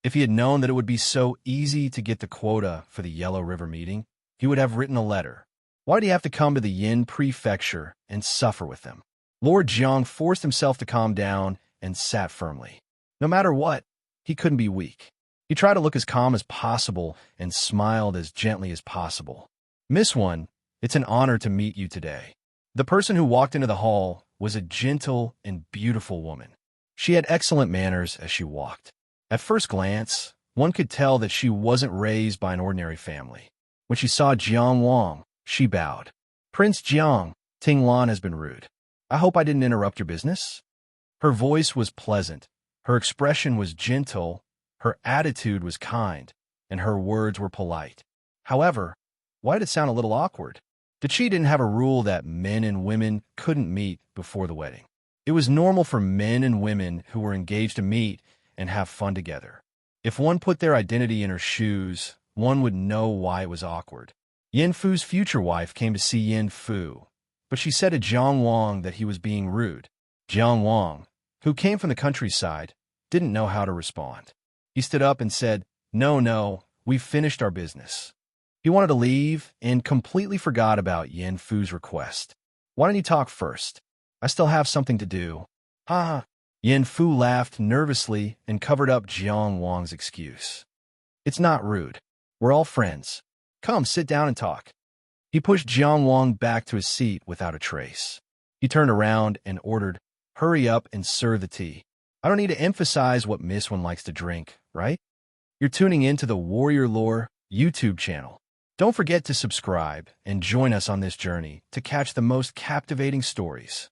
If he had known that it would be so easy to get the quota for the Yellow River meeting, he would have written a letter. Why did he have to come to the Yin prefecture and suffer with them? Lord Jiang forced himself to calm down and sat firmly. No matter what, he couldn't be weak. He tried to look as calm as possible and smiled as gently as possible. Miss Wen, it's an honor to meet you today. The person who walked into the hall was a gentle and beautiful woman. She had excellent manners as she walked. At first glance, one could tell that she wasn't raised by an ordinary family. When she saw Jiang Wang, she bowed. Prince Jiang, Tinglan has been rude. I hope I didn't interrupt your business. Her voice was pleasant, her expression was gentle, her attitude was kind, and her words were polite. However, why did it sound a little awkward? The Qi didn't have a rule that men and women couldn't meet before the wedding. It was normal for men and women who were engaged to meet and have fun together. If one put their identity in her shoes, one would know why it was awkward. Yin Fu's future wife came to see Yin Fu, but she said to Jiang Wang that he was being rude. Jiang Wang, who came from the countryside, didn't know how to respond. He stood up and said, No, we've finished our business. He wanted to leave and completely forgot about Yen Fu's request. Why didn't he talk first? I still have something to do. Ha! Yen Fu laughed nervously and covered up Jiang Wang's excuse. It's not rude. We're all friends. Come, sit down and talk. He pushed Jiang Wang back to his seat without a trace. He turned around and ordered, Hurry up and serve the tea. I don't need to emphasize what Miss One likes to drink, right? You're tuning in to the Warrior Lore YouTube channel. Don't forget to subscribe and join us on this journey to catch the most captivating stories.